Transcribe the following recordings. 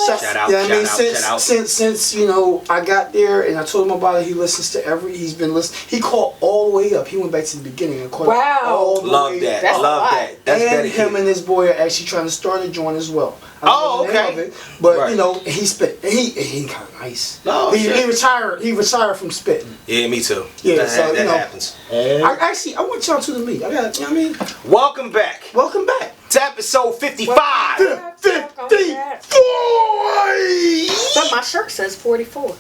Shout out. Since you know I got there and I told him about it, he listens to he's been listening. He called all the way up. He went back to the beginning and called all the Love way that. up. Love that. That's and dedicated. him and his boy are actually trying to start a joint as well. Oh, okay. But you know, he spit. He kind of nice. No, he retired. He retired from spitting. Yeah, me too. Yeah, that happens. I want y'all two to meet. You know what I mean? Welcome back. Welcome back to episode 55. 54. But my shirt says 44.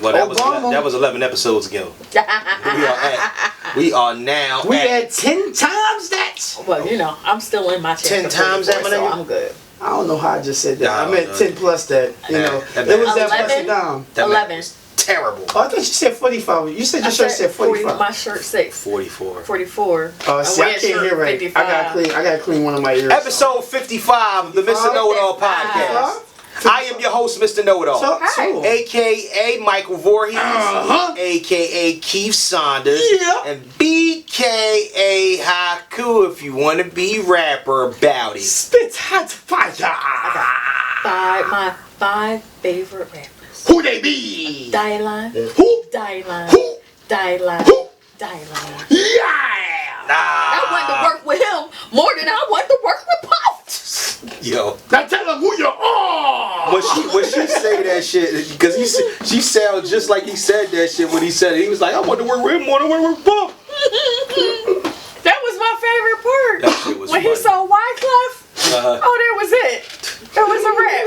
Well, that was 11 episodes ago. We are now. We had 10 times that. Well, you know, I'm still in my 10 times that, so I'm good. I don't know how I just said that. I meant 10 plus that. You know, it was that plus it down. 11. Terrible. Oh, I thought you said 45. You said your shirt said 45. My shirt says 44. 44. Oh, see, I can't hear right. 55. I gotta clean one of my ears. Episode 55 of the Mr. Know-It-All podcast. I am your host, Mr. Know-It-All, a.k.a. Michael Voorhees, a.k.a. Keith Saunders, and B.K.A. Haku if you want to be rapper about it. Spit hot fire. My 5 favorite rappers. Who they be? Dylan. Who? Dylan. Who? Dylan. Who? Dylan. Yeah! I wanted to work with him more than I wanted to work with Puff. Yo. Now tell him who you are! When she say that shit, because she sounds just like he said that shit when he said it. He was like, I want to work with him more than work with Puff. That was my favorite part. That shit was when funny. he saw Wyclef. Oh, that was it. That was a rap.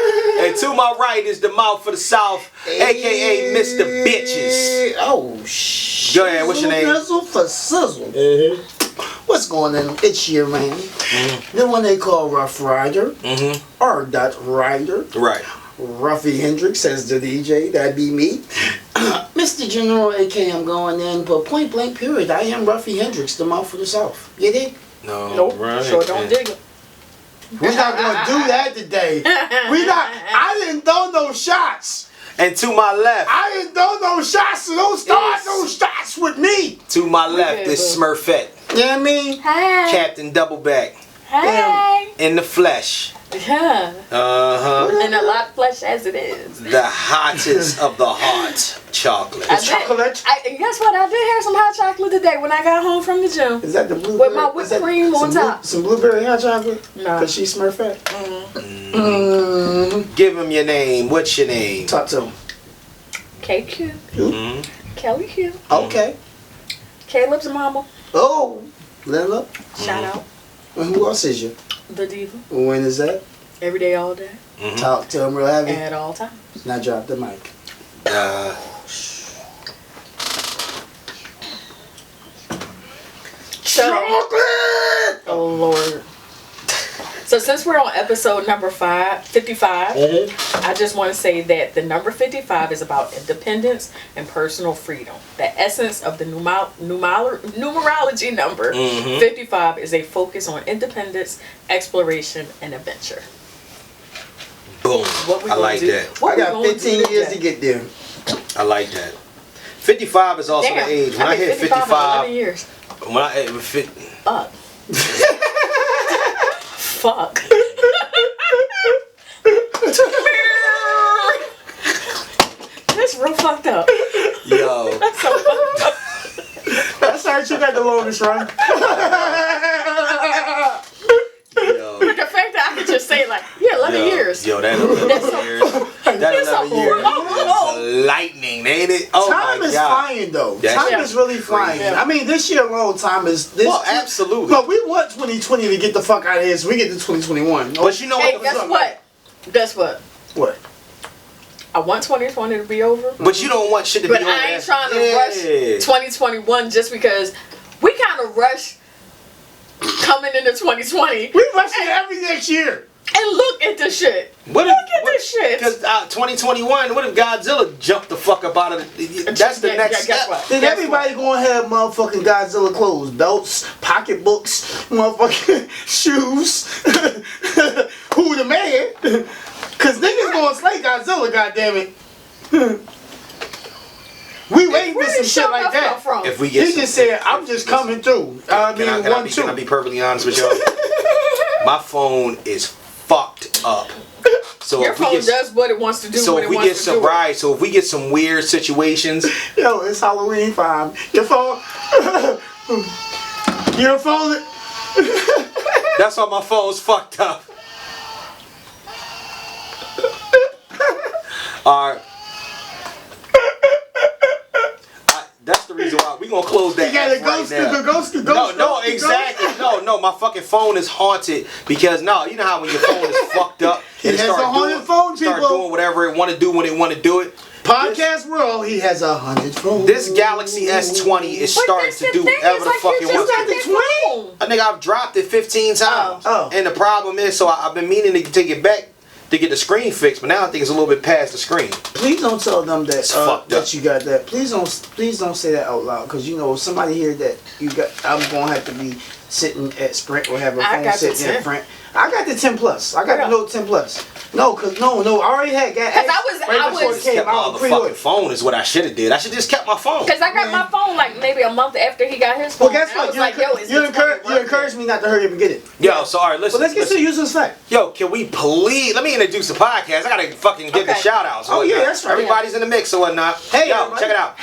And to my right is the mouth for the South, a.k.a. Mr. Bitches. Oh, shit. Go ahead, what's your name? Sizzle for sizzle. What's going on? It's your man. The one they call Rough Rider. R. Rider. Right. Ruffy Hendrix says the DJ. That'd be me. Mr. General, a.k.a. I'm going in, but point blank period. I am Ruffy Hendrix, the mouth for the South. You dig? No. Nope. Right. Sure don't dig it. We're not gonna do that today. I didn't throw no shots. And to my left. I didn't throw no shots, so don't start no shots with me. To my left is Smurfette. You know what I mean? Hey. Captain Doubleback. Hey. In the flesh. Yeah. And a lot of flesh as it is. The hottest of the hot chocolate. Chocolate? Guess what? I did have some hot chocolate today when I got home from the gym. Is that the blueberry? With my whipped cream on top. Some blueberry hot chocolate? No. Because she's Smurfette? Give him your name. What's your name? Talk to him. KQ. Kelly Q. Okay. Caleb's mama. Oh. Let up. Shout out. And who else is you? The diva. When is that? Every day, all day. Talk to him real heavy. At all times. Now drop the mic. Chocolate! Oh, Lord. So since we're on episode number 55, I just want to say that the number 55 is about independence and personal freedom. The essence of the numerology number 55 is a focus on independence, exploration, and adventure. Boom. I like that. I got 15 years to get there. I like that. 55 is also the age. When I hit 55, years. When I hit 50. Fuck. Fuck. That's real fucked up. Yo. That's so fucked up. That's how you got the longest run. Yo. But the fact that I could just say like, 11 years. Yo, that 11 years. That 11 years is lightning, ain't it? Oh time my is God. flying though. Time is really flying. Yeah. I mean, this year alone, time is this. Well, absolutely. But we want 2020 to get the fuck out of here, so we get to 2021. But you know Hey, what? guess what? What? I want 2020 to be over. But you don't want shit to be over. But I ain't trying to rush 2021 just because we kind of rush coming into 2020. We rushing every next year. And look at this shit. Look at this shit. Because 2021, what if Godzilla jumped the fuck up out of it? That's the next step. Then everybody gonna have motherfucking Godzilla clothes, belts, pocketbooks, motherfucking shoes. Who the man? Cause niggas gonna slay Godzilla, goddammit. We waiting for some shit like that. If we get he just said, I'm just coming through. Can I be perfectly honest with y'all? My phone is fucked up. So your phone does what it wants to do. So if we get some so if we get some weird situations, yo, it's Halloween time. Your phone, your phone. That's why my phone's fucked up. All right. That's the reason why we gonna close that. No, exactly. No, my fucking phone is haunted because you know how when your phone is fucked up, it start doing whatever it want to do when it want to do it. Podcast world, he has 100 phones. This Galaxy S20 is starting to do whatever the fuck it wants to do. I think I've dropped it 15 times. Oh. And the problem is, so I've been meaning to take it back to get the screen fixed, but now I think it's a little bit past the screen. Please don't tell them that you got that. Please don't say that out loud, because you know somebody here that you got. I'm gonna have to be sitting at Sprint or have a phone sitting at Sprint. I got the 10 Plus. I got the Note 10 Plus. No, I already had gas. Because I was kept my motherfucking phone is what I should have did. I should just kept my phone. Because I got my phone like maybe a month after he got his phone. Well, guess what? You encouraged me not to hurry up and get it. Yo, so all right, listen. Well, let's get to the useless fact. Yo, can we please let me introduce the podcast? I gotta fucking give the shout outs. Oh yeah, that's right. Everybody's in the mix or whatnot. Hey, yo, check it out.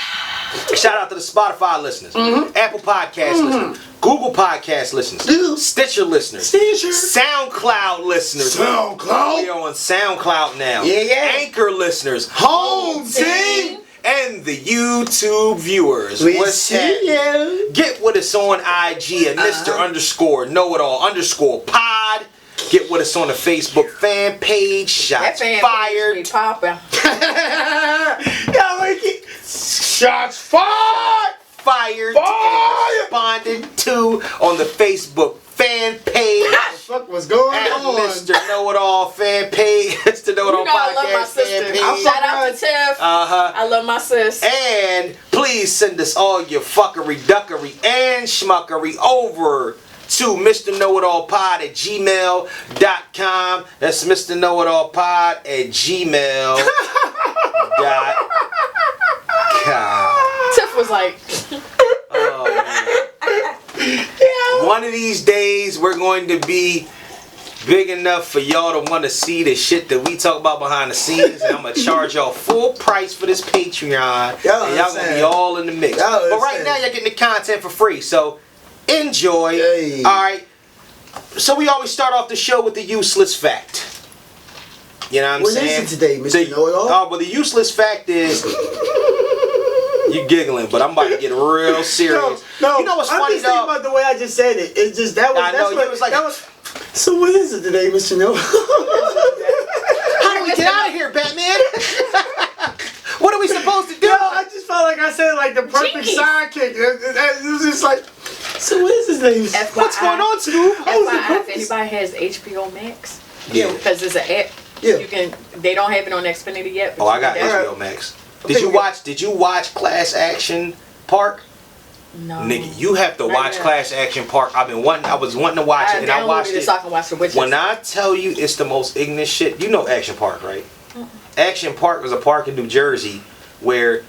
Shout out to the Spotify listeners, Apple Podcast listeners, Google Podcast listeners, Stitcher listeners, SoundCloud listeners. We are on SoundCloud now. Yeah. Anchor listeners, Home Team, and the YouTube viewers. What's happening? Get with us on IG at Mr_KnowItAll_pod. Get with us on the Facebook fan page. Shots fired. Shots fired. Fired. Responded to on the Facebook fan page. What the fuck was going on? Mr. Know-It-All fan page. It's the Know-It-All podcast fan page. Shout out to Tiff. I love my sis. And please send us all your fuckery, duckery, and schmuckery over to Mr. Know-It-All-Pod at gmail.com. That's Mr. Know-It-All-Pod at gmail.com. Tiff was like, oh, man. One of these days we're going to be big enough for y'all to want to see the shit that we talk about behind the scenes, and I'm gonna charge y'all full price for this Patreon, and y'all gonna be all in the mix. But right now you're getting the content for free, so enjoy. All right. So we always start off the show with the useless fact. You know what I'm saying? What is it today, Mr. Know-It-All? Oh, but the useless fact is. You giggling, but I'm about to get real serious. No, you know what's funny I'm just thinking about the way I just said it. It's just that was. So what is it today, Mr. Know? How do we get out of here, Batman? What are we supposed to do? No, I just felt like I said like the perfect sidekick. It was just like. So what is his name? FYI, what's going on, Scoop? FYI, if anybody has HBO Max, because there's an app. Yeah. You can. They don't have it on Xfinity yet. But I got HBO Max. Did you watch Class Action Park? No. Nigga, you have to watch Class Action Park. I was wanting to watch it, and I watched it. So I can watch the witches. When I tell you it's the most ignorant shit, you know Action Park, right? Action Park was a park in New Jersey where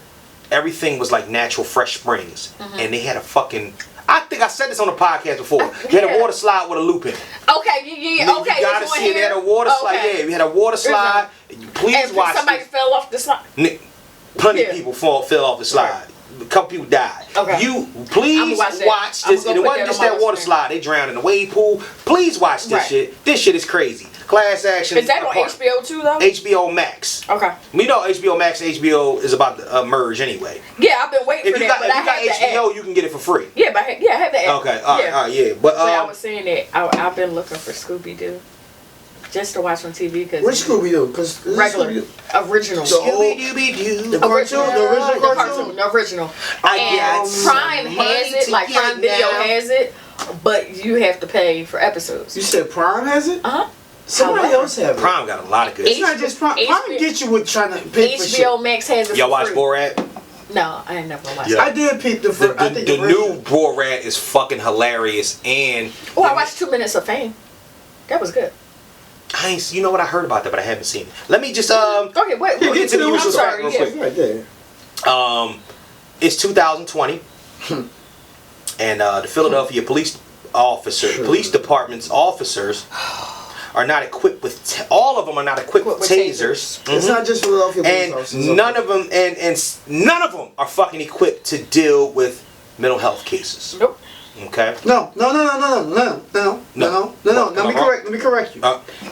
everything was like natural fresh springs, and they had a fucking. I think I said this on the podcast before. They had a water slide with a loop in it. Okay, You gotta see it. They had a water slide. Yeah, we had a water slide. Please watch somebody fell off the slide. Plenty of people fell off the slide. A couple people died. Okay. You please watch this. And it wasn't just that water slide. They drowned in the wave pool. Please watch this shit. This shit is crazy. Class Action. Is that on HBO too though? HBO Max. Okay. We know HBO Max and HBO is about to merge anyway. Yeah, I've been waiting for that. If you got HBO, you can get it for free. Yeah, but I have the app. Okay. All right. Yeah. But I was saying that I've been looking for Scooby Doo. Just to watch on TV because. Which Scooby Doo? Because regular, original. Scooby Dooby Doo. The cartoon, the original. And Prime has it, like Prime Video has it, but you have to pay for episodes. You said Prime has it? Somebody else have it. Prime got a lot of good. It's not just Prime. Prime get you with trying to pay for shit. HBO Max has it. Y'all watch Borat? No, I ain't never watched it. I did peep the first. The new Borat is fucking hilarious, and I watched 2 Minutes of Fame. That was good. You know what, I heard about that, but I haven't seen it. Let me just okay, wait. We'll get to the usual fact real quick. Right there. It's 2020, and the Philadelphia police department's officers are not equipped with. All of them are not equipped with tasers. It's not just Philadelphia police officers. And none of them, and none of them are fucking equipped to deal with mental health cases. Nope. Okay. No. Let me correct you.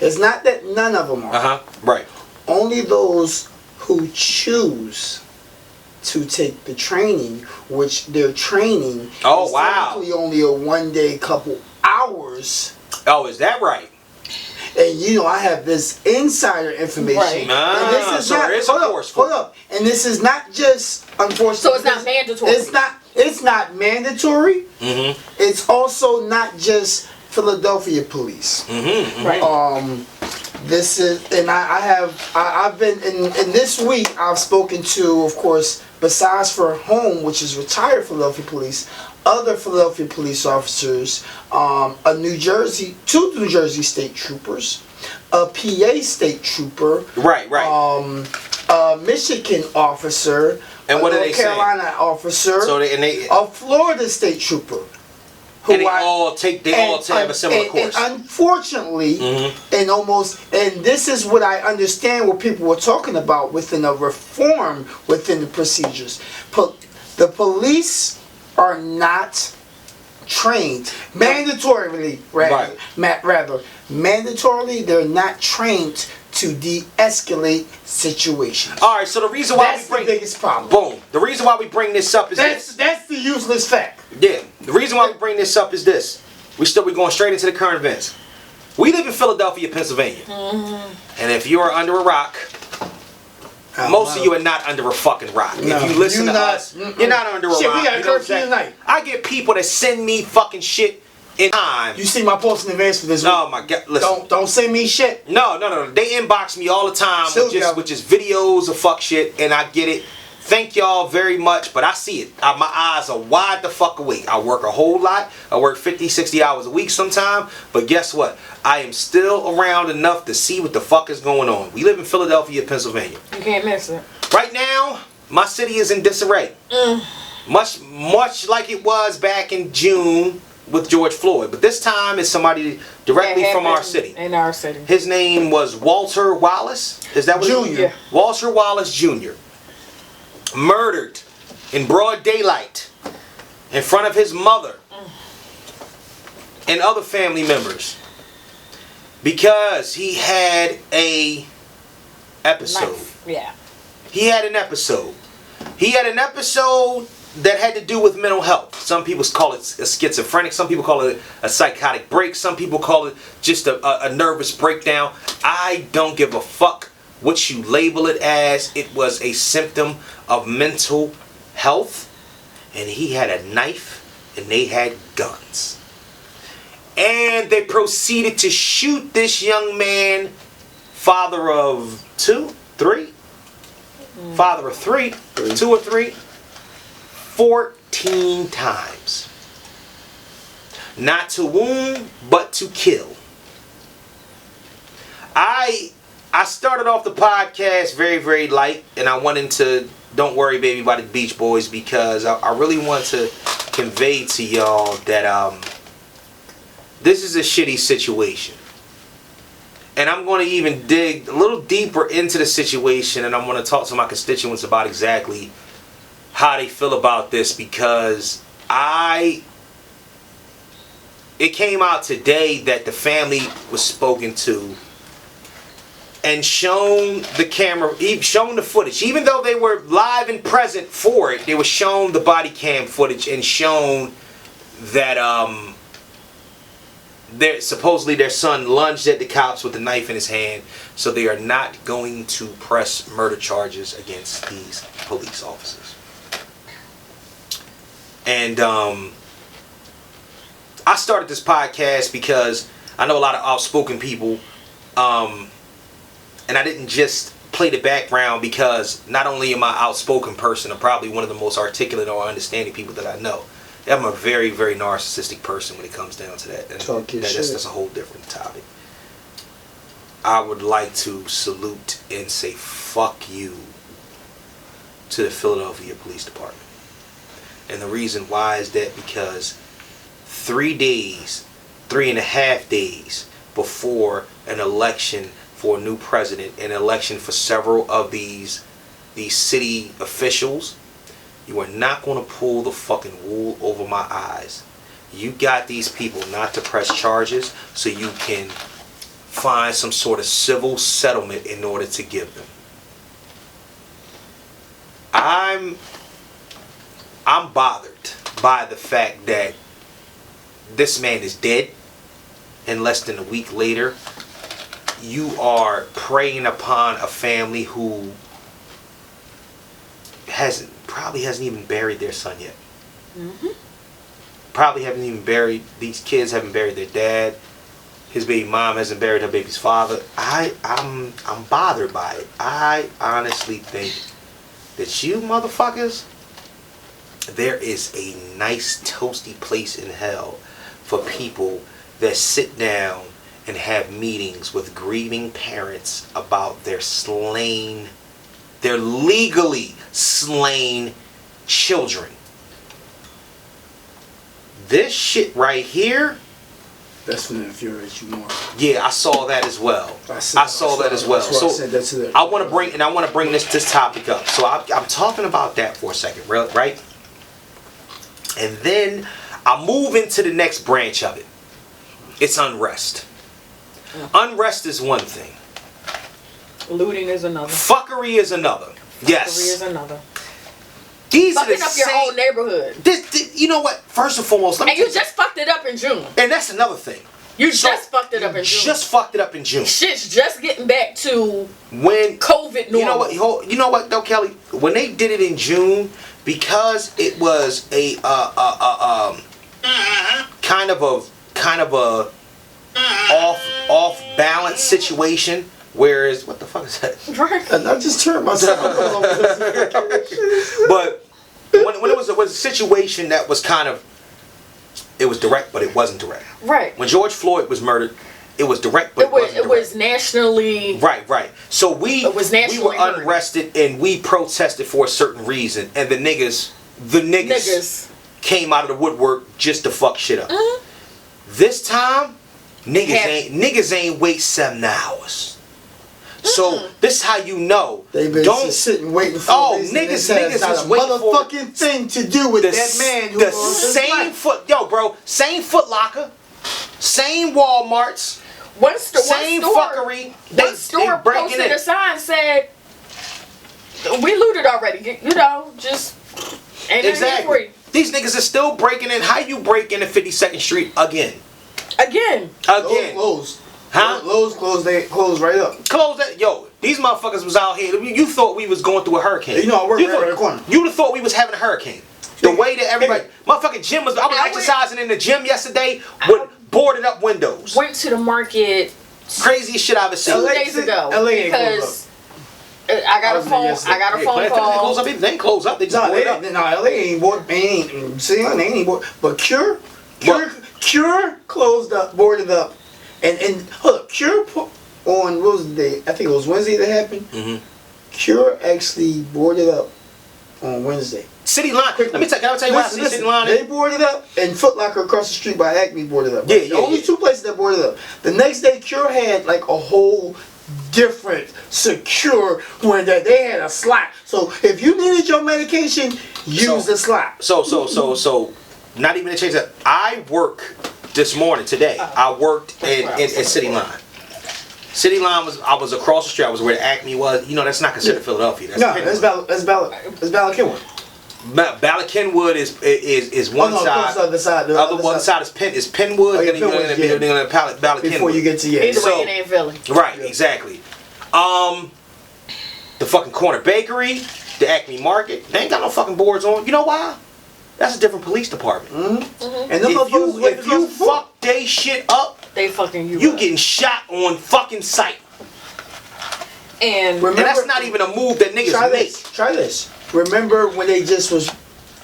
It's not that none of them are. Right. Only those who choose to take the training, which their training is typically only a 1 day, couple hours. Oh, is that right? And you know, I have this insider information. Right. And this is hold up. And this is not just unfortunate. So it's not mandatory. It's not mandatory. It's also not just Philadelphia police. Right. This is, and I've been in this week I've spoken to, of course, besides for home, which is retired Philadelphia police, other Philadelphia police officers, two New Jersey state troopers, a PA state trooper, a Michigan officer, and what North Carolina officer, a Florida state trooper. And they all have a similar course. And unfortunately, and this is what I understand what people were talking about within a reform within the procedures. The police are not trained mandatorily, mandatorily they're not trained to de-escalate situations. All right, so the reason why that's the biggest problem. Boom. The reason why we bring this up is that's the useless fact. Yeah. The reason why we bring this up is this. We going straight into the current events. We live in Philadelphia, Pennsylvania. And if you are under a rock, most of you are not under a fucking rock. No, if you listen to us, you're not under a rock. We got a curfew tonight. I get people that send me fucking shit in time. You see my post in advance for this week. Oh my God! Listen. Don't send me shit. No. They inbox me all the time with just videos of fuck shit, and I get it. Thank y'all very much, but I see it. My eyes are wide the fuck awake. I work a whole lot. I work 50, 60 hours a week sometime, but guess what? I am still around enough to see what the fuck is going on. We live in Philadelphia, Pennsylvania. You can't miss it. Right now, my city is in disarray. Much like it was back in June with George Floyd, but this time it's somebody directly from our city. In our city. His name was Walter Wallace. Is that what Jr. Walter Wallace Jr. Murdered in broad daylight in front of his mother and other family members because he had a episode. Yeah. He had an episode. He had an episode that had to do with mental health. Some people call it a schizophrenic. Some people call it a psychotic break. Some people call it just a nervous breakdown. I don't give a fuck what you label it as. It was a symptom of mental health. And he had a knife and they had guns. And they proceeded to shoot this young man, father of three, 2 or 3, 14 times. Not to wound, but to kill. I started off the podcast very, very light, and I went into Don't Worry Baby by the Beach Boys because I really want to convey to y'all that this is a shitty situation. And I'm going to even dig a little deeper into the situation, and I'm going to talk to my constituents about exactly how they feel about this, because it came out today that the family was spoken to and shown the camera, shown the footage. Even though they were live and present for it, they were shown the body cam footage and shown that supposedly their son lunged at the cops with a knife in his hand. So they are not going to press murder charges against these police officers. And I started this podcast because I know a lot of outspoken people, and I didn't just play the background because not only am I an outspoken person, I'm probably one of the most articulate or understanding people that I know. I'm a very, very narcissistic person when it comes down to that. And that's a whole different topic. I would like to salute and say fuck you to the Philadelphia Police Department. And the reason why is that because 3.5 days before an election for a new president, an election for several of these city officials. You are not going to pull the fucking wool over my eyes. You got these people not to press charges so you can find some sort of civil settlement in order to give them. I'm bothered by the fact that this man is dead, and less than a week later you are preying upon a family who probably hasn't even buried their son yet. Probably haven't even buried, these kids haven't buried their dad. His baby mom hasn't buried her baby's father. I'm bothered by it. I honestly think that you motherfuckers, there is a nice toasty place in hell for people that sit down and have meetings with grieving parents about their legally slain children. This shit right here, that's when it infuriates you more. Yeah, I saw that as well. I saw that as well. So I want to bring this topic up. So I'm talking about that for a second, right? And then I move into the next branch of it. It's unrest. Unrest is one thing. Looting is another. Fuckery is another. Yes. Fuckery is another. These fucking up your whole neighborhood. You know what? First and foremost, you just fucked it up in June. And that's another thing. You just fucked it up in June. Just fucked it up in June. Shit's just getting back to when COVID normal. You know what though, Kelly? When they did it in June, because it was a kind of a off balance situation. Whereas, what the fuck is that? I just turned myself on. But when it was a situation that was kind of, it was direct, but it wasn't direct. Right. When George Floyd was murdered, it was direct, but it wasn't direct. It was nationally. Right. So we were unrested and we protested for a certain reason, and the niggas came out of the woodwork just to fuck shit up. This time, niggas ain't wait 7 hours. So this is how you know. They've been just sitting waiting for. Niggas is waiting for motherfucking thing to do with that man who the same same Foot Locker, same Walmarts, same fuckery. One store posted a sign said, "We looted already." You know, just ain't exactly. These niggas are still breaking in. How you break into 52nd Street again? Closed. Huh? Lowe's closed. They closed right up. Closed that. Yo, these motherfuckers was out here. You thought we was going through a hurricane. You know, I work right around the corner. You'd have thought we was having a hurricane. The way that everybody, motherfucking gym was. I was exercising in the gym yesterday with boarded up windows. Went to the market. Craziest shit I've ever seen. 2 days ago. Because I got a phone. I got a phone call. They ain't close up. They just boarded up. No, LA ain't boarded. They ain't boarded. But Cure closed up, boarded up. And hold up, Cure on, what was the day? I think it was Wednesday that happened. Cure actually boarded up on Wednesday. City Line. Can I tell you why City Line? They boarded up, and Foot Locker across the street by Acme boarded up. Yeah. Only two places that boarded up. The next day, Cure had like a whole different secure when they had a slot. So if you needed your medication, use the slot. So not even to change that. I work this morning today. I worked at City Line. City Line I was across the street. I was where Acme was. You know, that's not considered Philadelphia. That's Ballard Kenwood. Ballard Kenwood is one side. The other one side is Penwood. Then you go to Ballard Kenwood. Before you get to Either way, it ain't Philly. Right, exactly. The fucking corner bakery, the Acme Market, they ain't got no fucking boards on. You know why? That's a differerent police department. And if you fuck they shit up, they fucking you getting shot on fucking sight. And that's not even a move that niggas make. Try this. Remember when they just was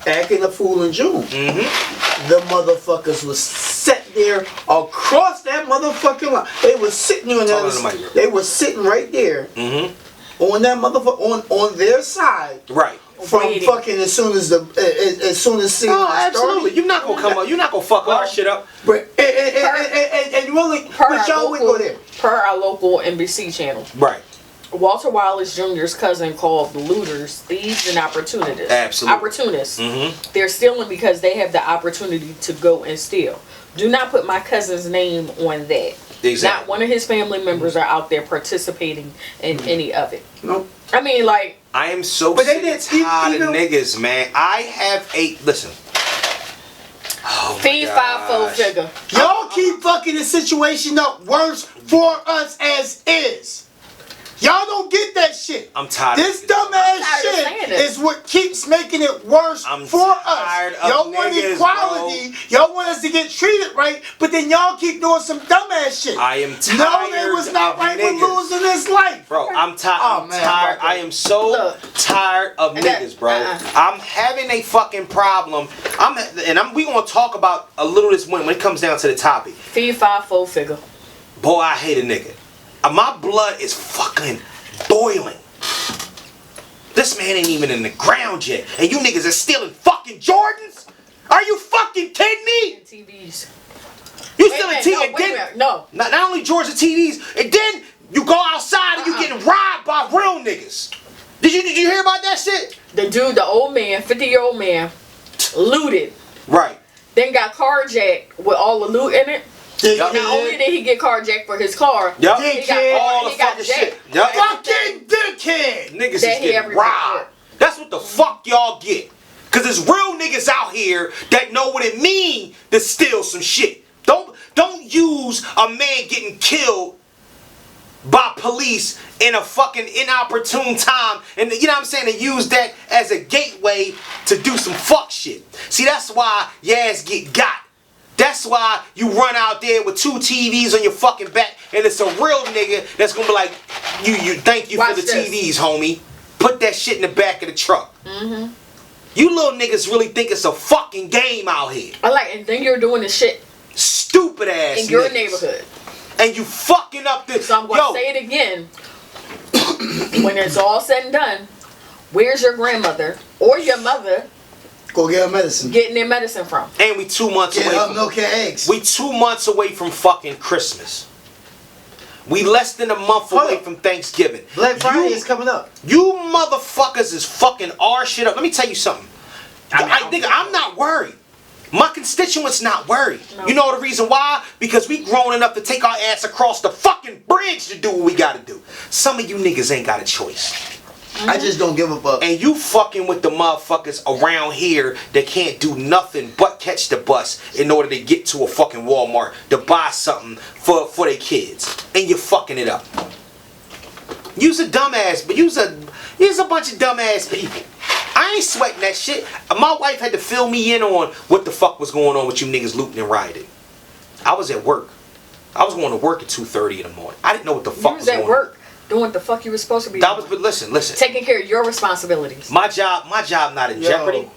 acting a fool in June? The motherfuckers was set there across that motherfucking line. They was sitting on that. They was sitting right there on that motherfucker on their side. Right. From fucking as soon as scene absolutely. You're not gonna come up. You're not gonna fuck our shit up. But And really, but y'all wouldn't go there. Per our local NBC channel. Right. Walter Wallace Jr.'s cousin called the looters thieves and opportunists. Absolutely. Opportunists. Mm-hmm. They're stealing because they have the opportunity to go and steal. Do not put my cousin's name on that. Exactly. Not one of his family members are out there participating in any of it. Nope. I mean, like... I am so sick and tired of niggas, man. I have a... Listen. Oh Feed 5-4 figure. Y'all keep fucking the situation up worse for us as is. Y'all don't get that shit. I'm tired. This dumbass shit is what keeps making it worse for us. Y'all want equality. Y'all want us to get treated right, but then y'all keep doing some dumbass shit. I am tired. No, they was not right with losing this life. Bro, I'm tired. I'm tired. I am so tired of niggas, bro. I'm having a fucking problem. We gonna talk about a little this when it comes down to the topic. Feed 5-4 figure. Boy, I hate a nigga. My blood is fucking boiling. This man ain't even in the ground yet. And you niggas are stealing fucking Jordans? Are you fucking kidding me? And TVs. You stealing TVs? No. Not only Jordans and TVs, and then you go outside and you getting robbed by real niggas. Did you hear about that shit? The dude, the old man, 50-year-old man, looted. Right. Then got carjacked with all the loot in it. Yep. Not only did he get carjacked for his car, he got all the fucking shit. Yep. Fucking dickhead. Niggas is getting robbed. That's what the fuck y'all get. Cause there's real niggas out here that know what it mean to steal some shit. Don't use a man getting killed by police in a fucking inopportune time, and you know what I'm saying, and use that as a gateway to do some fuck shit. See, that's why your ass get got. That's why you run out there with 2 TVs on your fucking back, and it's a real nigga that's gonna be like, you thank you for the TVs, homie. Put that shit in the back of the truck. Mm-hmm. You little niggas really think it's a fucking game out here. And then you're doing the shit. Stupid ass in your niggas. Neighborhood. And you fucking up this. So I'm gonna say it again. When it's all said and done, where's your grandmother or your mother? Go get her medicine. Getting their medicine from. And we 2 months away from milk and eggs. We 2 months away from fucking Christmas. We less than a month away from Thanksgiving. Black Friday is coming up. You motherfuckers is fucking our shit up. Let me tell you something. I'm not worried. My constituents not worried. No. You know the reason why? Because we grown enough to take our ass across the fucking bridge to do what we gotta do. Some of you niggas ain't got a choice. I just don't give a fuck. And you fucking with the motherfuckers around here that can't do nothing but catch the bus in order to get to a fucking Walmart to buy something for their kids. And you're fucking it up. You's a dumbass, but you's a bunch of dumbass people. I ain't sweating that shit. My wife had to fill me in on what the fuck was going on with you niggas looting and rioting. I was at work. I was going to work at 2:30 in the morning. I didn't know what the fuck was going on. You was at work doing what the fuck you was supposed to be doing. But listen. Taking care of your responsibilities. My job not in jeopardy.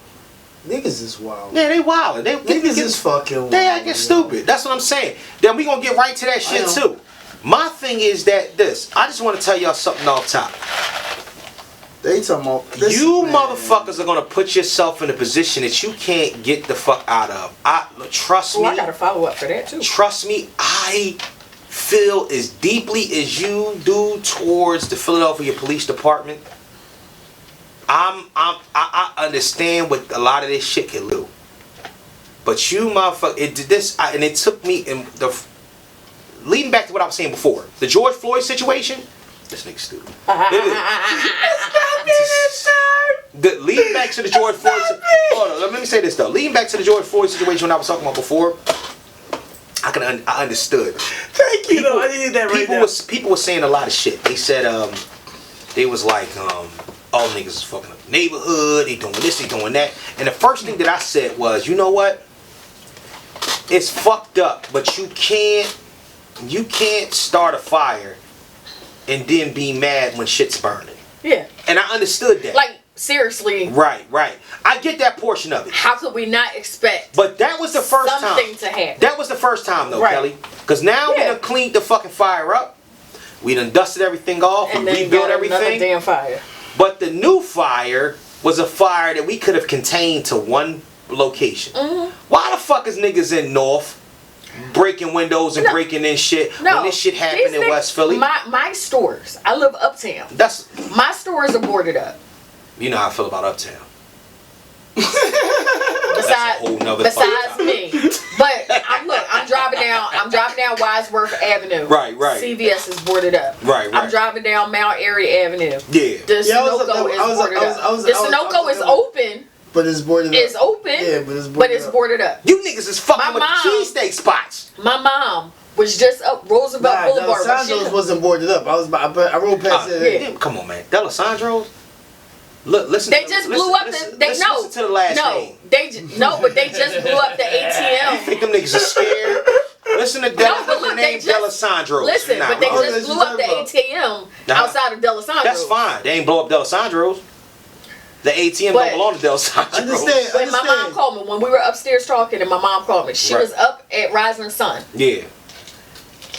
Niggas is wild. Yeah, they wild. Niggas is fucking wild. They acting stupid. That's what I'm saying. Then we gonna get right to that shit too. My thing is that I just want to tell y'all something off top. They talking about motherfuckers are gonna put yourself in a position that you can't get the fuck out of. Trust me. I gotta follow up for that too. Trust me, I feel as deeply as you do towards the Philadelphia Police Department. I understand what a lot of this shit can do. But you motherfucker, it took me leading back to what I was saying before. The George Floyd situation. This nigga's stupid. Leading back to the George Floyd. Hold on, let me say this though. Leading back to the George Floyd situation when I was talking about before, I understood. Thank you. I needed that right now. People were saying a lot of shit. They said they was like all niggas is fucking up the neighborhood. They doing this, they doing that. And the first thing that I said was, you know what? It's fucked up, but you can't start a fire and then be mad when shit's burning. Yeah. And I understood that. Like, seriously. Right. I get that portion of it. How could we not expect But that was the first time. Something to happen. That was the first time though, Kelly. Because now we done cleaned the fucking fire up. We done dusted everything off and rebuilt everything. Damn fire. But the new fire was a fire that we could have contained to one location. Mm-hmm. Why the fuck is niggas in North breaking windows and breaking in shit. No, when this shit happened in West Philly. My stores. I live uptown. My stores are boarded up. You know how I feel about uptown. Besides me, but I'm driving down Wadsworth Avenue. Right. CVS is boarded up. Right. I'm driving down Mount Airy Avenue. Yeah. The Sunoco is boarded up. The Sunoco is open. But it's boarded up. It's open. Yeah, but it's boarded up. You niggas is fucking with cheesesteak spots. My mom was just up Roosevelt Boulevard. D'Alessandro's wasn't boarded up. I rode past it. Yeah. Come on, man. D'Alessandro's? Look, listen. They just blew up listen to the last name. But they just blew up the ATM. You think them niggas are scared? Listen to the name D'Alessandro's. Listen, but they just blew up the ATM outside of D'Alessandro's. That's fine. They ain't blow up D'Alessandro's. The ATM don't belong to D'Alessandro's. Understand. When my mom called me, when we were upstairs talking, and my mom called me, she was up at Rising Sun. Yeah.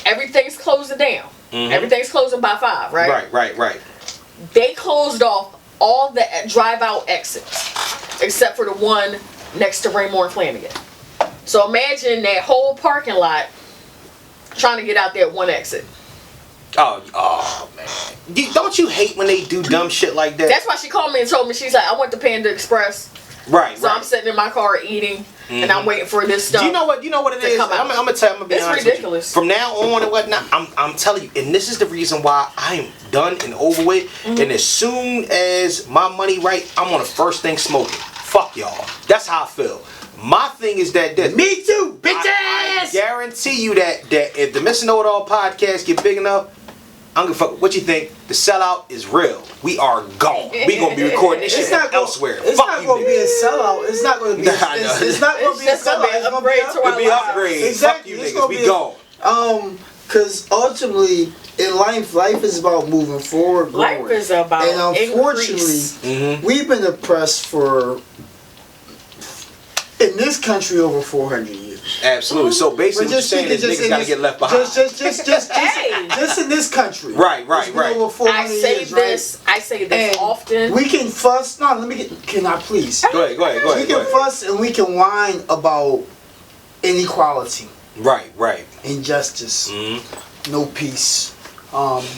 Everything's closing down. Mm-hmm. Everything's closing by 5, right? Right. They closed off all the drive-out exits, except for the one next to Raymore and Flanagan. So imagine that whole parking lot trying to get out there one exit. Oh man. Don't you hate when they do dumb shit like that? That's why she called me and told me, she's like, I went to Panda Express. Right. So I'm sitting in my car eating, and I'm waiting for this stuff. Do you know what it is? I'm gonna tell you. I'm gonna be honest. It's ridiculous. From now on and whatnot, I'm telling you, and this is the reason why I am done and over with. Mm-hmm. And as soon as my money right, I'm on the first thing smoking. Fuck y'all. That's how I feel. My thing is that me too, bitches. I guarantee you that if the Mr. Know-It-All podcast get big enough, I'm gonna fuck. What you think? The sellout is real. We are gone. We gonna be recording this shit elsewhere. It's not gonna be a sellout. It's not gonna be. It's not gonna be a sellout. It's gonna be an upgrade. Exactly. Fuck you niggas. We gone. Because ultimately, in life is about moving forward. Life is about and unfortunately, we've been oppressed for in this country over 400 years. Absolutely. So basically, what you're saying is niggas gotta get left behind. Just in this country. Right. Over 400 years, I say this often. We can fuss. No, can I please? Go ahead. We can fuss and we can whine about inequality. Right. Injustice. No peace.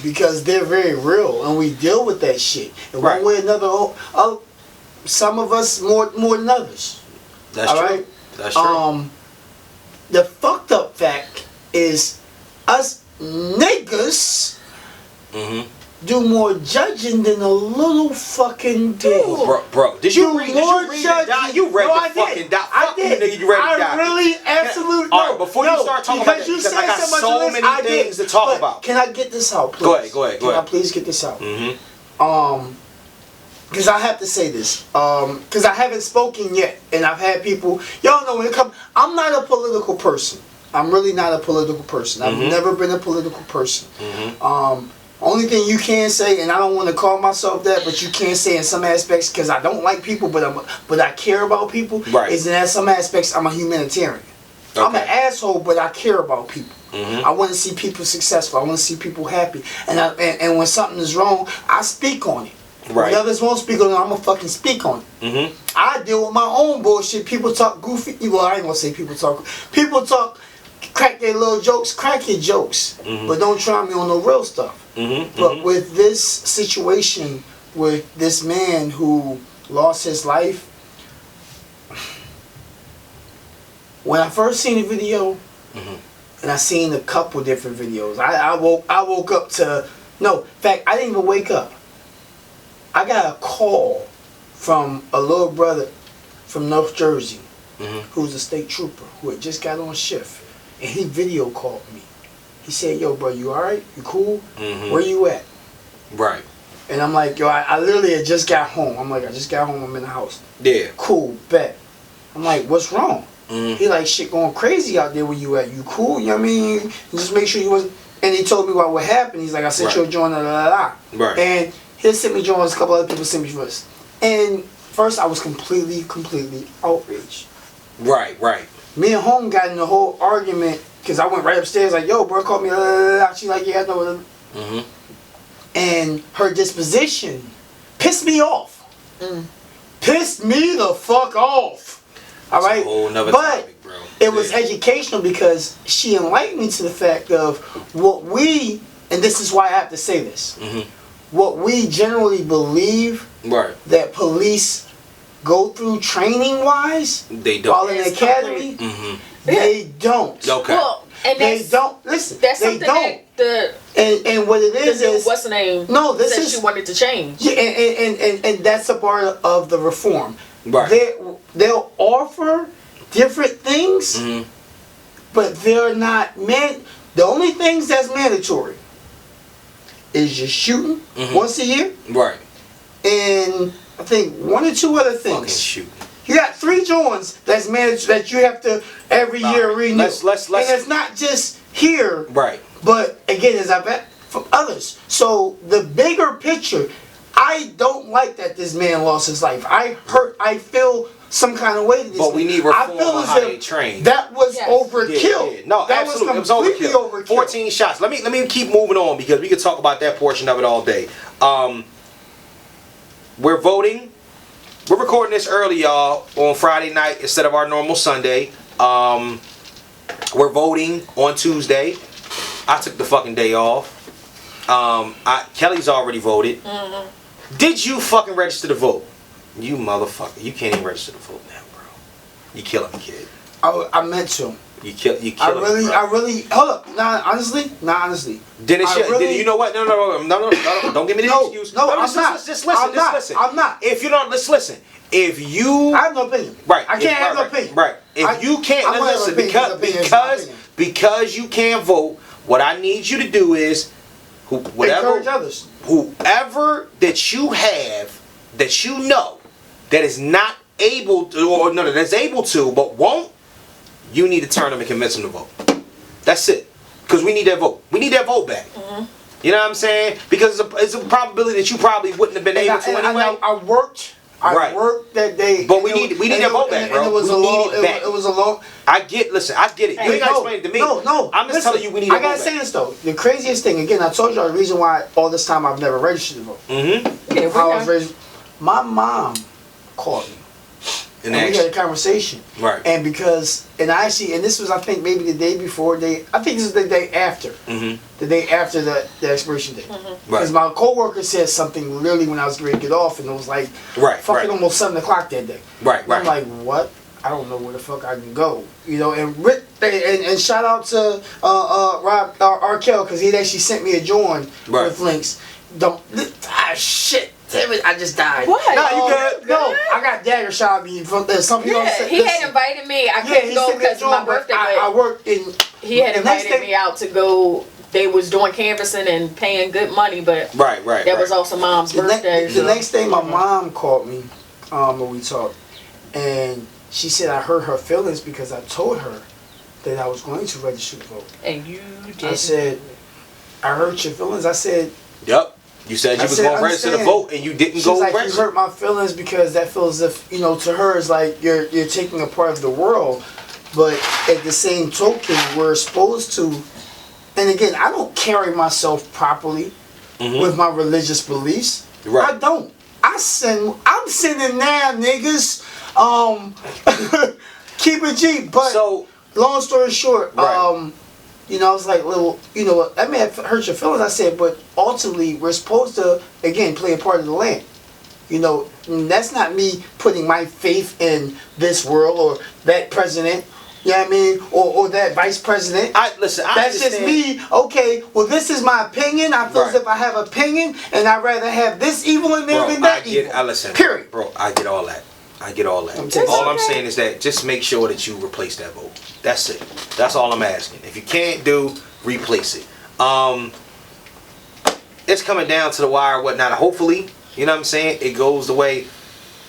Because they're very real and we deal with that shit. And one way or another, some of us more than others. That's true. Right? That's true. The fucked up fact is us niggas do more judging than a little fucking dude. Bro, did you read the doc? You read the fucking doc. I did. Nigga, you read the doc. I really absolutely no. All right, before you start talking about that, because I got so many things to talk about. Can I get this out, please? Go ahead. Can I please get this out? Because I have to say this, because I haven't spoken yet, and I've had people, y'all know when it comes, I'm not a political person. I'm really not a political person. I've never been a political person. Only thing you can say, and I don't want to call myself that, but you can say in some aspects, because I don't like people, but I care about people, is that in some aspects I'm a humanitarian. Okay. I'm an asshole, but I care about people. I want to see people successful. I want to see people happy. And when something is wrong, I speak on it. When others won't speak on it, I'm going to fucking speak on it. I deal with my own bullshit. People talk goofy. Well, I ain't going to say people talk. People talk, crack their little jokes. Crack your jokes. But don't try me on no real stuff. But with this situation, with this man who lost his life, when I first seen the video, and I seen a couple different videos, I woke up to, no, in fact, I didn't even wake up. I got a call from a little brother from North Jersey, who's a state trooper, who had just got on shift, and he video called me. He said, yo, bro, you alright? You cool? Where you at? Right. And I'm like, yo, I literally had just got home. I'm like, I just got home, I'm in the house. Yeah. Cool, bet. I'm like, what's wrong? He like, shit going crazy out there where you at. You cool? You know what I mean? Just make sure you wasn't. And he told me what happened. He's like, I sent you a joint, Right. And he sent me joints, a couple other people sent me first. And first I was completely outraged. Right. Me and home got in the whole argument because I went right upstairs like, yo, bro, called me. She's like, yeah, I know. And her disposition pissed me off. Pissed me the fuck off. All right? That's a whole nother topic, bro. it was educational because she enlightened me to the fact of what we, and this is why I have to say this, what we generally believe that police go through training wise while in the academy, they don't. Okay. Well, and they don't. Listen, that's they don't. And what it is what's the name? No, this said is she wanted to change. Yeah, and that's a part of the reform. Right. They'll offer different things, but they're not meant. The only things that's mandatory is just shooting once a year. Right. And I think 1 or 2 other things. Fucking shooting. You got 3 joints that's mandatory that you have to every year renew. And it's not just here. Right. But again, as I've had from others. So the bigger picture, I don't like that this man lost his life. I feel some kind of way to this. But we need reform on how they train. That was overkill. Yeah. No, that absolutely. was completely overkill. 14 shots. Let me keep moving on because we could talk about that portion of it all day. We're voting. We're recording this early, y'all, on Friday night instead of our normal Sunday. We're voting on Tuesday. I took the fucking day off. Kelly's already voted. Did you fucking register to vote? You motherfucker. You can't even register to vote now, bro. You killing me, kid. I meant to. You kill me, bro. I really, hold up. Honestly. Then you know what? No, don't give me the excuse. No, I'm not. Just listen. I'm not. If you don't, let's listen. If you... I have no opinion. Right. I can't have no opinion. Right. If you can't... Listen, because you can't vote, what I need you to do is... Encourage others. Whoever that you have, that you know, that is not able to, or no, that's able to, but won't, you need to turn them and convince them to vote. That's it. Because we need that vote. We need that vote back. You know what I'm saying? Because it's a probability that you probably wouldn't have been able to anyway. I worked that day. But we need that vote back, bro. And it was a long. I get it. You ain't got to explain it to me. No. I'm just telling you we need that vote back. I gotta say this though. The craziest thing, again, I told y'all the reason why all this time I've never registered to vote. My mom called me. And we had a conversation. Right. And this was, I think, maybe the day before, I think this is the day after. The day after the expiration date. Because my coworker said something literally when I was ready to get off, and it was like, almost 7 o'clock that day. Right. I'm like, what? I don't know where the fuck I can go. You know, and shout out to Rob Arkell, because he actually sent me a join with links. Shit. I just died. What? No, you good? No, I got dagger shot at me. Some people he had invited me. I couldn't go because of my birthday. I worked in. He had invited me out to go. They was doing canvassing and paying good money, but that was also Mom's birthday. The next day, my mom called me when we talked, and she said I hurt her feelings because I told her that I was going to register to vote. And you did. I said, I hurt your feelings. I said, yep. You said you was going to register to vote and you didn't go register. You hurt my feelings because that feels as if, to her it's like you're taking a part of the world. But at the same token, we're supposed to, and again, I don't carry myself properly with my religious beliefs. Right. I don't. I'm sinning now, niggas. Keep it G. But so, long story short, I was like, well, that may have hurt your feelings. I said, but ultimately, we're supposed to, again, play a part of the land. That's not me putting my faith in this world or that president. You know what I mean? Or that vice president. That's just me. Okay, well, this is my opinion. I feel as if I have an opinion, and I'd rather have this evil in there than that evil. Listen, period. Bro, I get all that. All I'm saying is that just make sure that you replace that vote. That's it. That's all I'm asking. If you can't replace it. It's coming down to the wire or whatnot. Hopefully, you know what I'm saying, it goes the way.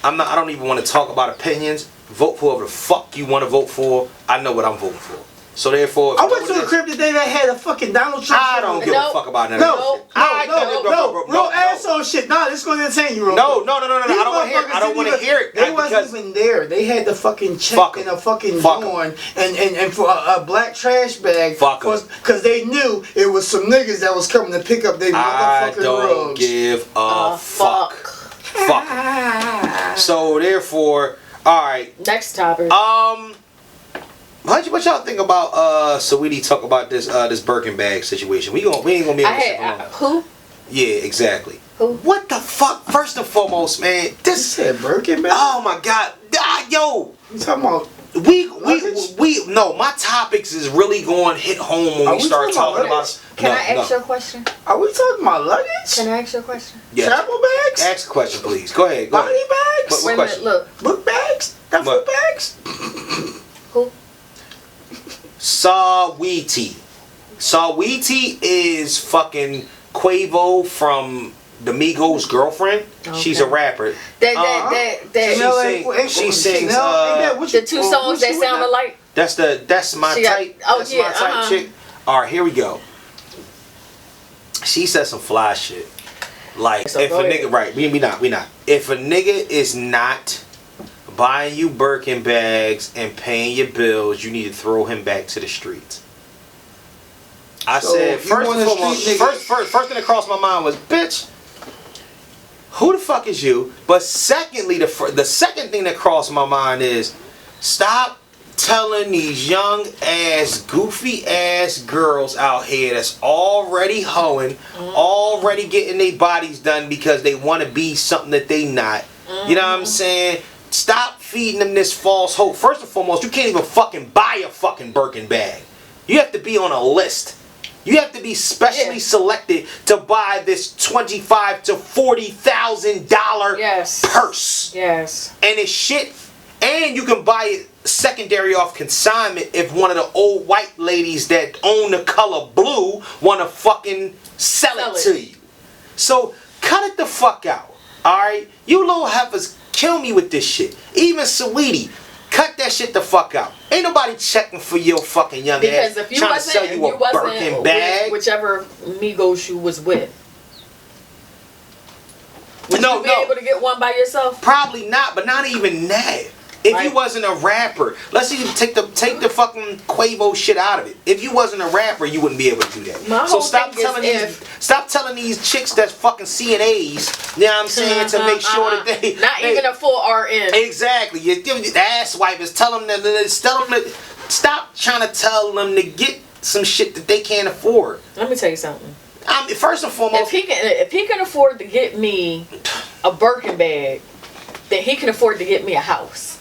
I don't even want to talk about opinions. Vote for whoever the fuck you want to vote for. I know what I'm voting for. So therefore, I went to a crib today that had a fucking Donald Trump. I don't give a fuck about that. No, asshole shit. Nah, this is gonna entertain you. No. I don't want to hear it. They wasn't even there. They had the fucking check in a fucking joint and for a black trash bag. Because they knew it was some niggas that was coming to pick up their motherfucking rugs. I don't give a fuck. Fuck. So therefore, all right. Next topic. What y'all think about Saweetie talk about this Berkin bag situation? We ain't gonna be able to sit alone. Who? Yeah, exactly. Who? What the fuck? First and foremost, man, this said Berkin bag. Oh my god, yo. You talking about? We no, my topics is really going to hit home when we start talking about. Can I ask you a question? Are we talking about luggage? Can I ask you a question? Yes. Travel bags? Ask a question, please. Go ahead. Body bags? What question? Look. Book bags? Duffel bags? Who? Saweetie. Saweetie is fucking Quavo from the Migos' girlfriend. Okay. She's a rapper. She sings the two songs that sound alike. That's my type. That's my type chick. All right, here we go. She said some fly shit. Like if a nigga, right? We not. If a nigga is not buying you Birkin bags and paying your bills, you need to throw him back to the streets. I said first and foremost, first thing that crossed my mind was, bitch, who the fuck is you? But secondly, the second thing that crossed my mind is, stop telling these young ass, goofy ass girls out here that's already hoeing, already getting their bodies done because they want to be something that they not. You know what I'm saying? Stop feeding them this false hope. First and foremost, you can't even fucking buy a fucking Birkin bag. You have to be on a list. You have to be specially selected to buy this $25,000 to $40,000 purse. Yes. And it's shit. And you can buy it secondary off consignment if one of the old white ladies that own the color blue want to fucking sell it to you. So cut it the fuck out. Alright? You little heifers kill me with this shit. Even Saweetie, cut that shit the fuck out. Ain't nobody checking for your fucking young ass. Because if you wasn't Birkin bag, whichever Migos you was with, would you be able to get one by yourself? Probably not, but not even that. If you wasn't a rapper, let's even take the fucking Quavo shit out of it. If you wasn't a rapper, you wouldn't be able to do that. So stop telling these chicks that's fucking CNAs, you know what I'm saying, to make sure that they even a full RN. Exactly. You give the ass wipers, tell them that stop trying to tell them to get some shit that they can't afford. Let me tell you something. First and foremost, if he can afford to get me a Birkin bag, then he can afford to get me a house.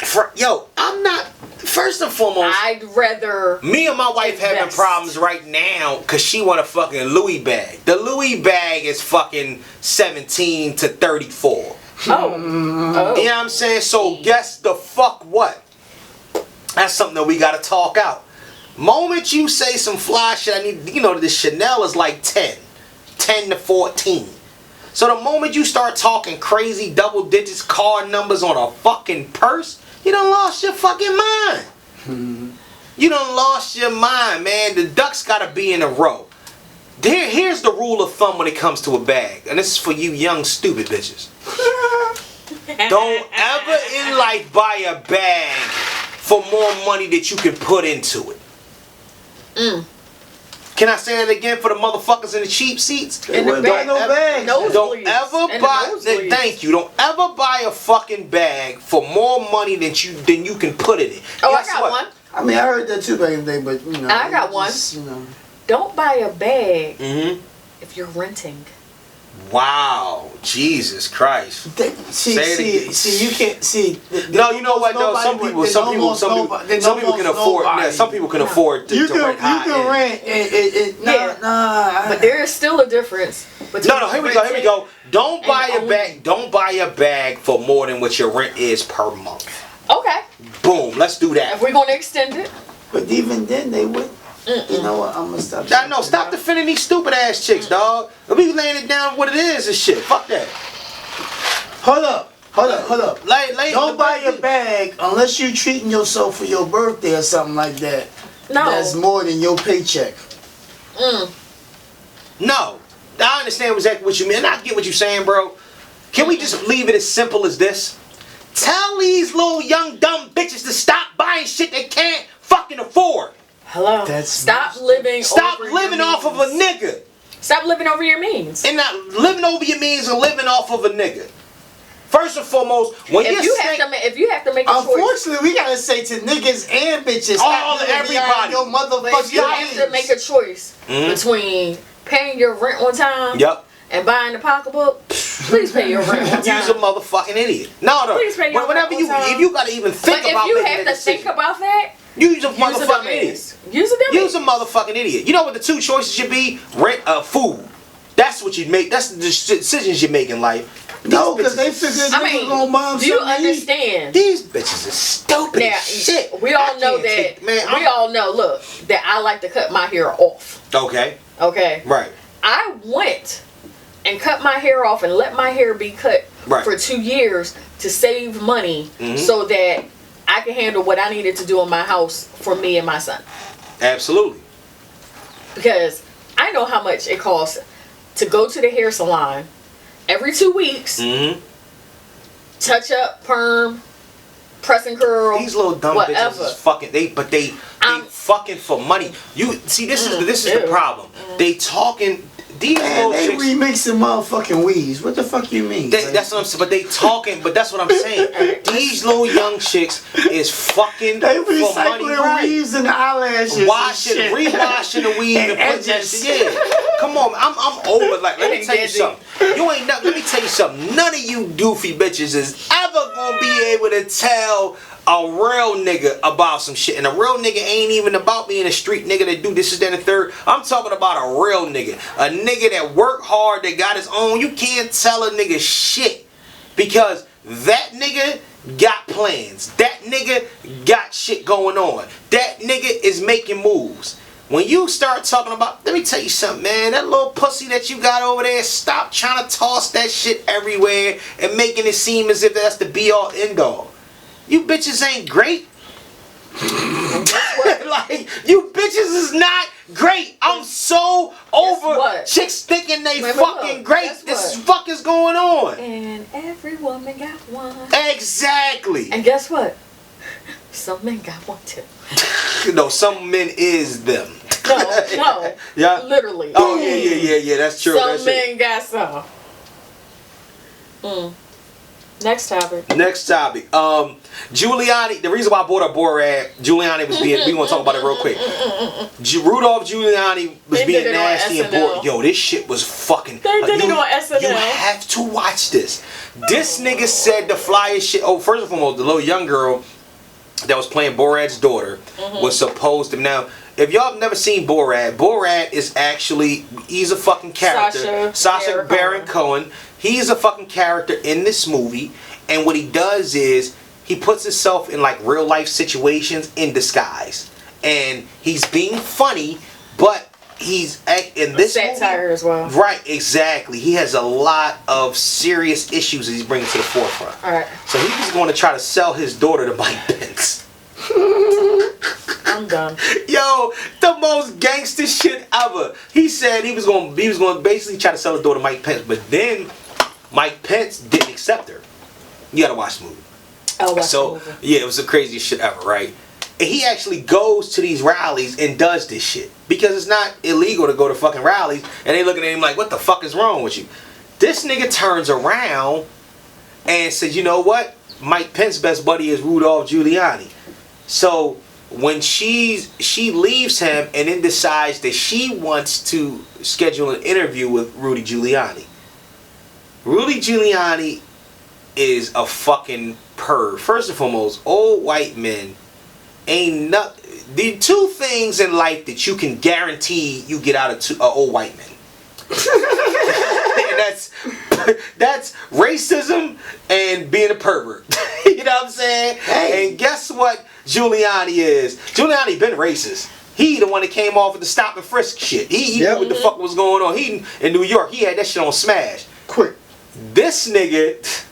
I'm not. First and foremost, I'd rather. Me and my wife having problems right now because she want a fucking Louis bag. The Louis bag is fucking 17 to 34. Oh. You know what I'm saying? So guess the fuck what? That's something that we gotta talk out. Moment you say some fly shit, I need, the Chanel is like 10 to 14. So the moment you start talking crazy double digits card numbers on a fucking purse, you done lost your fucking mind. You done lost your mind, man. The ducks gotta be in a row. Here's the rule of thumb when it comes to a bag. And this is for you young stupid bitches. Don't ever in life buy a bag for more money that you can put into it. Can I say that again for the motherfuckers in the cheap seats? Don't ever buy. Thank you. Don't ever buy a fucking bag for more money than you can put in it. Oh, I got one. I mean, I heard that too back in the day, but I got one. Don't buy a bag if you're renting. Wow, Jesus Christ! See, you can't see. No, you know what? No, some people can afford. Yeah, some people can afford to rent high. You can rent. But there is still a difference. No. Here we go. Don't buy a bag. Don't buy a bag for more than what your rent is per month. Okay. Boom. Let's do that. If we're gonna extend it. But even then, they would. You know what? I'm gonna stop. I know. Stop defending these stupid ass chicks, dog. We laying it down what it is and shit. Fuck that. Hold up. Don't buy your bag unless you're treating yourself for your birthday or something like that. No. That's more than your paycheck. No. I understand exactly what you mean. I get what you're saying, bro. Can we just leave it as simple as this? Tell these little young dumb bitches to stop buying shit they can't fucking afford. Hello. Stop living off of a nigga. Stop living over your means. And not living over your means and living off of a nigga. First and foremost, when if you have to make a choice, unfortunately, we gotta say to niggas and bitches, all everybody, your motherfucker. If you have to make a choice between paying your rent on time, and buying the pocketbook, please pay your rent on time. You's a motherfucking idiot. No. Please pay your rent on time. If you gotta even think about making that decision. If you have to think about that, you's a motherfucking idiot. You's a motherfucking idiot. You know what the two choices should be? Rent, food. That's what you make. That's the decisions you make in life. No, because they figured gonna buy do you understand? These bitches are stupid as shit. We all know that. We all know, look, that I like to cut my hair off. Okay. Right. I went and cut my hair off and let my hair be cut for 2 years to save money so that I can handle what I needed to do in my house for me and my son. Absolutely. Because I know how much it costs to go to the hair salon every 2 weeks, touch up, perm, press and curl. These little dumb bitches is fucking. They fucking for money. You see, this is the problem. They talking. These little they chicks remixing motherfucking weaves. What the fuck you mean? That's what I'm saying. But they talking. But that's what I'm saying. These little young chicks is fucking they for money. Recycling weaves and eyelashes, rewashing the weave and putting that shit. Yeah, come on. I'm over. Like, let me tell you something. Let me tell you something. None of you doofy bitches is ever gonna be able to tell a real nigga about some shit. And a real nigga ain't even about being a street nigga that do this, that, and the third. I'm talking about a real nigga. A nigga that work hard, that got his own. You can't tell a nigga shit. Because that nigga got plans. That nigga got shit going on. That nigga is making moves. When you start talking about, let me tell you something, man. That little pussy that you got over there, stop trying to toss that shit everywhere and making it seem as if that's the be-all, end-all. You bitches ain't great. Like, you bitches is not great. I'm so over chicks thinking they fucking great. This fuck is going on. And every woman got one. Exactly. And guess what? Some men got one too. No, some men is them. No. Yeah. Literally. Oh yeah. That's true. Some men got some. Next topic. Giuliani. The reason why I brought up Borat, Giuliani was being. We want to talk about it real quick. Rudolph Giuliani was being nasty and Borat. Yo, this shit was fucking. They did it on SNL. You have to watch this. This nigga said the flyest shit. Oh, first and foremost, the little young girl that was playing Borat's daughter was supposed to. Now, if y'all have never seen Borat is actually, he's a fucking character. Sacha Baron Cohen. He's a fucking character in this movie, and what he does is he puts himself in like real life situations in disguise, and he's being funny, but he's in this satire movie, as well. Right, exactly. He has a lot of serious issues that he's bringing to the forefront. All right. So he's going to try to sell his daughter to Mike Pence. I'm done. Yo, the most gangster shit ever. He said he was going to basically try to sell his daughter to Mike Pence, but then Mike Pence didn't accept her. You gotta watch the movie. Oh, watch the movie. Yeah, it was the craziest shit ever, right? And he actually goes to these rallies and does this shit. Because it's not illegal to go to fucking rallies, and they looking at him like, what the fuck is wrong with you? This nigga turns around and says, you know what? Mike Pence's best buddy is Rudolph Giuliani. So when she leaves him and then decides that she wants to schedule an interview with Rudy Giuliani. Rudy Giuliani is a fucking perv. First and foremost, old white men ain't nothing. The two things in life that you can guarantee you get out of old white men. And that's racism and being a pervert. You know what I'm saying? Hey. And guess what Giuliani is? Giuliani been racist. He the one that came off with the stop and frisk shit. He knew what the fuck was going on. He in New York, he had that shit on Smash. Quick. This nigga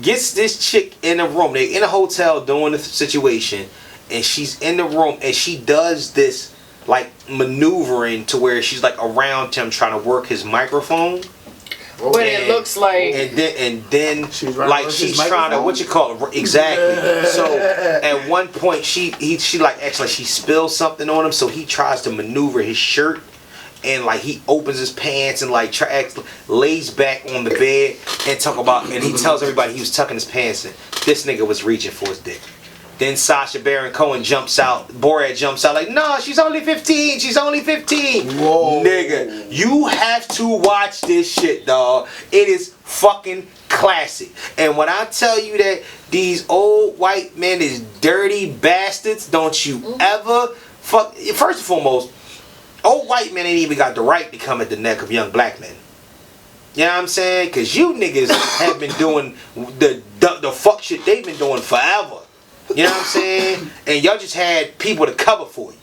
gets this chick in a room. They in a hotel doing the situation, and she's in the room, and she does this like maneuvering to where she's like around him trying to work his microphone. But it looks like, and then she's trying to, what you call it, exactly. So at one point she like actually she spills something on him, so he tries to maneuver his shirt, and like he opens his pants and like lays back on the bed and and he tells everybody he was tucking his pants in. This nigga was reaching for his dick. Then Sacha Baron Cohen jumps out, Borat jumps out like, no, she's only 15, she's only 15. Whoa. Nigga, you have to watch this shit, dog. It is fucking classic. And when I tell you that these old white men is dirty bastards, don't you ever fuck. First and foremost, old white men ain't even got the right to come at the neck of young black men. You know what I'm saying? Because you niggas have been doing the fuck shit they've been doing forever. You know what I'm saying? And y'all just had people to cover for you.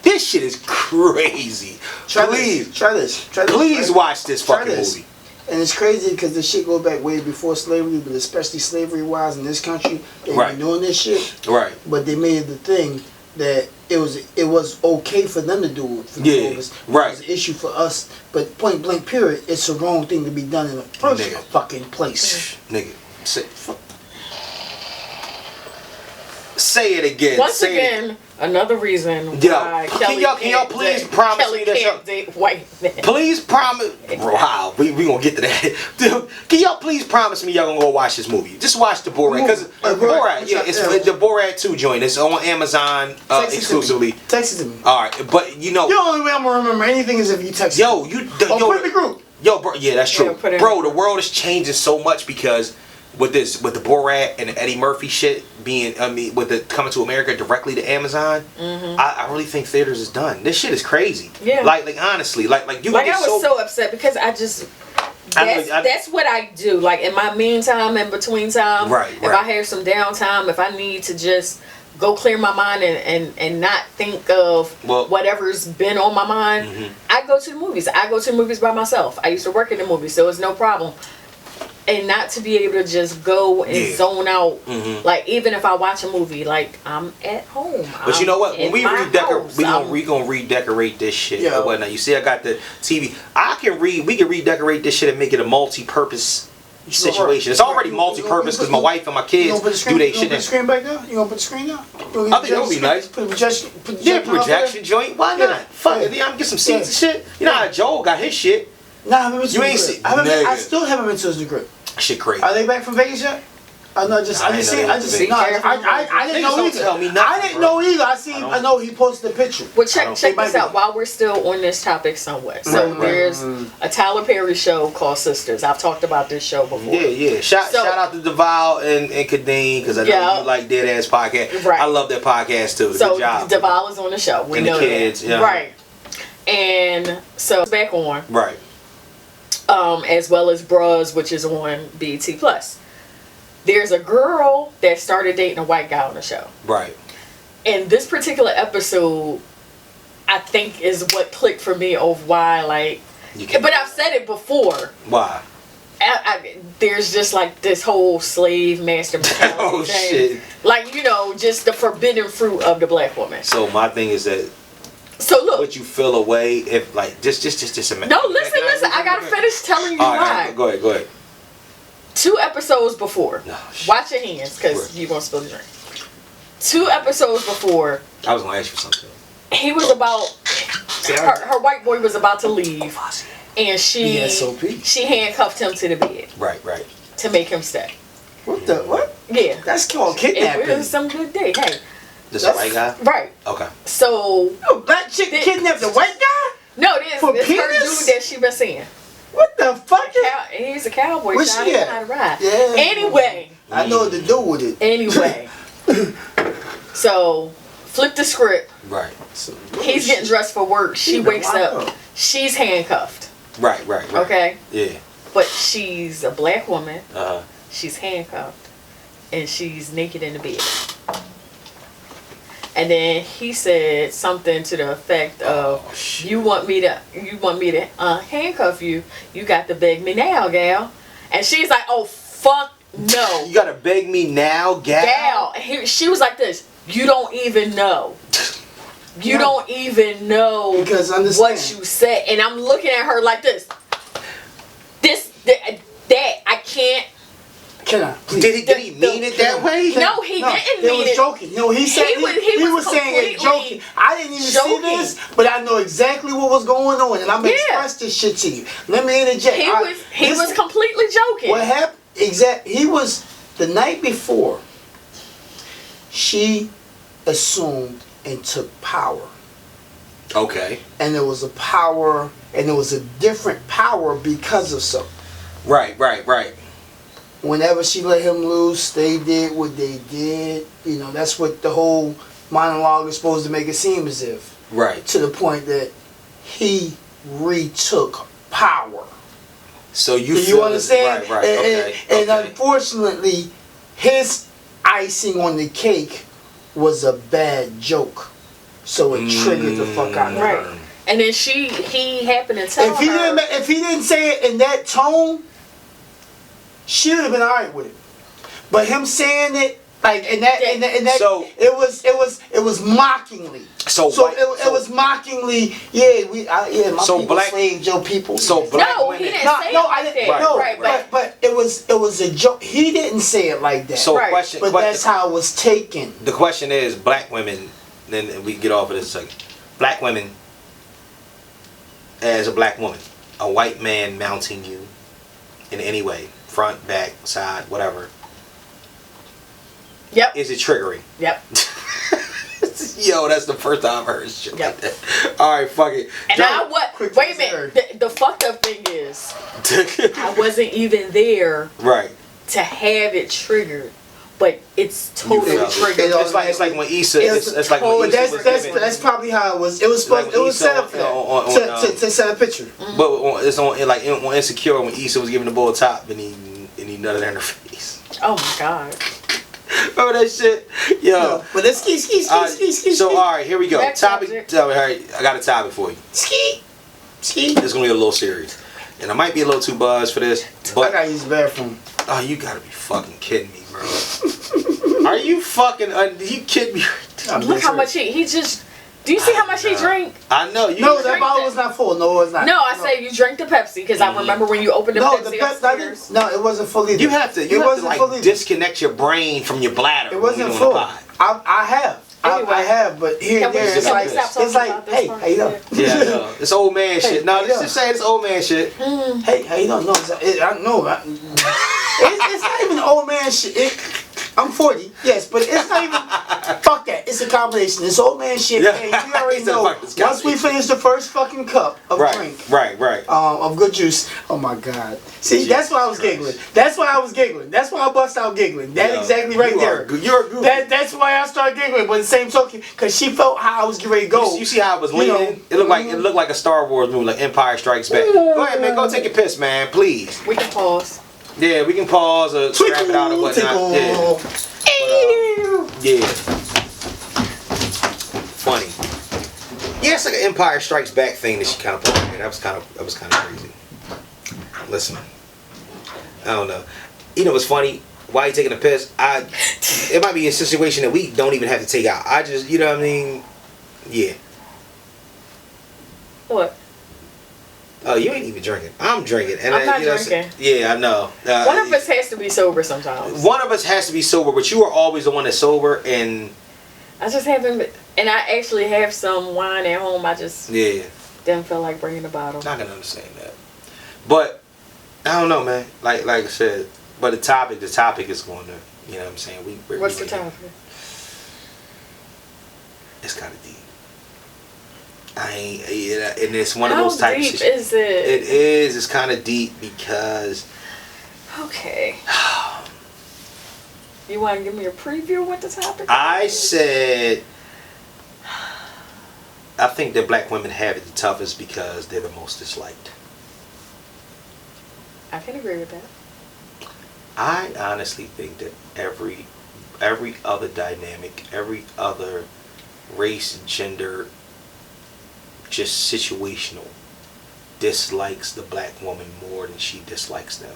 This shit is crazy. Please watch this fucking movie. And it's crazy because this shit goes back way before slavery, but especially slavery-wise in this country, they've been doing this shit. Right. But they made it the thing that it was okay for them to do it. For yeah. Right. It's an issue for us, but point blank period, it's the wrong thing to be done in the first fucking place. Nigga. Say it again. Once again, another reason why can y'all please promise me that date white men. Please promise. Wow, we gonna get to that. Can y'all please promise me y'all gonna go watch this movie? Just watch the Borat, because Borat, it's the Borat 2 joint. It's on Amazon exclusively. Text it to me. All right, but you know, the only way I'm gonna remember anything is if you text me. Put in the group. Yo, bro, yeah, that's true, bro. The world is changing so much because with the Borat and the Eddie Murphy shit being, with the coming to America directly to Amazon, I really think theaters is done. This shit is crazy. Yeah. Like honestly, like you. Like I was so upset because I just. That's what I do. Like in my meantime, in between time, if I have some downtime, if I need to just go clear my mind and not think of whatever's been on my mind, I go to the movies. I go to the movies by myself. I used to work in the movies, so it's no problem. And not to be able to just go and zone out, like even if I watch a movie, like I'm at home. But you know what? When we we gonna redecorate this shit or whatnot. You see, I got the TV. We can redecorate this shit and make it a multi-purpose situation. It's already multi-purpose because my wife and my kids do they shit. You gonna put the screen back there? You gonna put the screen there? I think that would be nice. Put a projection joint. Why not? Fuck it. I'm gonna get some seats and shit. You know how Joel got his shit. Nah, I haven't been to the grip. I still haven't been to the grip. Shit crazy. Are they back from Vegas yet? I didn't know either. I know he posted a picture. Well, check this out while we're still on this topic somewhat. So there's a Tyler Perry show called Sisters. I've talked about this show before. Yeah. Shout out to Duval and Kadeem, because I know you like Dead Ass Podcast. Right. I love that podcast too. So good job. Duval is on the show. We know the kids, that. Right. And so it's back on. Right. As well as Bros, which is on BET Plus. There's a girl that started dating a white guy on the show. Right. And this particular episode, I think, is what clicked for me of why, like... But I've said it before. Why? There's just, like, this whole slave master mentality thing. Shit. Like, you know, just the forbidden fruit of the black woman. So my thing is that... So look, would you feel away if like just a minute? No, listen. I gotta finish telling you why. Right, go ahead. 2 episodes before, watch your hands because you gonna spill the drink. 2 episodes before, I was gonna ask you something. He was about her white boy was about to leave, and she handcuffed him to the bed. Right. To make him stay. What? Yeah, that's called kidnapping. It was some good day. Hey. This a white guy? Right. Okay. So... black chick kidnapped the white guy? No, this her dude that she been seeing. What the fuck? He's a cowboy. Where's she at? How to ride. Yeah. Anyway. I know what to do with it. Anyway. So, flip the script. Right. So, he's getting dressed for work. She wakes up. She's handcuffed. Right. Okay? Yeah. But she's a black woman. Uh-huh. She's handcuffed. And she's naked in the bed. And then he said something to the effect of, "You want me to handcuff you? You got to beg me now, gal." And she's like, "Oh fuck no! You gotta beg me now, gal." She was like this. You don't even know. You don't even know what you said. And I'm looking at her like this. That I can't Can I? Please. Did he mean it that way? No, he didn't mean it. He was joking. No, he said he was saying it joking. I didn't even see this, but I know exactly what was going on, and I'm gonna express this shit to you. Let me interject. He was completely joking. What happened? He was the night before. She assumed and took power. Okay. And there was a power, and it was a different power because of something. Right. Whenever she let him loose, they did what they did. You know, that's what the whole monologue is supposed to make it seem as if. Right. To the point that he retook power. So you understand? Right. Okay. And unfortunately, his icing on the cake was a bad joke. So it triggered the fuck out of her. Right. And then he happened to tell her. If he didn't say it in that tone, she would have been alright with it. But him saying it like in that so it was mockingly. It was mockingly. My so people black slaved your people. So black women. He didn't say it like that. But it was a joke. He didn't say it like that. So but that's how it was taken. The question is, black women. Then we get off of this second. Black women. As a black woman, a white man mounting you in any way, front, back, side, whatever. Yep. Is it triggering? Yep. Yo, that's the first time I've heard shit like that. Alright, fuck it. And wait a minute. The fucked up thing is, I wasn't even there to have it triggered. But it's totally triggered. It's like when Issa. It's like when Issa was that's probably how it was. It was supposed. It was set up for that to set a picture. But it's on Insecure when Issa was giving the boy a top and he nutted in her face. Oh my god. Remember that shit? Yo. No, but let's ski. So alright, here we go. Topic. Alright, I got a topic for you. Ski. It's gonna be a little serious. And I might be a little too buzzed for this. But I gotta use the bathroom. Oh, you gotta be fucking kidding me, bro. Are you fucking? You kidding me? Look how much he just. Do you see how much he drank? I know. No, that bottle was not full. No, it was not. No, I say you drank the Pepsi because I remember when you opened the Pepsi. No, it wasn't full either. You have to disconnect your brain from your bladder. It wasn't full. I have. Anyway, I have, but here and there, it's like, hey, how you doing? Yeah, I know. It's old man shit. No, let's just say it's old man shit. Hey, how you doing? No, I know. It's not even old man shit. I'm 40, yes, but it's not even. Fuck that. It's a combination. It's old man shit. Yeah. And you already know. Once we finish the first fucking cup of drink, of good juice. Oh my god. See, that's why I was giggling. That's why I bust out giggling. Exactly right there. You're a goofy. That's why I started giggling. But the same token, because she felt how I was getting ready to go. You see how I was leaning? It looked like a Star Wars movie, like Empire Strikes Back. Go ahead, man. Go take a piss, man. Please. We can pause. Yeah, we can pause or scrap it out or whatnot. Yeah. Funny. Yeah, it's like an Empire Strikes Back thing that she kind of put in there. That was kind of crazy. Listen, I don't know. You know what's funny? Why you taking a piss? It might be a situation that we don't even have to take out. I just, you know what I mean? Yeah. What? Oh, you ain't even drinking. I'm drinking. And I'm not drinking. Yeah, I know. One of us has to be sober sometimes. One of us has to be sober, but you are always the one that's sober, and I just haven't. And I actually have some wine at home. I just didn't feel like bringing a bottle. I can understand that, but I don't know, man. Like I said, but the topic is going to, you know what I'm saying. What's the topic? It's kind of deep. And it's one of those types. How deep is it? It is. It's kind of deep because. Okay. You want to give me a preview of what the topic is? I said. I think that black women have it the toughest because they're the most disliked. I can agree with that. I honestly think that every other dynamic, every other race, gender, just situational, dislikes the black woman more than she dislikes them.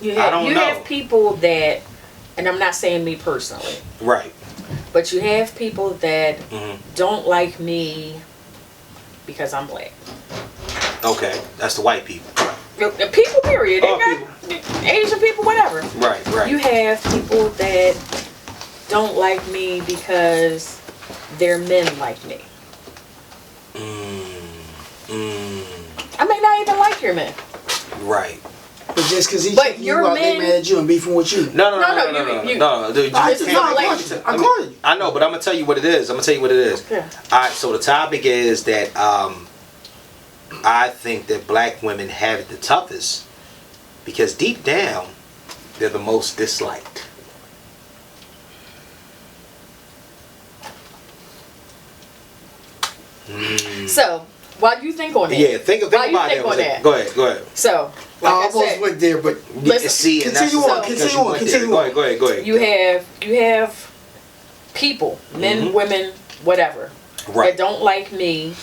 You have people that, and I'm not saying me personally, right? But you have people that don't like me because I'm black. Okay, that's the white people. The people, period. They have people that don't like me because their men like me. I may not even like your men. Right. But just because he's your out, men, they mad at you and beefing with you. No. Dude, I know, but I'm gonna tell you what it is. Yeah. Alright, so the topic is that I think that black women have it the toughest because deep down they're the most disliked. So, while you think on that. Yeah, think about that. Go ahead. So, like I almost said, went there, but continue on. Go ahead. You have people, men, women, whatever, that don't like me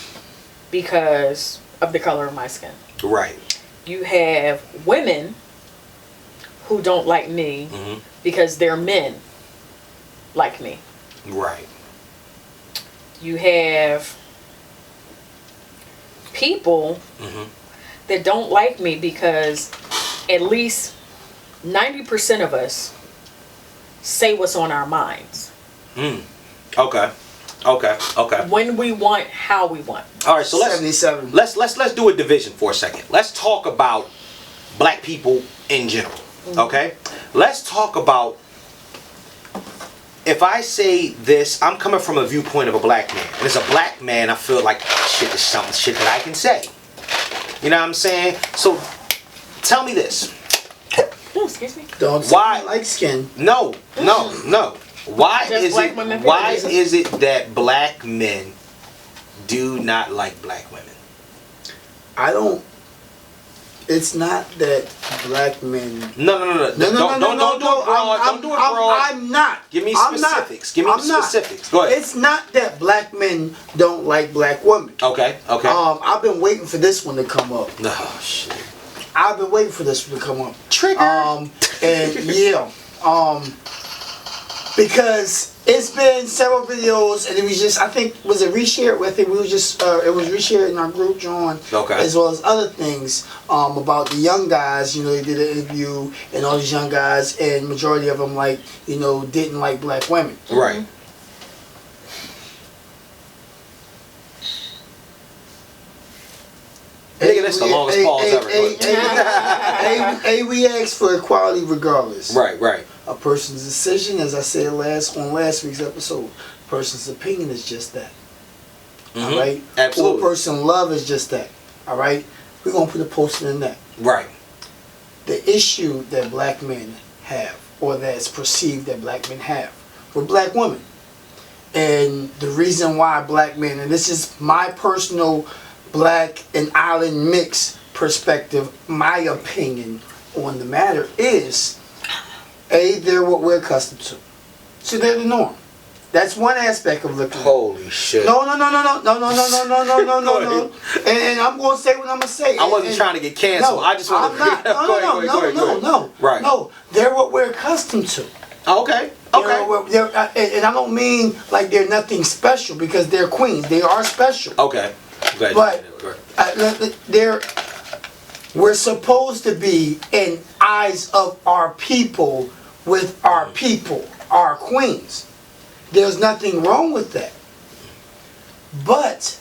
because of the color of my skin. Right. You have women who don't like me because their men like me. Right. You have people that don't like me because at least 90% of us say what's on our minds. Okay. When we want, how we want. All right, so let's do a division for a second. Let's talk about black people in general. Okay? Let's talk about, if I say this, I'm coming from a viewpoint of a black man. And as a black man, I feel like shit is some shit that I can say. You know what I'm saying? So tell me this. Excuse me. Why like skin? No. Why is it that black men do not like black women? It's not that black men. No. Don't do it broad. I'm not. Give me specifics. Go ahead. It's not that black men don't like black women. Okay. I've been waiting for this one to come up. Oh shit. I've been waiting for this one to come up. Trigger. Because it's been several videos, and it was just, I think, was it reshared? I think we was just, it was reshared in our group, John, as well as other things about the young guys. You know, they did an interview, and all these young guys, and majority of them, like, you know, didn't like black women. Right. Nigga, that's the longest pause ever. We ask for equality regardless. Right. A person's decision, as I said on last week's episode, a person's opinion is just that. All right? Absolutely. Or a person's love is just that. All right? We're going to put a post in that. Right. The issue that black men have, or that's perceived that black men have, with black women. And the reason why black men, and this is my personal black and island mix perspective, my opinion on the matter is, they're what we're accustomed to. So they're the norm. That's one aspect of looking. Holy shit. No. And I'm going to say what I'm going to say. I wasn't trying to get canceled. I just want to... No. Right. No, they're what we're accustomed to. Okay. And I don't mean like they're nothing special, because they're queens. They are special. Okay. But we're supposed to be in eyes of our people, with our people, our queens. There's nothing wrong with that. But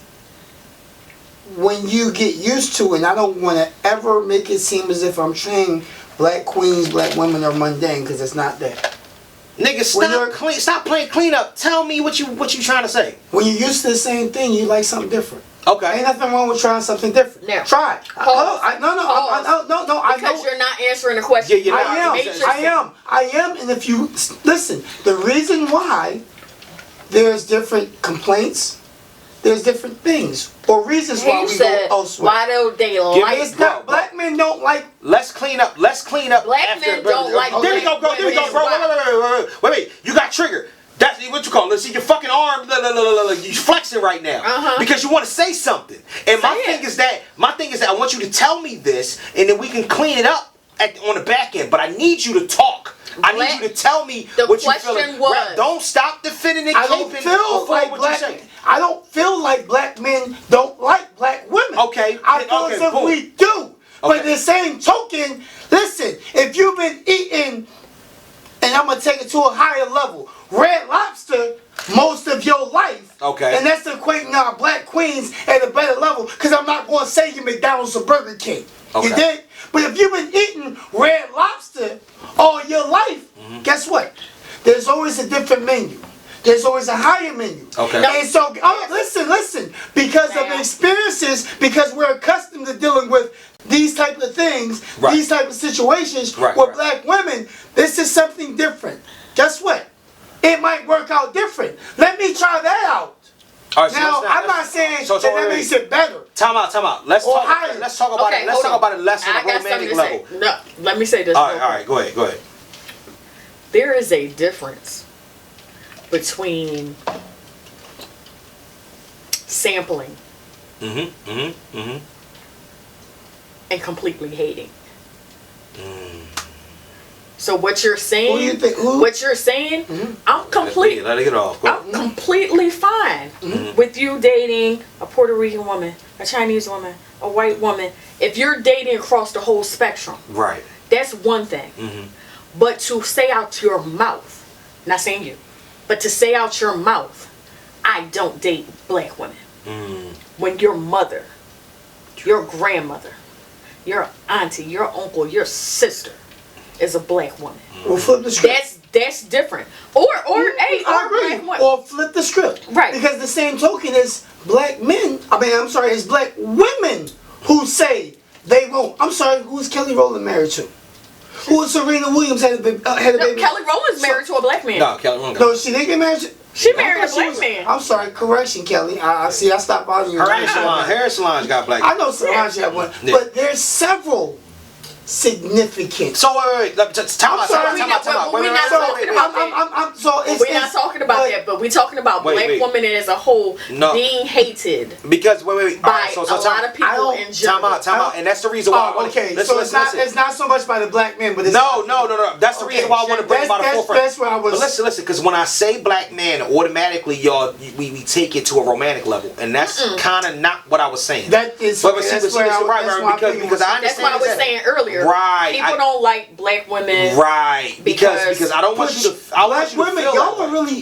when you get used to it, and I don't want to ever make it seem as if I'm saying black queens, black women are mundane, because it's not that. Nigga, stop playing cleanup. Tell me what you trying to say. When you're used to the same thing, you like something different. Okay. Ain't nothing wrong with trying something different. Now, try it. No. Because you're not answering the question. Yeah, I am. And if you listen, the reason why there's different complaints, there's different things or reasons why we go elsewhere. Why don't they like? It's not black men don't like. Let's clean up. Black men don't like. There we go, bro. Wait. You got triggered. That's what you call it. See your fucking arm, you flexing right now because you want to say something. And my thing is that I want you to tell me this, and then we can clean it up on the back end. But I need you to talk. I need you to tell me what you feel. Don't stop defending and keeping I don't feel like black men don't like black women. Okay. I feel as if we do. But the same token, listen, if you've been eating, and I'm gonna take it to a higher level. Red Lobster, most of your life. Okay. And that's equating our black queens at a better level. Because I'm not gonna say you McDonald's or Burger King. Okay. You dig? But if you've been eating Red Lobster all your life, guess what? There's always a different menu. There's always a higher menu. Okay. And so, listen. Because of experiences, because we're accustomed to dealing with these type of things, these type of situations with black women, this is something different. Guess what? It might work out different. Let me try that out. All right, now, I'm not saying that makes it better. Time out. Let's talk about it. Let's talk about it less on a romantic level. No, let me say this. All right, go ahead. There is a difference between sampling and completely hating. So what you're saying? Who do you think? What you're saying? I'm completely. Let it get off. I'm completely fine with you dating a Puerto Rican woman, a Chinese woman, a white woman. If you're dating across the whole spectrum, right? That's one thing. But to say out your mouth, not saying you, but to say out your mouth, I don't date black women. When your mother, your grandmother, your auntie, your uncle, your sister is a black woman. Or flip the script. That's different. Or I agree. Or flip the script. Right. Because the same token is black men. It's black women who say they won't. I'm sorry. Who's Kelly Rowland married to? Who is Serena Williams had a baby? Kelly Rowland's married to a black man. No, Kelly Rowland. No, she didn't get married to. She married a black man. I'm sorry, correction, Kelly. I see. I stopped bothering you. Hair salons got black. I know Solange had one, but there's several significant. So wait. Time out. We're not talking about that, but we're talking about black women as a whole being hated. Because by a lot of people in general. Time out. And that's the reason why. Okay, so it's not so much by the black men, but it's no. That's the reason why I want to bring about the forefront. That's where I was. But listen, because when I say black man, automatically we take it to a romantic level, and that's kind of not what I was saying. That is. Because I understand. That's what I was saying earlier. Right. People don't like black women. Right. Because I don't want you to. Black women,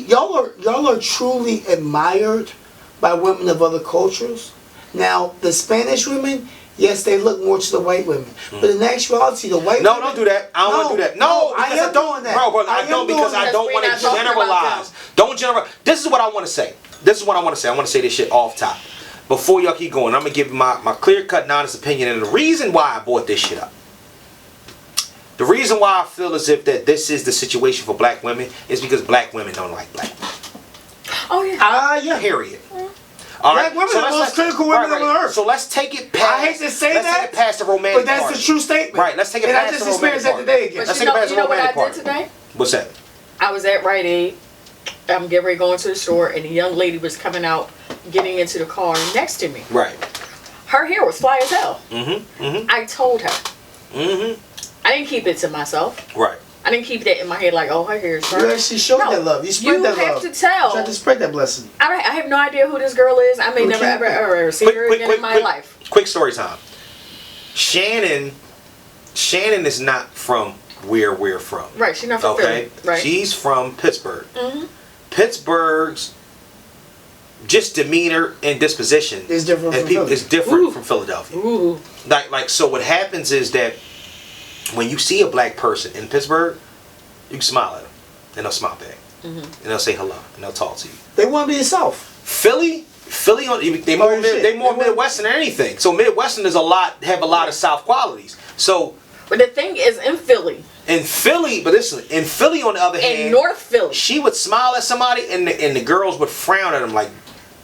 y'all are truly admired by women of other cultures. Now, the Spanish women, yes, they look more to the white women. But in actuality, the white women... No, don't do that. I don't want to do that. No, I am doing that. Bro, I don't because I don't want to generalize. Don't generalize. This is what I want to say. I want to say this shit off top. Before y'all keep going, I'm going to give my clear-cut and honest opinion and the reason why I brought this shit up. The reason why I feel as if that this is the situation for black women is because black women don't like black men. Oh yeah. Yeah. Period. Black women are the most critical women on earth. So let's take it past. I hate to say that. Let's take it past the romantic but that's part. the true statement. Right. Let's take it past the romantic part. And I just experienced that today again. But you know what I did today? What's that? I was at Rite Aid. I'm getting ready to go into the store, and a young lady was coming out, getting into the car next to me. Right. Her hair was fly as hell. I told her. I didn't keep it to myself. Right. I didn't keep that in my head like, oh, her hair is burnt. You actually showed that love. You spread that love. You have to tell. You tried to spread that blessing. I have no idea who this girl is. I may never ever see her again in my life. Quick story time. Shannon is not from where we're from. Right, she's not from Philly. Right. She's from Pittsburgh. Pittsburgh's just demeanor and disposition is different from Philadelphia. Like so what happens is that when you see a black person in Pittsburgh, you can smile at them and they'll smile back. And they'll say hello and they'll talk to you. They want to be yourself. Philly they more Midwestern than anything. So Midwesterners have a lot of South qualities. So but the thing is in Philly, on the other hand, in North Philly, she would smile at somebody and the girls would frown at them like,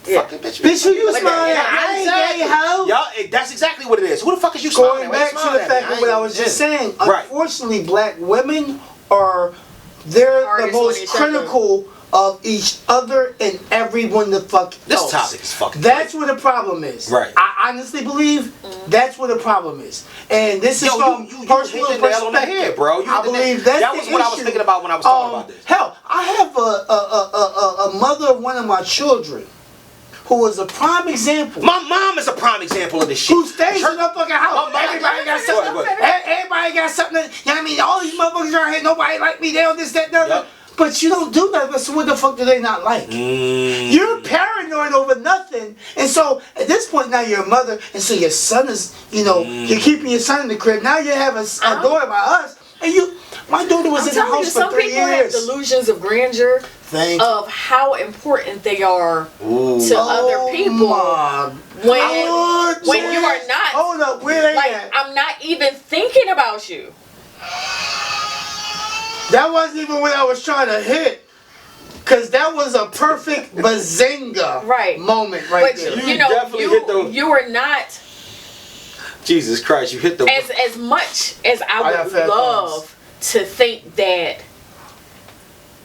fucking bitch. Bitch, who you smiling at? I ain't gay, hoe. Y'all, that's exactly what it is. Who the fuck is you smiling at? Going back to the fact of what I was just saying, unfortunately, black women they're the most critical of each other and everyone the fuck else. This topic is fucking That's where the problem is. Right. I honestly believe that's where the problem is. And this is from personal perspective, bro. I believe that was what I was thinking about when I was talking about this. Hell, I have a mother of one of my children who is a prime example. My mom is a prime example of this shit. Who stays in her fucking house. Everybody got something. Everybody got something. You know what I mean? All these motherfuckers around here, nobody like me. They don't this, that, that. Yep. But you don't do nothing. So what the fuck do they not like? You're paranoid over nothing. And so at this point now you're a mother. And so your son is, you're keeping your son in the crib. Now you have a daughter by us. And my daughter was in the house for 3 years. Some people have delusions of grandeur of how important they are to other people. When you are not. Hold up, where they at? I'm not even thinking about you. That wasn't even what I was trying to hit. Because that was a perfect bazinga moment right there. You were not. Jesus Christ, you hit the... As much as I would love to think that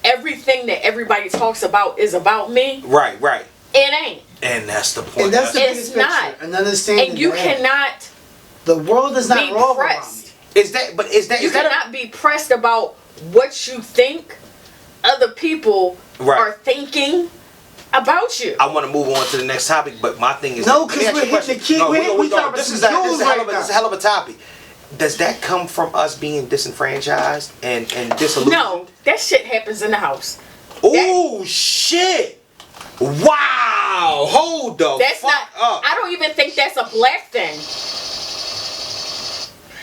everything that everybody talks about is about me. Right. It ain't. And that's the point. And that's the biggest picture. And understanding and you cannot... The world is not wrong pressed. around me. You cannot be pressed about what you think other people are thinking about you. I want to move on to the next topic, but my thing is... No, because we're hitting the key. This is a hell of a topic. Does that come from us being disenfranchised and disillusioned? No, that shit happens in the house. Oh, shit. Wow. Hold the fuck up. I don't even think that's a black thing.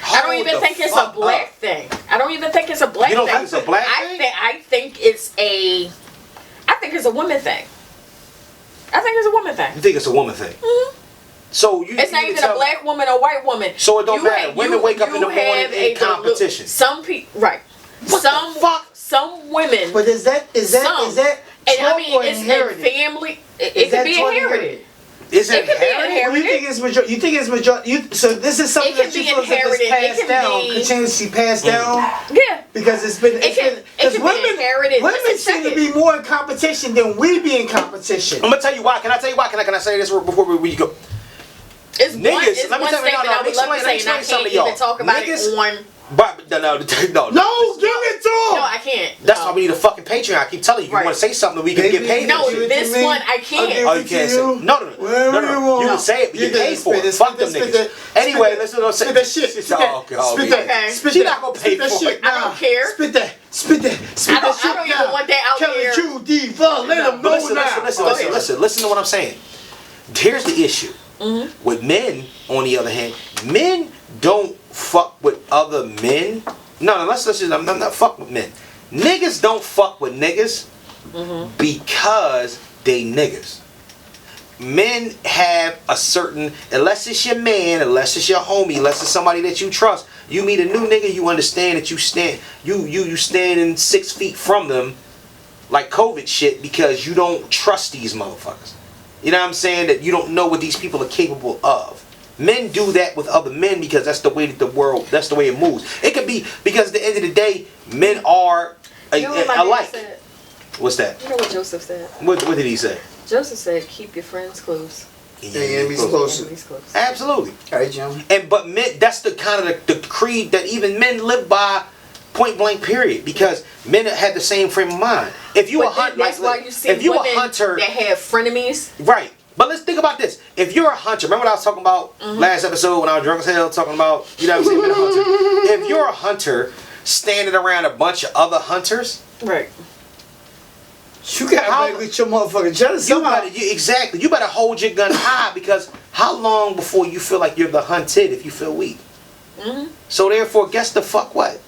I don't even think it's a black thing. I don't even think it's a black thing. You don't think it's a black thing? I think it's a woman thing. I think it's a woman thing. You think it's a woman thing? Mm-hmm. So it's not even a black woman or white woman. So it don't matter. Women wake up in the morning in competition. Some people, some women. But is that? And I mean, it's in family. It could be inherited. Is it inherited? You think it's majority? So this is something that you feel like it's passed down, continuously passed down. Yeah. Because it's been. Because women seem to be more in competition than we be in competition. I'm gonna tell you why. Can I tell you why? Can I say this before we go? It's niggas. Let me tell you. I would love to say, and I can't even talk about it on. But no, give it to him. No, I can't. That's why we need a fucking Patreon. I keep telling you, you want to say something, we can get paid. No, this one I can't. Oh, you can't say. No. You can say it, but you get paid for it. Fuck them niggas. Anyway, let's say. Spit that shit. Spit that. She's not gonna pay for it. I don't care. Spit that. I don't even want that out there. Kelly Q, Diva, let them know now. Listen to what I'm saying. Here's the issue. With men, on the other hand, men don't fuck with other men. No, let's just. I'm not fuck with men. Niggas don't fuck with niggas because they niggas. Men have a certain, unless it's your man, unless it's your homie, unless it's somebody that you trust. You meet a new nigga, you understand that you standing 6 feet from them, like COVID shit, because you don't trust these motherfuckers. You know what I'm saying? That you don't know what these people are capable of. Men do that with other men because that's the way that that's the way it moves. It could be because at the end of the day, men are alike. What's that? You know what Joseph said? What did he say? Joseph said, keep your friends close. Enemies close. Absolutely. All right, Jim. But men, that's the kind of the creed that even men live by, point blank period, because men had the same frame of mind. If you that's why you see women that have frenemies. Right. But let's think about this. If you're a hunter, remember what I was talking about last episode when I was drunk as hell, talking about, you know what I'm saying, a hunter. If you're a hunter standing around a bunch of other hunters, right? You gotta make your motherfucking jealous. Exactly. You better hold your gun high, because how long before you feel like you're the hunted if you feel weak? So therefore, guess the fuck what?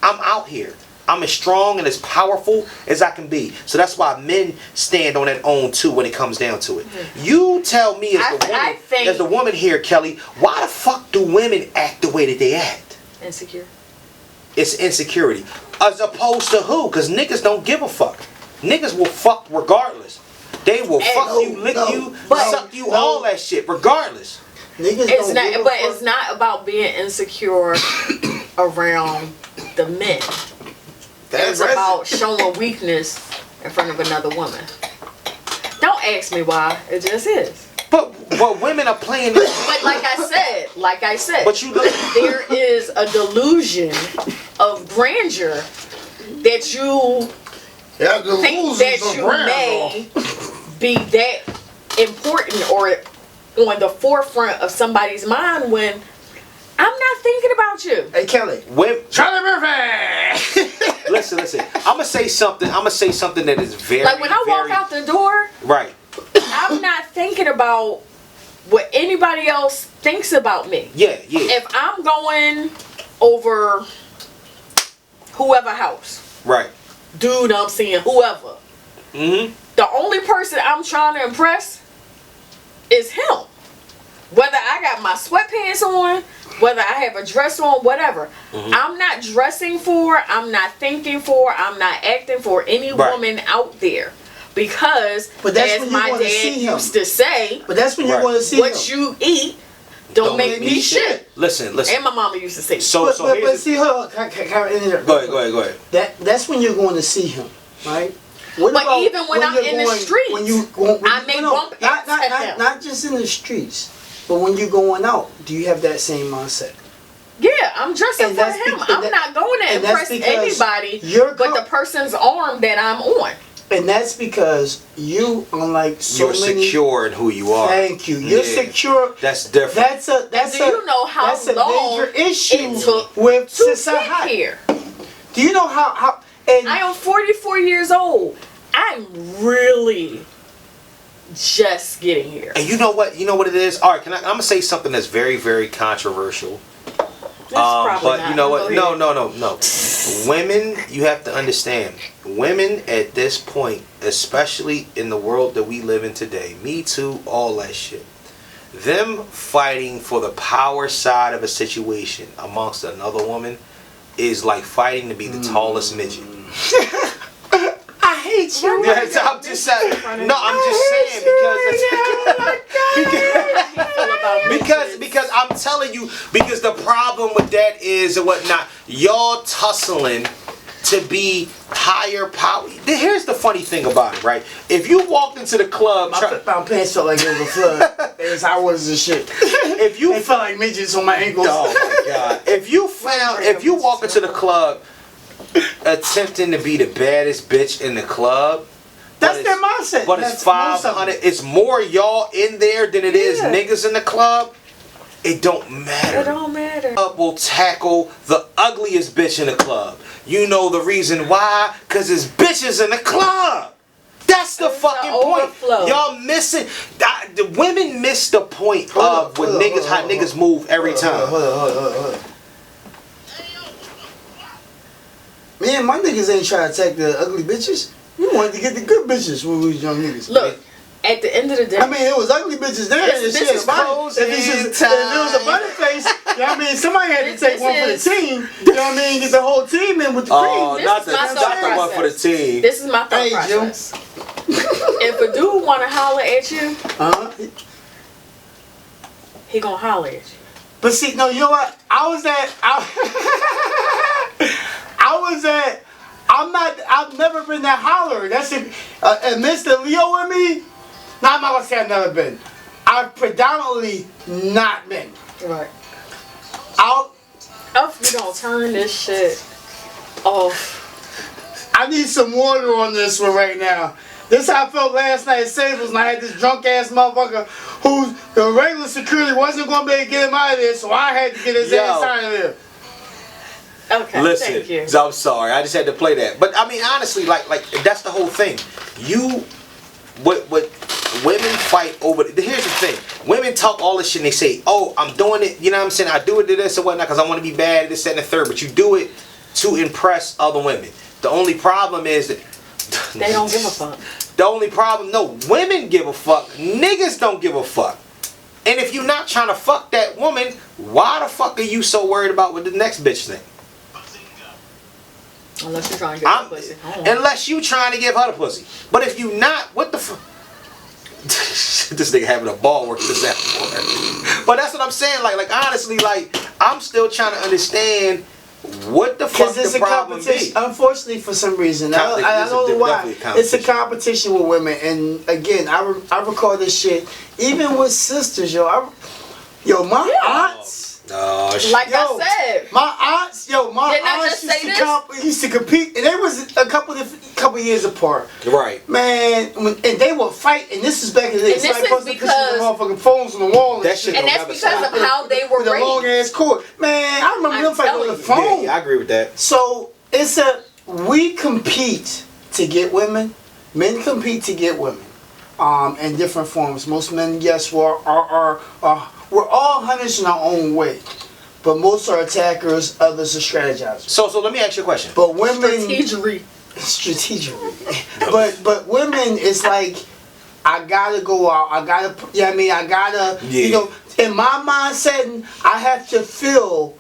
I'm out here. I'm as strong and as powerful as I can be. So that's why men stand on that own too when it comes down to it. You tell me as the woman here, Kelly, why the fuck do women act the way that they act? Insecure. It's insecurity. As opposed to who? Because niggas don't give a fuck. Niggas will fuck regardless. They will fuck you, lick you, suck you, all that shit, regardless. It's not about being insecure around the men. It's about showing weakness in front of another woman. Don't ask me why. It just is. But women are playing this. But like I said, there is a delusion of grandeur that you think that you may be that important or on the forefront of somebody's mind when I'm not thinking about you. Hey Kelly, Charlie Murphy. Listen. I'm gonna say something that is very like when I walk out the door. Right. I'm not thinking about what anybody else thinks about me. Yeah. If I'm going over whoever house, right, dude, I'm seeing whoever. Mm-hmm. The only person I'm trying to impress is him. Whether I got my sweatpants on, whether I have a dress on, whatever. Mm-hmm. I'm not dressing for, I'm not thinking for, I'm not acting for any woman out there. Because, as my dad used to say, but that's when you're going to see what you eat don't make me shit. Listen. And my mama used to say but see her. Go ahead. That's when you're going to see him, right? But even when I'm in the streets, I may bump into him. Not just in the streets, but when you're going out, do you have that same mindset? Yeah, I'm dressing for him. I'm not going to impress anybody but the person's arm that I'm on. And that's because you, unlike so many, you're secure in who you are. Thank you. You're secure. That's different. Do you know how long major issue it took with to get here? Do you know how? And I am 44 years old. I'm really just getting here. And you know what? You know what it is? All right, I'm gonna say something that's very, very controversial. But you know what? No. Women, you have to understand. Women at this point, especially in the world that we live in today, Me Too, all that shit. Them fighting for the power side of a situation amongst another woman is like fighting to be the tallest midget. I hate you. Yes, I'm just saying. No, I'm just saying because I'm telling you, because the problem with that is and whatnot, y'all tussling to be higher power. Here's the funny thing about it, right? If you walked into the club, my pants felt like it was a flood. As I was the shit. They felt like midgets on my ankles. Oh my god! If you walk into the club attempting to be the baddest bitch in the club, that's their mindset. But it's 500. It's more y'all in there than it is niggas in the club. It don't matter. It don't matter. The club will tackle the ugliest bitch in the club. You know the reason why? Because there's bitches in the club. That's the fucking point. Y'all missing. The women miss the point of how niggas move every time. Hold on. Man, my niggas ain't trying to attack the ugly bitches. We wanted to get the good bitches when we was young niggas. Look, at the end of the day, I mean, it was ugly bitches there. If it was a bunny face, you know what I mean? Somebody had to take one for the team. You know what I mean? Get the whole team in with the cream. Oh, not the one for the team. This is my thought process. If a dude want to holler at you, he gonna holler at you. But see, no, you know what? I've never been that holler. That's it. And Mr. Leo and me, no, I'm not gonna say I've never been. I've predominantly not been. Right. You don't turn this shit off. I need some water on this one right now. This how I felt last night at Sables, and I had this drunk ass motherfucker who the regular security wasn't gonna be able to get him out of there, so I had to get his ass out of there. Okay, listen, thank you. I'm sorry, I just had to play that. But I mean, honestly, like that's the whole thing. What women fight over. Here's the thing: women talk all this shit and they say, "Oh, I'm doing it." You know what I'm saying? I do it to this and whatnot because I want to be bad, this, that, and the third. But you do it to impress other women. The only problem is that they don't give a fuck. The only problem, no, women give a fuck. Niggas don't give a fuck. And if you're not trying to fuck that woman, why the fuck are you so worried about what the next bitch think? Unless you're trying to get her pussy. Unless you trying to give her the pussy. But if you not, what the fuck? This nigga having a ball working this afternoon. But that's what I'm saying. Like honestly, like I'm still trying to understand what the fuck the problem be. Unfortunately, for some reason, I don't know why. It's a competition with women, and again, I recall this shit even with sisters, yo. My aunts. I said, my aunts, didn't I just say this? Used to compete, and they was a couple years apart. Right. Man, and they would fight, and this is back in the day. And this is because motherfucking phones on the wall and that shit. And that's because of how they were with a long ass cord. Man, I remember them fighting on the phone. Yeah, I agree with that. So we compete to get women. Men compete to get women. In different forms. Most men, yes, we're all hunters in our own way. But most are attackers, others are strategizers. So let me ask you a question. But women strategically. but women, it's like I gotta go out. I gotta you know, in my mindset, I have to feel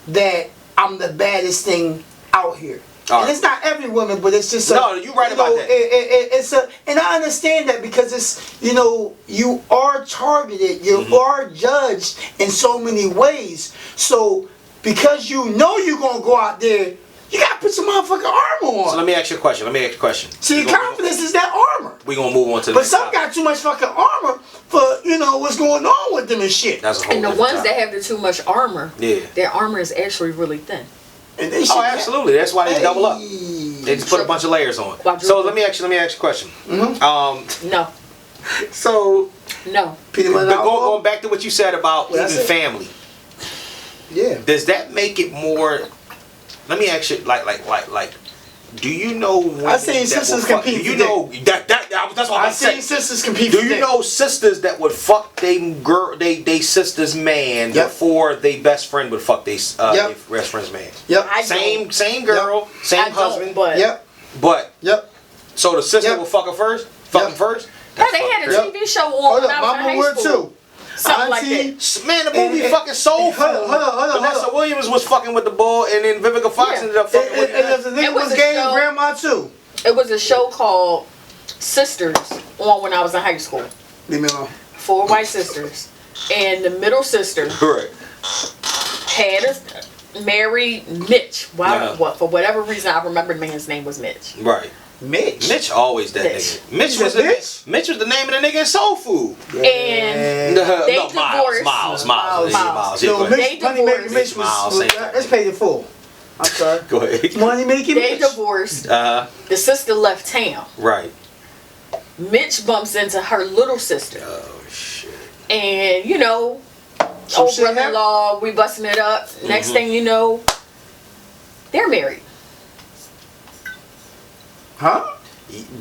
that I'm the baddest thing out here. And it's not every woman, but it's just no. You're right about that. And I understand that because it's, you know, you are targeted, you are judged in so many ways. So because you know you're gonna go out there, you gotta put some motherfucking armor on. So let me ask you a question. See, confidence is that armor. We gonna move on to the But next some topic. got too much fucking armor for, you know, what's going on with them and shit. That's a whole And the different ones topic. that have the too much armor, their armor is actually really thin. And they absolutely. That's why they double up. They just put a bunch of layers on. So let me ask you a question. No. So no. Going back to what you said about even family. Yeah. Does that make it more? Let me ask you, like, do you know? I seen sisters compete. Do you know that? That's what I seen sisters compete. Do you know sisters that would fuck they sister's man before they best friend would fuck they best friend's man? Yep. Same girl, same husband. But so the sister will fuck her first. Fuck him first. Yeah, they had a TV show on when I was in high school. Something like that. Man, the movie fucking Soul Food. Hold on. Vanessa Williams was fucking with the bull, and then Vivica Fox ended up fucking with him. It was gay grandma too. It was a show called Sisters on when I was in high school. Leave me alone. 4 white sisters, and the middle sister had married Mitch. What for whatever reason I remember the man's name was Mitch. Right. Mitch always that nigga. Mitch was the name of the nigga in Soul Food. And they divorced. Miles. They divorced. Mitch was, let's pay the full. I'm sorry. Go ahead. Money making. They divorced. The sister left town. Right. Mitch bumps into her little sister. Oh shit. And you know, old brother-in-law, we busting it up. Next thing you know, they're married. Huh?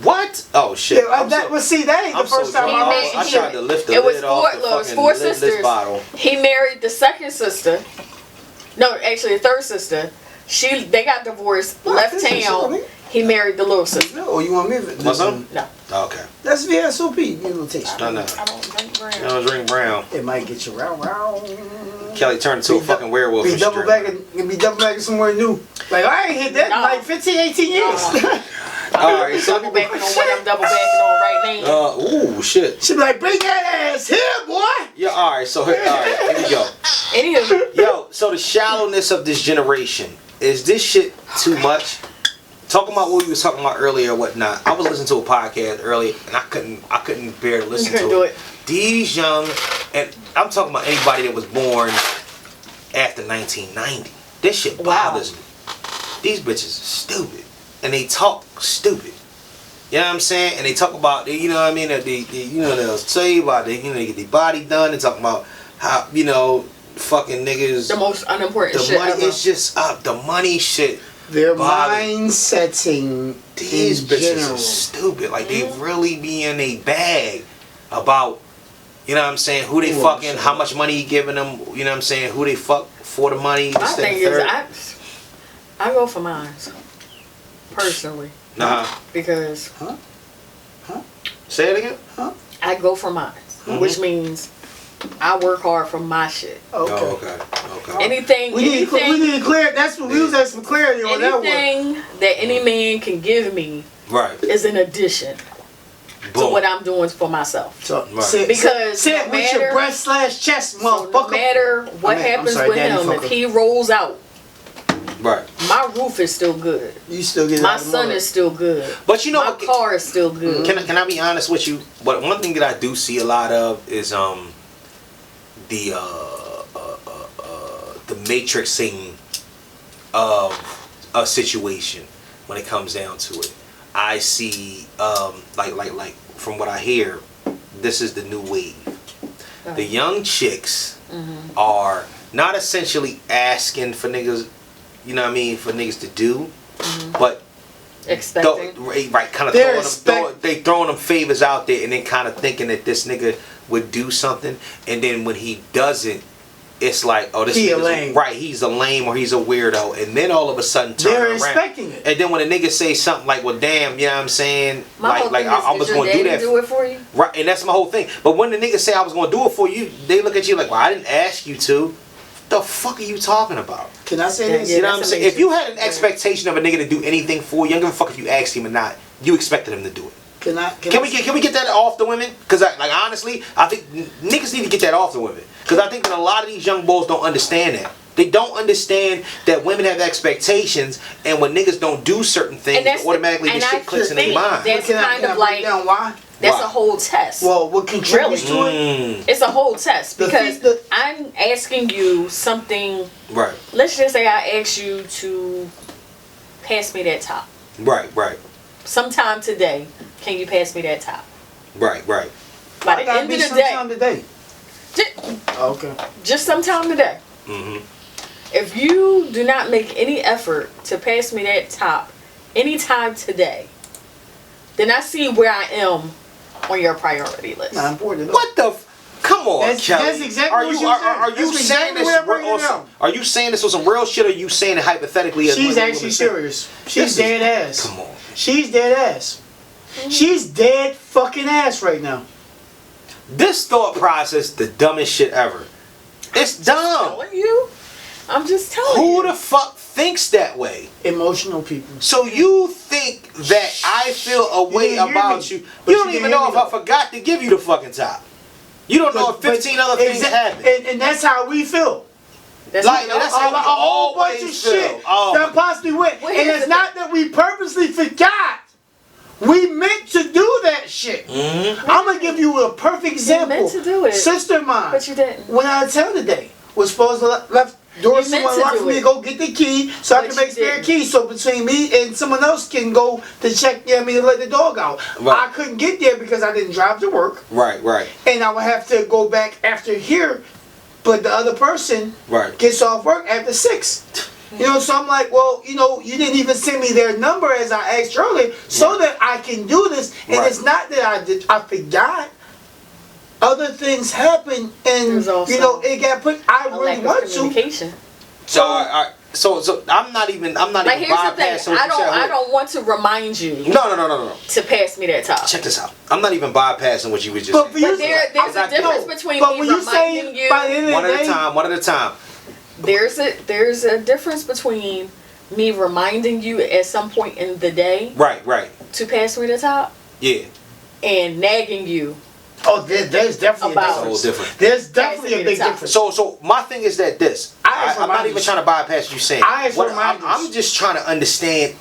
What? Oh shit! Yeah, that ain't the first time I tried to lift the lid off the fucking 4 sisters. bottle. He married the second sister. No, actually the third sister. They got divorced, left town. He married the little sister. Oh, you want me to listen? No. Okay. That's VSOP. You little taste. No. I don't drink brown. I don't drink brown. It might get you round. Kelly turned into a fucking werewolf. Be double back somewhere new. Like I ain't hit that in like 15, 18 years. Alright, so double backing on what I'm double backing on right now. Ooh, shit. She be like, bring that ass here, boy. Yeah, alright, here we go. Anywho. Yo, so the shallowness of this generation, is this shit too much? Talking about what we was talking about earlier or whatnot. I was listening to a podcast earlier and I couldn't bear to listen to it. These young, and I'm talking about anybody that was born after 1990. This shit bothers me. These bitches are stupid. And they talk stupid. You know what I'm saying? And they talk about, you know what I mean? They'll say about, they get their body done. They talk about how, fucking niggas. The most unimportant shit money, ever. it's just the money shit. Their mind setting. These bitches are stupid. Like, they really be in a bag about, you know what I'm saying, who they fucking, how much money you giving them, you know what I'm saying, who they fuck for the money. My thing is, I go for mine. Personally. Because. Say it again? I go for mine. Which means I work hard for my shit. Okay. Anything. We need to clear. That's what we was asking for clarity on that one. Anything that any man can give me is an addition to what I'm doing for myself. So, because say it with your breast/chest, motherfucker. No matter what happens with him, if he rolls out, my roof is still good. You still get my son is still good. But my car is still good. Can I be honest with you? But one thing that I do see a lot of is the matrixing of a situation when it comes down to it. I see, like from what I hear, this is the new wave. The young chicks are not essentially asking for niggas, you know what I mean, for niggas to do, but expecting, right, kind of throwing them favors out there, and then kind of thinking that this nigga would do something, and then when he doesn't, it's like, oh, this nigga's lame. Right, he's a lame or he's a weirdo, and then all of a sudden turn they're around. Expecting it. And then when a nigga say something like, well, damn, you know what I'm saying, I was going to do it for you. Right, and that's my whole thing. But when the nigga say I was going to do it for you, they look at you like, well, I didn't ask you to. What the fuck are you talking about? Can I say this? You know what I'm saying? If you had an expectation of a nigga to do anything for you, you don't give a fuck if you asked him or not. You expected him to do it. Can we get that off the women? Because honestly, I think niggas need to get that off the women. Because I think that a lot of these young boys don't understand that. They don't understand that women have expectations, and when niggas don't do certain things, automatically the shit clicks in their mind. That's kind of like why? That's a whole test. Well, what contributes to it? It's a whole test because I'm asking you something. Right. Let's just say I asked you to pass me that top. Right. Sometime today, can you pass me that top? Right. By the end of the sometime today. Okay. Just sometime today. If you do not make any effort to pass me that top anytime today, then I see where I am on your priority list. Not important. What the? Come on, Kelly. That's exactly are you saying this? Are you saying this on some real shit, or are you saying it hypothetically? She's actually serious. She's dead ass. Come on. She's dead ass. She's dead fucking ass right now. This thought process, the dumbest shit ever. It's dumb. I'm just telling you. Who the fuck thinks that way? Emotional people. So you think that I feel a way about you? You don't even know if I forgot to give you the fucking top. You don't know if 15 other things happened. And that's how we feel. That's how we a whole bunch of shit that possibly went. And it's not that we purposely forgot. We meant to do that shit. I'm going to give you a perfect example. You meant to do it. Sister of mine. But you didn't. Went out of town today. Was supposed to left door someone locked for me to go get the key so I can make spare keys. So between me and someone else can go to check, to let the dog out. Right. I couldn't get there because I didn't drive to work. Right. And I would have to go back after here. But the other person gets off work after 6. So I'm like, well, you didn't even send me their number as I asked earlier so that I can do this. And it's not that I forgot. Other things happen, and it got put. I really want to. So I'm not even here's bypassing. The thing. I don't want to remind you. No. To pass me that top. Check this out. I'm not even bypassing what you was just saying. But there's a difference between me reminding you. One at a time. There's a difference between me reminding you at some point in the day. Right. To pass me the top. Yeah. And nagging you. Oh, there's definitely a difference. There's definitely a big difference. So my thing is that I'm not even trying to bypass you saying. I'm just trying to understand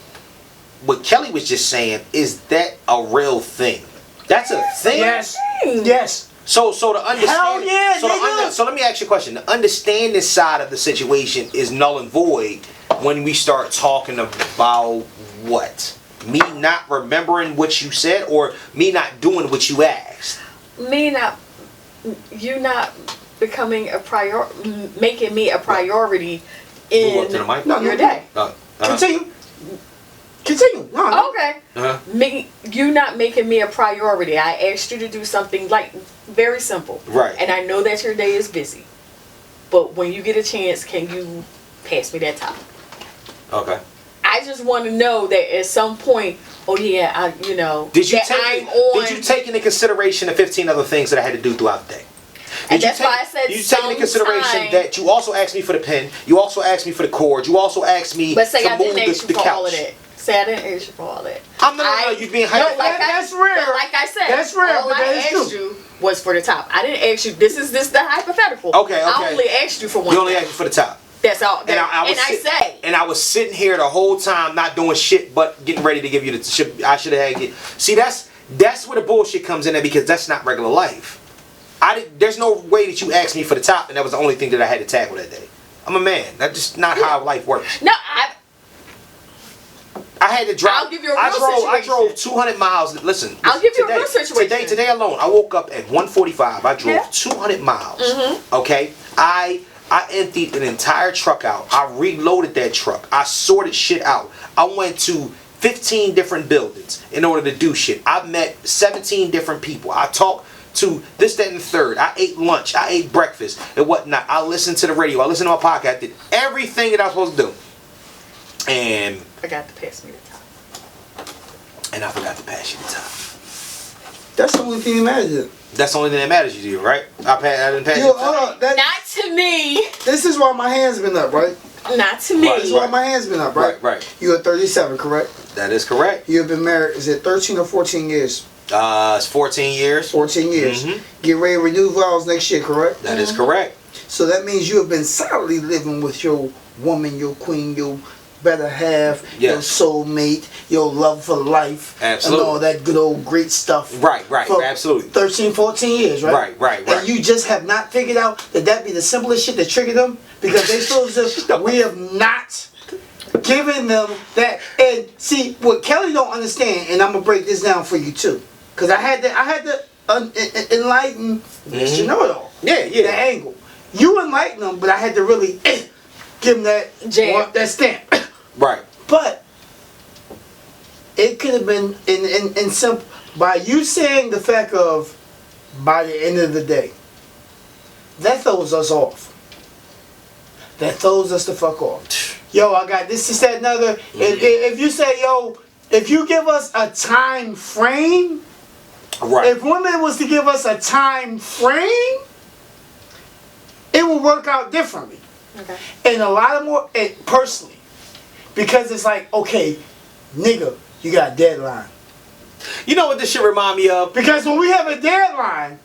what Kelly was just saying. Is that a real thing? That's a thing. Yes. So to understand. Hell yeah. So let me ask you a question. The understanding side of the situation is null and void when we start talking about what? Me not remembering what you said, or me not doing what you asked? You not becoming making me a priority in your day. Continue. No. Okay. You not making me a priority. I asked you to do something very simple. Right. And I know that your day is busy. But when you get a chance, can you pass me that top? Okay. I just want to know that at some point, Did you take into consideration the 15 other things that I had to do throughout the day? Why I said you take into consideration that you also asked me for the pen, you also asked me for the cord, you also asked me to move the couch. All of that. Say I didn't ask you for all that. No, you're being hypothetical. That's rare. Like I said, that's rare. All I asked you was for the top. I didn't ask you. This is the hypothetical. Okay. I only asked you for one. You only asked me for the top. That's all. And I was sitting here the whole time not doing shit but getting ready to give you the shit I should have had. See, that's where the bullshit comes in there, because that's not regular life. There's no way that you asked me for the top and that was the only thing that I had to tackle that day. I'm a man. That's just not how life works. No, I had to drive. I'll give you a real situation. I drove 200 miles. Listen, I'll give you a real situation. Today alone, I woke up at 1:45. I drove 200 miles. Okay, I emptied an entire truck out. I reloaded that truck. I sorted shit out. I went to 15 different buildings in order to do shit. I met 17 different people. I talked to this, that, and the third. I ate lunch. I ate breakfast and whatnot. I listened to the radio. I listened to my podcast. I did everything that I was supposed to do. And forgot to pass me the top. And I forgot to pass you the top. That's the only thing that matters. That's the only thing that matters to you, right? I didn't pass you the top. Not to me. This is why my hand's been up, right? Not to me. This is why my hand's been up, right? Right. You're 37, correct? That is correct. You've been married, is it 13 or 14 years? It's 14 years. 14 years. Get ready to renew vows next year, correct? That is correct. So that means you have been solidly living with your woman, your queen, your better half, your soulmate, your love for life, absolutely, and all that good old great stuff. Right, absolutely. 13, 14 years, right? Right. And you just have not figured out that be the simplest shit that triggered them? Because they feel as if we have not given them that. And see, what Kelly don't understand, and I'm going to break this down for you too, because I had to enlighten Mr. Know-It-All. Yeah. The angle. You enlighten them, but I had to really give them that stamp. Right. But it could have been in simple by you saying the fact of by the end of the day. That throws us off. That throws us the fuck off. Yo, I got this, that, another. If you say, yo, if you give us a time frame, right. If women was to give us a time frame, it will work out differently. Okay. And a lot of more, personally, because it's like, okay, nigga, you got a deadline. You know what this shit remind me of? Because when we have a deadline,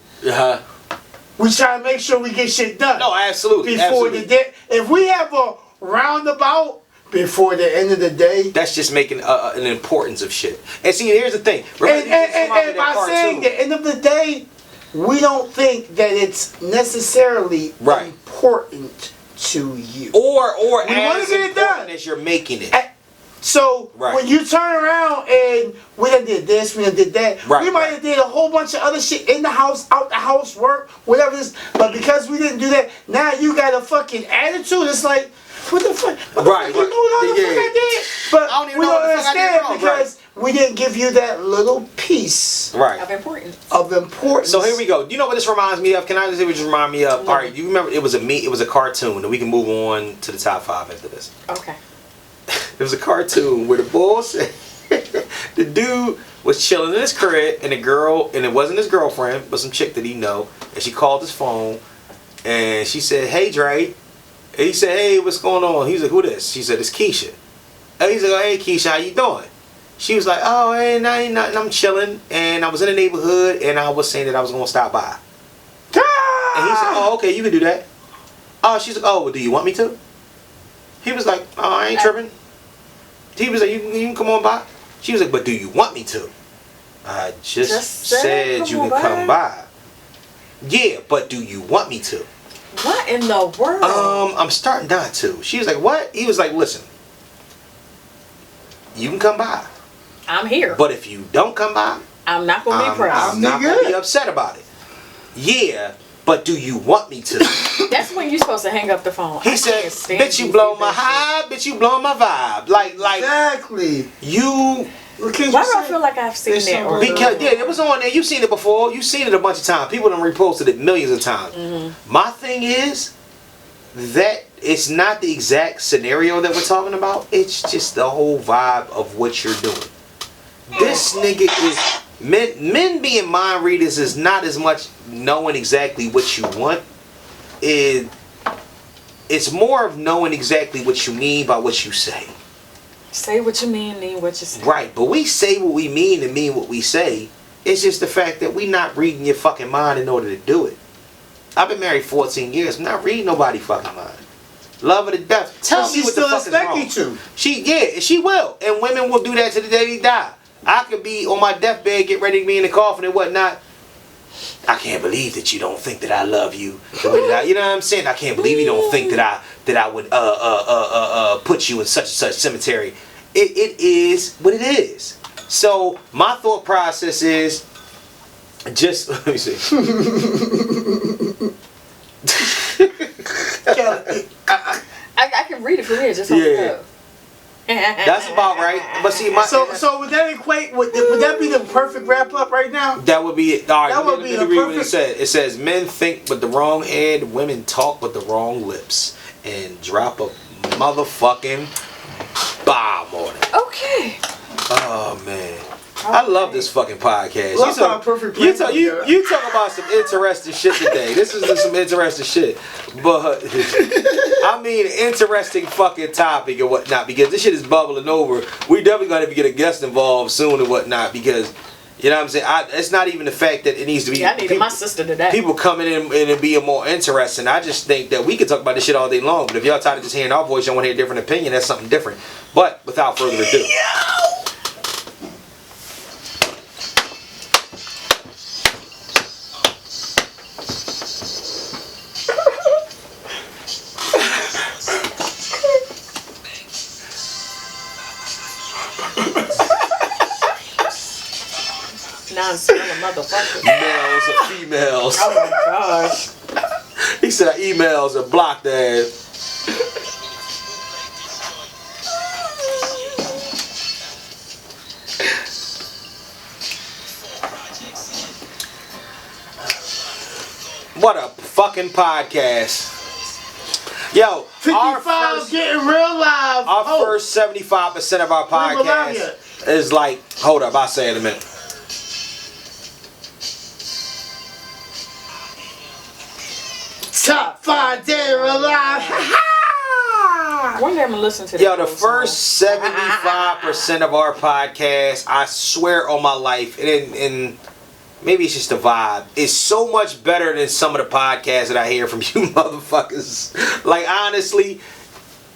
we try to make sure we get shit done. No, absolutely. Before the day, if we have a roundabout before the end of the day, that's just making an importance of shit. And see, here's the thing. And by saying the end of the day, we don't think that it's necessarily important to you. Or we as get it done as you're making it. So when you turn around and we done did this, we done did that, we might have did a whole bunch of other shit in the house, out the house, work, whatever it is. But because we didn't do that, now you got a fucking attitude. It's like, what the fuck? You know what the fuck I did? But I don't even we know don't what the fuck I did understand because we didn't give you that little piece of importance. So here we go. Do you know what this reminds me of? Can I just say what this reminds me of? All right, you remember it was a cartoon, and we can move on to the top 5 after this. Okay. There was a cartoon where the bull said the dude was chilling in his crib, and the girl, and it wasn't his girlfriend, but some chick that he know, and she called his phone, and she said, "Hey, Dre," and he said, "Hey, what's going on?" He was like, "Who this?" She said, "It's Keisha." And he's like, "Oh, hey, Keisha, how you doing?" She was like, "Oh, hey, nothing, I'm chilling, and I was in the neighborhood, and I was saying that I was gonna stop by." And he said, "Oh, okay, you can do that." Oh, she's like, "Oh, well, do you want me to?" He was like, "Oh, I ain't tripping." He was like, you can come on by." She was like, "But do you want me to?" "I just said you can come by." "Yeah, but do you want me to?" What in the world? I'm starting not to. She was like, "What?" He was like, "Listen, you can come by. I'm here. But if you don't come by, I'm not going to be proud. I'm not going to be upset about it." "Yeah, but do you want me to?" That's when you're supposed to hang up the phone. He said, "Bitch, you blow my high, bitch, you blow my vibe." Like exactly. You. Why do I feel like I've seen that? Because it was on there. You've seen it before. You've seen it a bunch of times. People done reposted it millions of times. My thing is that it's not the exact scenario that we're talking about. It's just the whole vibe of what you're doing. This nigga is men being mind readers is not as much knowing exactly what you want. It's more of knowing exactly what you mean by what you say. Say what you mean what you say. Right, but we say what we mean and mean what we say. It's just the fact that we not reading your fucking mind in order to do it. I've been married 14 years. I'm not reading nobody's fucking mind. Love her to death. Tell me what the fuck is wrong. She will. And women will do that to the day they die. I could be on my deathbed, get ready to be in the coffin and whatnot. I can't believe that you don't think that I love you. The way that you know what I'm saying? I can't believe you don't think that I would put you in such and such cemetery. It is what it is. So my thought process is just let me see. I can read it from here. Just yeah. That's about right. But see, so would that equate? Would that be the perfect wrap up right now? That would be it. All right. That would be the perfect. It says men think with the wrong head, women talk with the wrong lips, and drop a motherfucking bomb on it. Okay. Oh man. I love this fucking podcast. You talk about some interesting shit today. This is some interesting shit. But, I mean, interesting fucking topic and whatnot. Because this shit is bubbling over. We definitely got to get a guest involved soon and whatnot. Because, you know what I'm saying? It's not even the fact that it needs to be... Yeah, I needed my sister today. People coming in and being more interesting. I just think that we can talk about this shit all day long. But if y'all tired of just hearing our voice, y'all want to hear a different opinion, that's something different. But, without further ado... Motherfucker. Males or females. Oh my gosh. He said emails are blocked ass. What a fucking podcast. Yo, 55 getting real live. Our first 75% of our podcast is like, hold up, I'll say it in a minute. Top 5 dead or alive. One day I'm gonna listen to that. Yo, the first 75% of our podcast, I swear on my life, and maybe it's just a vibe, it's so much better than some of the podcasts that I hear from you motherfuckers. Like, honestly,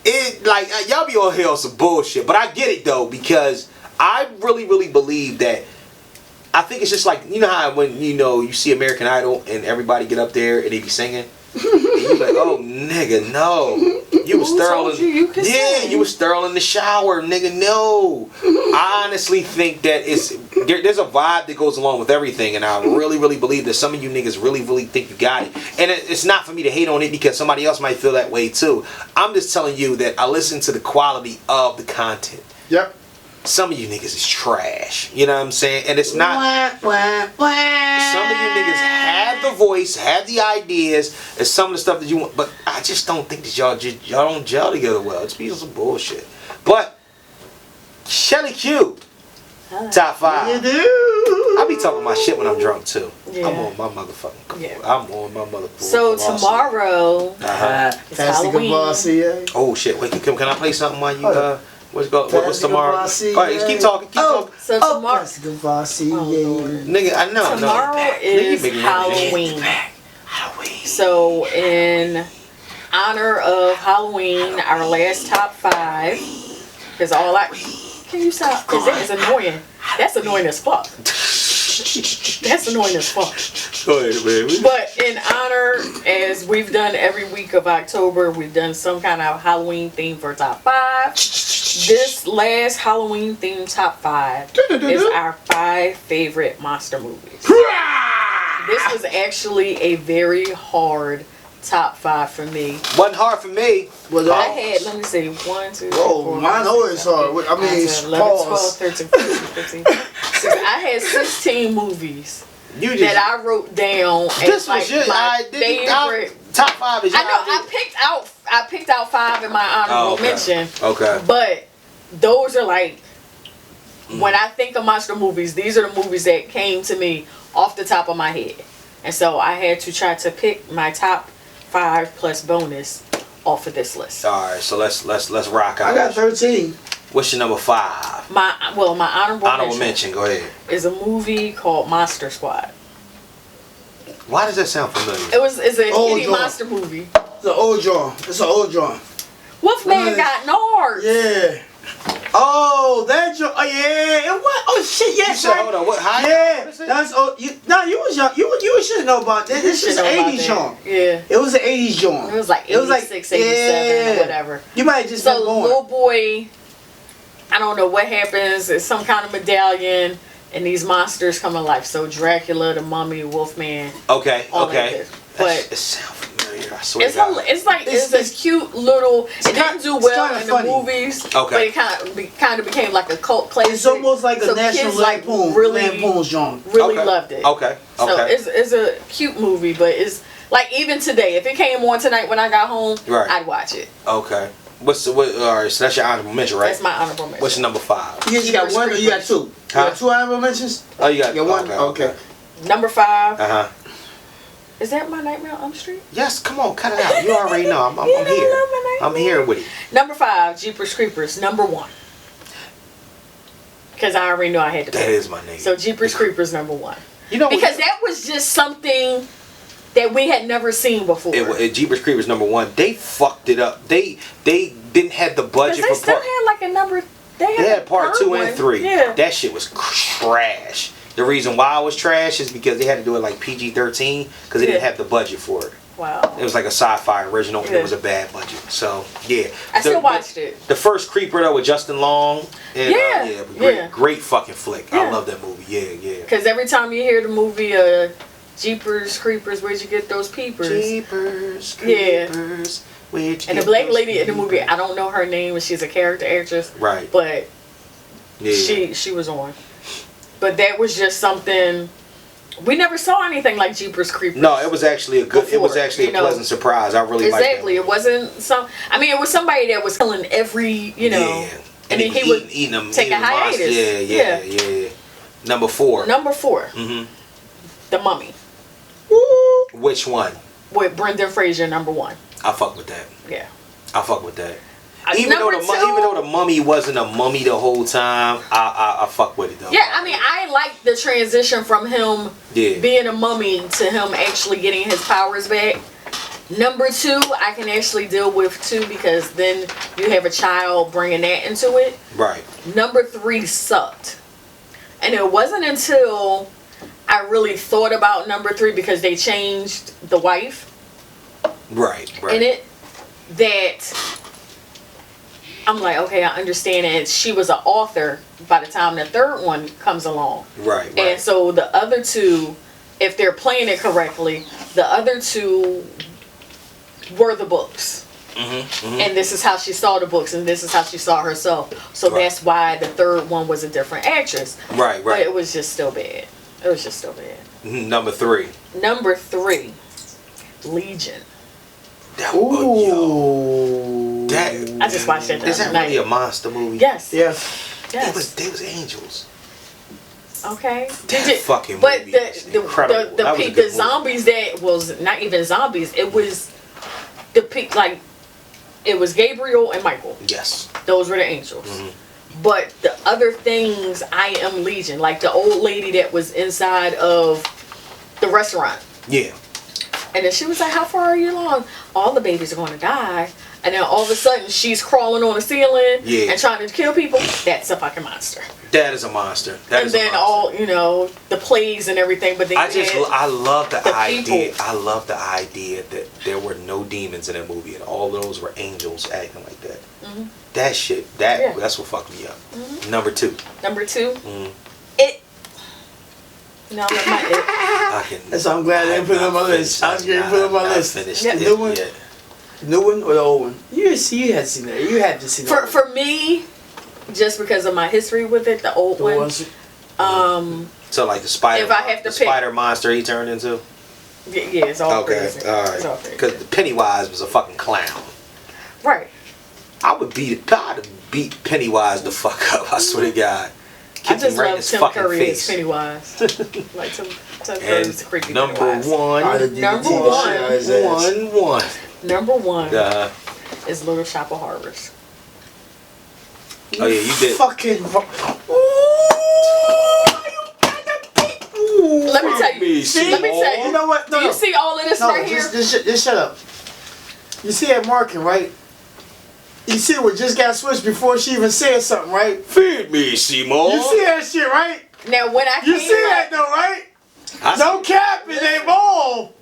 y'all be on here on some bullshit. But I get it, though, because I really, really believe that, I think it's just like, you know how when, you see American Idol and everybody get up there and they be singing? And you like, oh, nigga, no. You was Sterling. You was Sterling the shower, nigga, no. I honestly think that there's a vibe that goes along with everything, and I really, really believe that some of you niggas really, really think you got it. And it's not for me to hate on it because somebody else might feel that way too. I'm just telling you that I listen to the quality of the content. Yep. Some of you niggas is trash. You know what I'm saying? And it's not... Some of you niggas have the voice, have the ideas, and some of the stuff that you want. But I just don't think that y'all don't gel together well. It's because of some bullshit. But, Shelly Q. Top 5. You do. I be talking my shit when I'm drunk too. Yeah. I'm on my motherfucking. Yeah. I'm on my motherfucking. So tomorrow, it's Halloween. Oh shit! Wait, can I play something while you what's tomorrow? All right, just keep talking. Talking. So tomorrow, nigga, I know. Tomorrow is Halloween. So in honor of Halloween, our last top 5, because can you stop? Because that is annoying. That's annoying as fuck. That's annoying as fuck. Go ahead, baby. But in honor, as we've done every week of October, we've done some kind of Halloween theme for top 5. This last Halloween theme top 5 is our 5 favorite monster movies. This was actually a very hard top 5 for me. Wasn't hard for me. I had, let me see, 1, 2, 3, 4, mine always hard. I mean, 11, 12, 13, 14, 15, 16. I had 16 movies that I wrote down as this like was your my favorite. Top 5 is your I know. I picked out 5 in my honorable mention. Okay. But those are like, when I think of monster movies, these are the movies that came to me off the top of my head, and so I had to try to pick my top 5 plus bonus off of this list. All right, so let's rock out. I got 13. What's your number 5? My honorable mention. Go ahead. Is a movie called Monster Squad. Why does that sound familiar? It's a kitty monster movie. It's an old John. Wolfman got nards. Yeah. Oh, that joke. Oh yeah. And what? Oh shit. Yes. Right. Hold on. What? High? Yeah. That's. Oh, you was young. You should know about this. This is an '80s joint. Yeah. It was an '80s joint. It was like 86, 87, or whatever. You might just so little boy. I don't know what happens. It's some kind of medallion, and these monsters come to life. So Dracula, the Mummy, Wolfman. Okay. Okay. But it sounds familiar. I swear. It's a cute little. It didn't do well in the movies. Okay. But it kind of became like a cult classic. It's almost like a National Lampoon's genre. Really loved it. Okay. So it's a cute movie, but it's like even today, if it came on tonight when I got home, I'd watch it. Okay. All right, so that's your honorable mention, right? That's my honorable mention. What's your number 5? You got one or you got two? Huh? You got two honorable mentions? Oh, you got one? Okay. Number 5. Uh-huh. Is that My Nightmare on Elm Street? Yes, come on, cut it out. You already know. I'm here. I'm here with it. Number 5, Jeepers Creepers. Number 1. Because I already know I had to pick. That is my name. So Jeepers Creepers number 1. You know, because that was just something that we had never seen before. Jeepers Creepers number 1. They fucked it up. They didn't have the budget for still had like a number. They had part 2 and 3. Yeah. That shit was trash. The reason why it was trash is because they had to do it like PG-13 because they didn't have the budget for it. Wow. It was like a sci-fi original and it was a bad budget. So, yeah. I still watched it. The first Creeper though with Justin Long. And, great fucking flick. I love that movie. Yeah. Because every time you hear the movie Jeepers Creepers, where'd you get those peepers? Jeepers Creepers. And the black lady in the movie, I don't know her name, she's a character actress. Right. But she was on. But that was just something we never saw anything like Jeepers Creepers. No, it was actually a pleasant surprise. I really liked it. Exactly. It wasn't it was somebody that was killing every, and then he would take a hiatus. Yeah. Number 4. Mm-hmm. The Mummy. Woo. Which one? With Brendan Fraser, number 1. I fuck with that. Yeah. I fuck with that. Even though the mummy wasn't a mummy the whole time, I fuck with it though. Yeah, I mean, I like the transition from him being a mummy to him actually getting his powers back. Number 2, I can actually deal with too because then you have a child bringing that into it. Right. Number 3 sucked, and it wasn't until I really thought about number 3 because they changed the wife. Right. In it, that I'm like, okay, I understand it. She was an author by the time the 3rd one comes along. Right. And so the other 2, if they're playing it correctly, the other 2 were the books. Mm-hmm. And this is how she saw the books, and this is how she saw herself. So that's why the 3rd one was a different actress. Right. But it was just still bad. It was just still bad. Number 3. Number 3, Legion. I just watched that. Is that really a monster movie? Yes. They was angels. Okay. Fucking but movie the zombies that was not even zombies. It was it was Gabriel and Michael. Yes. Those were the angels. Mm-hmm. But the other things, I Am Legion, like the old lady that was inside of the restaurant. Yeah. And then she was like, how far are you along? All the babies are going to die. And then all of a sudden, she's crawling on the ceiling and trying to kill people. That's a fucking monster. That is a monster. All, the plagues and everything. But I love the idea. People. I love the idea that there were no demons in that movie. And all those were angels acting like that. Mm-hmm. That shit, that's what fucked me up. Mm-hmm. Number 2. Number 2? Mm-hmm. It. No, that's not it. So I'm glad they put it on my list. I was going to put it on my list. The new one or the old one? You had seen that. You had to see that. For me, just because of my history with it, the old one. So like the spider. If I have to pick, spider monster he turned into. Yeah, it's all crazy. All right. Because the Pennywise was a fucking clown. Right. I would beat Pennywise the fuck up. I swear to God. I just love Tim Curry as Pennywise. Like Tim Curry's the creepy Number Pennywise. 1. Number 1 is Little Shop of Horrors. Oh yeah, you did. Fucking. Let me tell you. You know what? No, you see all of this right here? Just shut up. You see that marking, right? You see what just got switched before she even said something, right? Feed me, Seymour. You see that shit, right? Now when I You see that though, right? No cap, it ain't ball.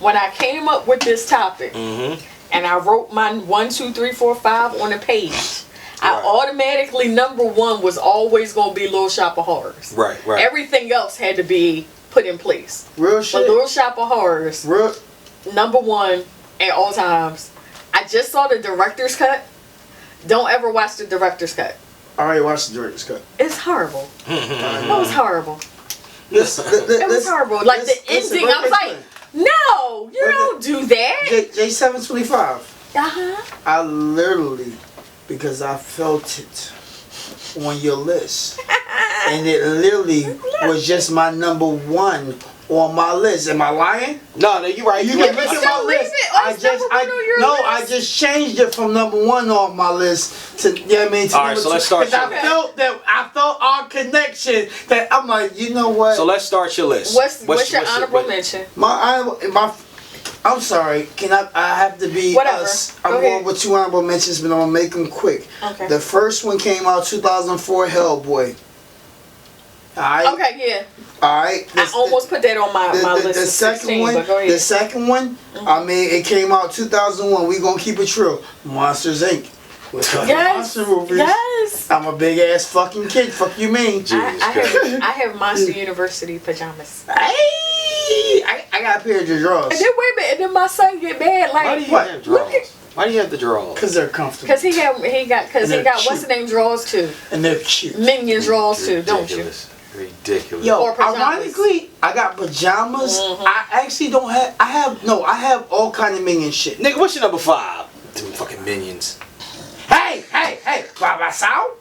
When I came up with this topic, and I wrote my 1, 2, 3, 4, 5 on a page, I automatically number 1 was always gonna be Little Shop of Horrors. Right. Everything else had to be put in place. Real shit. But Little Shop of Horrors, number 1 at all times. I just saw the director's cut. Don't ever watch the director's cut. I already watched the director's cut. It's horrible. It was horrible. It was horrible. Like the ending, I was like, no, you don't do that. J725. I literally, because I felt it on your list, and it literally was just my number 1 on my list. Am I lying? No, you're right. You can look at my list. I just changed it from number 1 off my list to, you know what I mean? All right, so let's start. Because I felt our connection. That I'm like, you know what? So let's start your list. What's your honorable mention? I'm sorry. Can I have to be us? I'm going with 2 honorable mentions, but I'm gonna make them quick. Okay. The first one came out 2004, Hellboy. Alright. Okay, yeah. Alright. I almost put that on my list. The second one, I mean, it came out 2001. We gonna keep it true. Monsters Inc. Monster movies. Yes. I'm a big ass fucking kid. Fuck you mean? I have Monster University pajamas. Hey, I got a pair of drawers. And then wait a minute, and then my son get mad like, why do you have drawers? Why do you have the drawers? Because they're comfortable. Because he got what's the name drawers too. And they're cute. Minions drawers too, don't you? Ridiculous. Yo, ironically, I got pajamas. I actually don't have. I have all kind of minion shit. Nigga, what's your number 5? Them fucking minions. Hey, Baba Sao.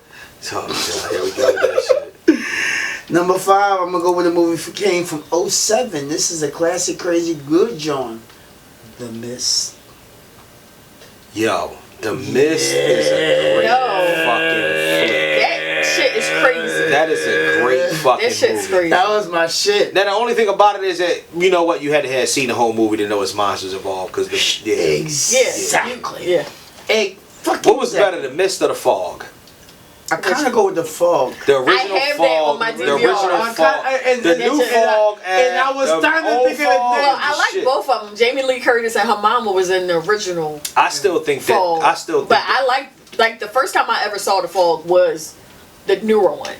Oh, here we go with that shit. Number 5, I'm gonna go with a movie came from 2007. This is a classic, crazy, good John. The Mist. Yo, The Mist is a great fucking flick. That shit is crazy. That is a great fucking That shit's movie. crazy. That was my shit. Now the only thing about it is that you know what, you had to have seen the whole movie to know it's monsters involved because exactly. Yeah. Hey, what was better, The Mist or The Fog? I kind of go with The Fog. The original I have Fog. that on my The DVR. original Fog. The new Fog. And I was starting to think of it. Well, I like both of them. Jamie Lee Curtis and her mama was in the original. I still think Fog. that. But I like the first time I ever saw The Fog was the newer one,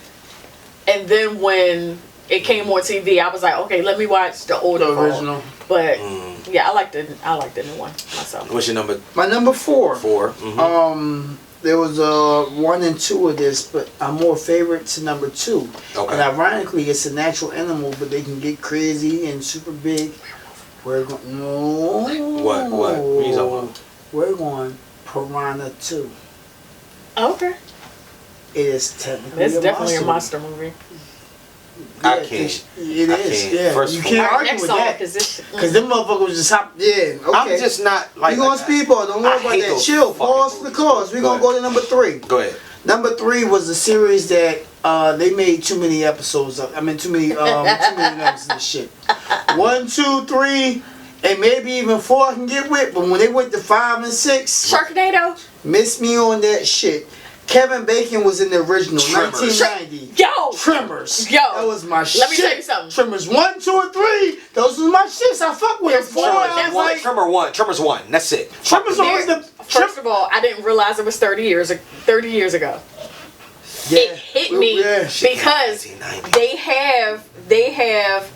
and then when it came on TV, I was like, okay, let me watch the older original. Fog. But yeah, I like the new one myself. What's your number? My number 4. 4. There was 1 and 2 of this, but I'm more favorite to number 2. Okay. And ironically, it's a natural animal, but they can get crazy and super big. We're going What? What are you talking about? We're going Piranha 2. Okay. It is technically It's definitely a monster movie. I can't. It is. Yeah. First you of all, can't argue with that. Because them motherfuckers just hop. Yeah. Okay. I'm just not like. We going speedball. Don't worry about that. Chill. Pause for the cause. We gonna go to number 3. Go ahead. Number 3 was a series that they made too many episodes of. I mean, too many episodes of shit. 1, 2, 3, and maybe even 4 I can get with. But when they went to 5 and 6, Sharknado. Miss me on that shit. Kevin Bacon was in the original, Tremors. 1990. Yo! Tremors. Yo! That was my shit. Let me tell you something. Tremors 1, 2, and 3. Those was my shits. I fuck with. 4, I was like, Tremors 1. That's it. Tremors was the. First of all, I didn't realize it was 30 years ago. Yeah, it hit me because they have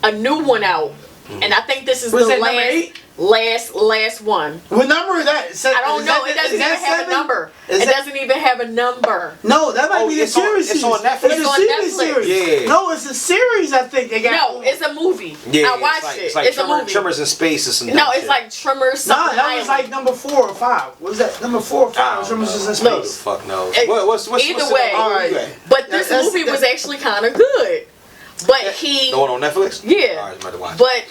a new one out, and I think this is Was the that last one. What number is that? I don't know. It doesn't even have a number. It doesn't even have a number. No, that might be the series. It's on Netflix. It's a series. Yeah. No, it's a series. I think they got. No, it's a movie. Yeah, I watched it. It's a movie. Tremors in Space or something. No, it's like Tremors. No, that was like number 4 or 5. What was that? Number 4 or 5? Tremors is in Who the space. fuck knows? Either way. All right. But this movie was actually kind of good. But The one on Netflix? Yeah. All right, I'm about to watch. But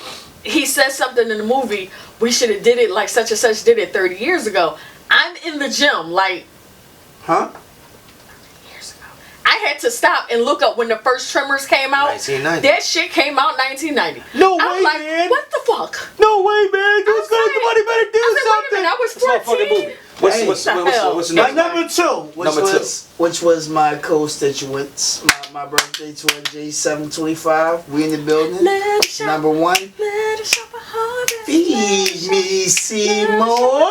he says something in the movie. We should have did it like such and such did it 30 years ago. I'm in the gym like. Huh? Years ago. I had to stop and look up when the first Tremors came out. 1990. That shit came out 1990. No I'm way, like, man. what the fuck? No way, man. Somebody better do something. I was 14. What's the My next number two, Number two. which was my co-constituents. My birthday, 7/25. We in the building. Number one. Feed me, Seymour.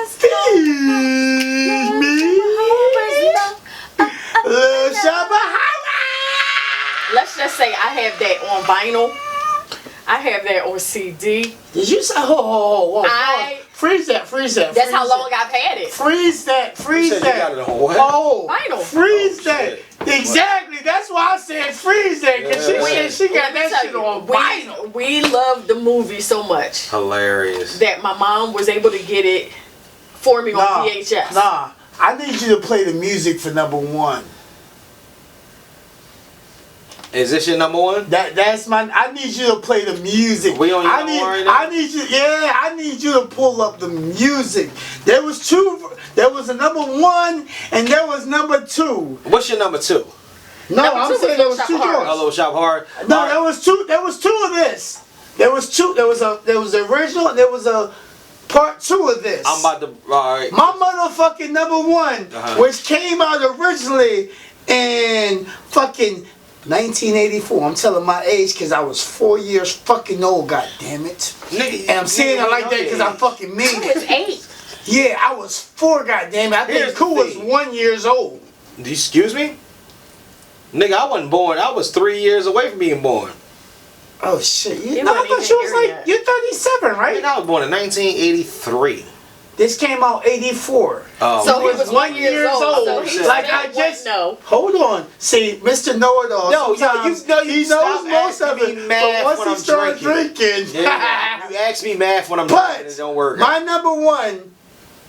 Feed me. Little Shabba. Let's just say I have that on vinyl. I have that on CD. Did you say? Oh, freeze that. That's how long I've had it. Freeze that. You got it on what? Oh, Vinyl. freeze Oh, that. shit. Exactly. That's why I said freeze that. Because she said she got that shit on vinyl. We loved the movie so much Hilarious. that my mom was able to get it for me on VHS. Nah, I need you to play the music for number one. Is this your number one? That's my. I need you to play the music. We on your number one right now? I need you. Yeah, I need you to pull up the music. There was two. There was a number one, and there was number two. What's your number two? No, Number I'm two saying was there was Shop two Hard. doors. A Little Shop Hard. No, All right. there was two. There was two of this. There was two. There was the original. And there was a part two of this. I'm about to. All right. My motherfucking number one, which came out originally in fucking 1984. I'm telling my age because I was 4 years fucking old. God damn it! Nigga, And I'm saying it like that because I fucking mean I was it. 8. Yeah, I was 4. God damn it! I Here's think Cool the was thing. 1 year old. Excuse me? Nigga, I wasn't born. I was 3 years away from being born. Oh shit! He I wasn't thought even you was here like yet. you're 37, right? Nigga, I was born in 1983. This came out 84. Oh, So he was was 1 1 year year old. old. So he Like still I wouldn't just know. hold on. See, Mr. Know-It-All. No, yo, sometimes you know you he stop knows most of asking it. me But math once when he I'm starts drinking. drinking, yeah, you ask me math when I'm drinking, it but don't work. my number one,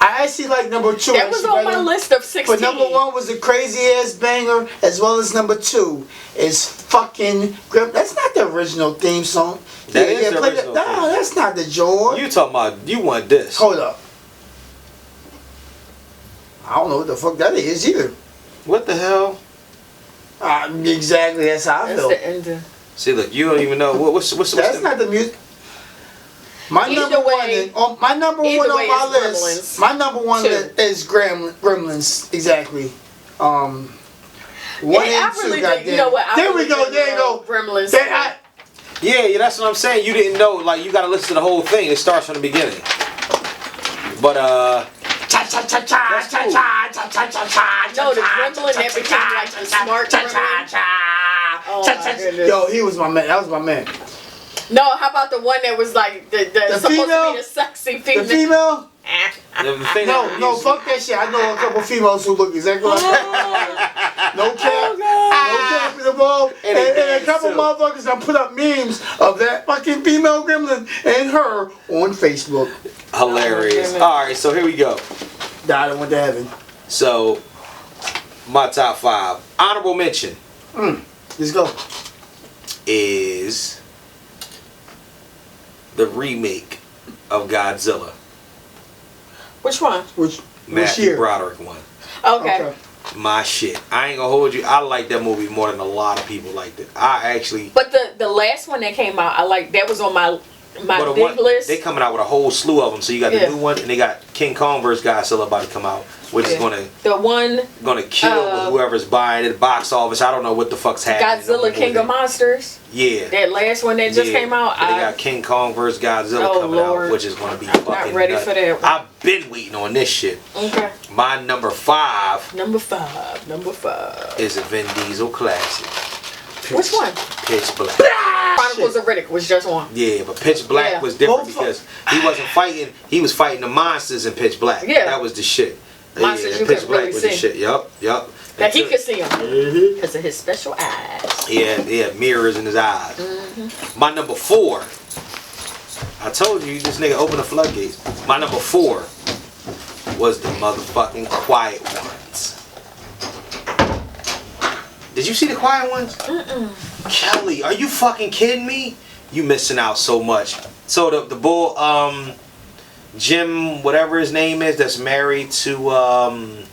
I actually like number two. That was actually on my better. list of 16. But number one was a crazy ass banger, as well as number two is fucking Grip. That's not the original theme song. That is the play original No, theme. that's not the George. You talking about, you want this. Hold up. I don't know what the fuck that is either. What the hell? Exactly, that's how I That's feel. the ending. See, look, you don't even know. What's That's not the music. My Either number way- one, my number either one on way my is list. Gremlins. My number one Two. is Gremlins. Exactly. One Yeah, and I two. really Goddamn. did. You know what? I There we really go. didn't There you know go. Gremlins. Yeah, that's what I'm saying. You didn't know, like, you gotta listen to the whole thing. It starts from the beginning. But, Cha cha cha cha cha cha cha cha cha cha. No, the gremlin that became like the smart gremlin. Oh my goodness. Yo, he was my man. That was my man. No, how about the one that was like the supposed female? to be the sexy The female? female? the thing No, fuck that shit. I know a couple females who look exactly like that. No cap. No cap in the ball. And a couple motherfuckers that put up memes of that fucking female gremlin and her on Facebook. hilarious. Alright, so here we go. Died and went to heaven. So, my top 5. Honorable mention Let's go. is the remake of Godzilla. Which one? Which Matthew year? Broderick one. Okay. My shit. I ain't gonna hold you. I like that movie more than a lot of people liked it. I actually. But the last one that came out, I like that was on my But big list. They coming out with a whole slew of them. So you got the Yeah. new one, and they got King Kong vs. Godzilla about to come out, which is the one gonna kill whoever's buying it. Box office. I don't know what the fuck's happening. Godzilla King of Monsters. Yeah. That last one that just came out. But they got King Kong vs. Godzilla coming Lord. out, which is gonna be I'm fucking not ready nuts. for that one. I've been waiting on this shit. Okay. My number 5 Number five. is a Vin Diesel classic. Which one? Pitch Black. Chronicles of Riddick was just one. Yeah, but Pitch Black Yeah. was different Both because he wasn't fighting. He was fighting the monsters in Pitch Black. Yeah. That was the shit. Monsters yeah, you Pitch couldn't Black really was see. the shit. Yup. That he could see him because of his special eyes. He had mirrors in his eyes. Mm-hmm. My number 4. I told you, this nigga opened the floodgates. My number 4 was the motherfucking Quiet Ones. Did you see the Quiet Ones? Kelly, are you fucking kidding me? You missing out so much. So the bull, Jim, whatever his name is, that's married to The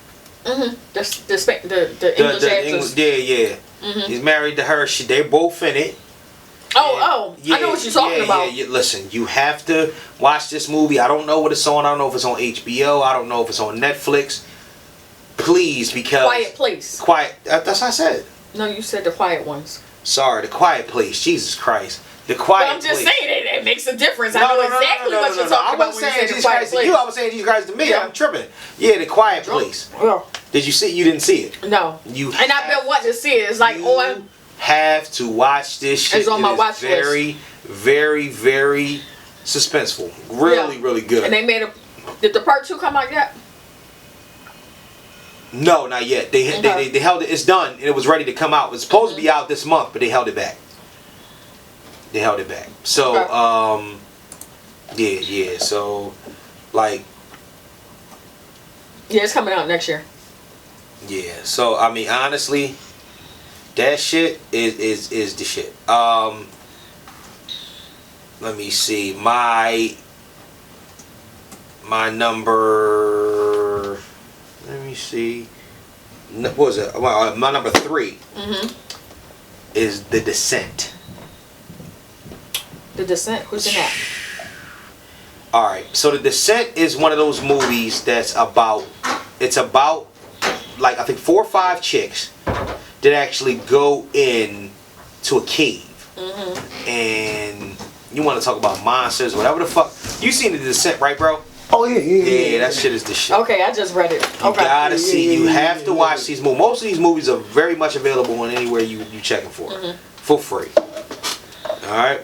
English actress. yeah. He's married to her. They both in it. I know what you're talking about. Yeah, listen, you have to watch this movie. I don't know what it's on. I don't know if it's on HBO. I don't know if it's on Netflix. Please, because Quiet Place. That's what I said. No, you said The Quiet Ones. Sorry, The Quiet Place. Jesus Christ. The Quiet Place. But I'm just saying it makes a difference. I know exactly what you're talking about when you say The Quiet Place. I was saying Jesus Christ to me. Yeah. I'm tripping. Yeah, The Quiet Place. Yeah. Did you see it? You didn't see it? No. I've been wanting to see it. It's like on. Have to watch this shit. It's on my watch list. Very, very, very suspenseful. Really, really good. And they made did the part 2 come out yet? No, not yet. They held it. It's done, and it was ready to come out. It was supposed to be out this month, but they held it back. So, yeah. So, like, yeah, it's coming out next year. Yeah. So, I mean, honestly, that shit is the shit. Let me see. My number. Let me see. What was it? Well, my number 3 is The Descent. The Descent? Who's in that? Alright, so The Descent is one of those movies that's about, like, I think 4 or 5 chicks that actually go in to a cave. And you want to talk about monsters, whatever the fuck. You seen The Descent, right, bro? Oh, yeah, that shit is the shit. Okay, I just read it. You gotta see. You have to watch these movies. Most of these movies are very much available on anywhere you checking for free. All right.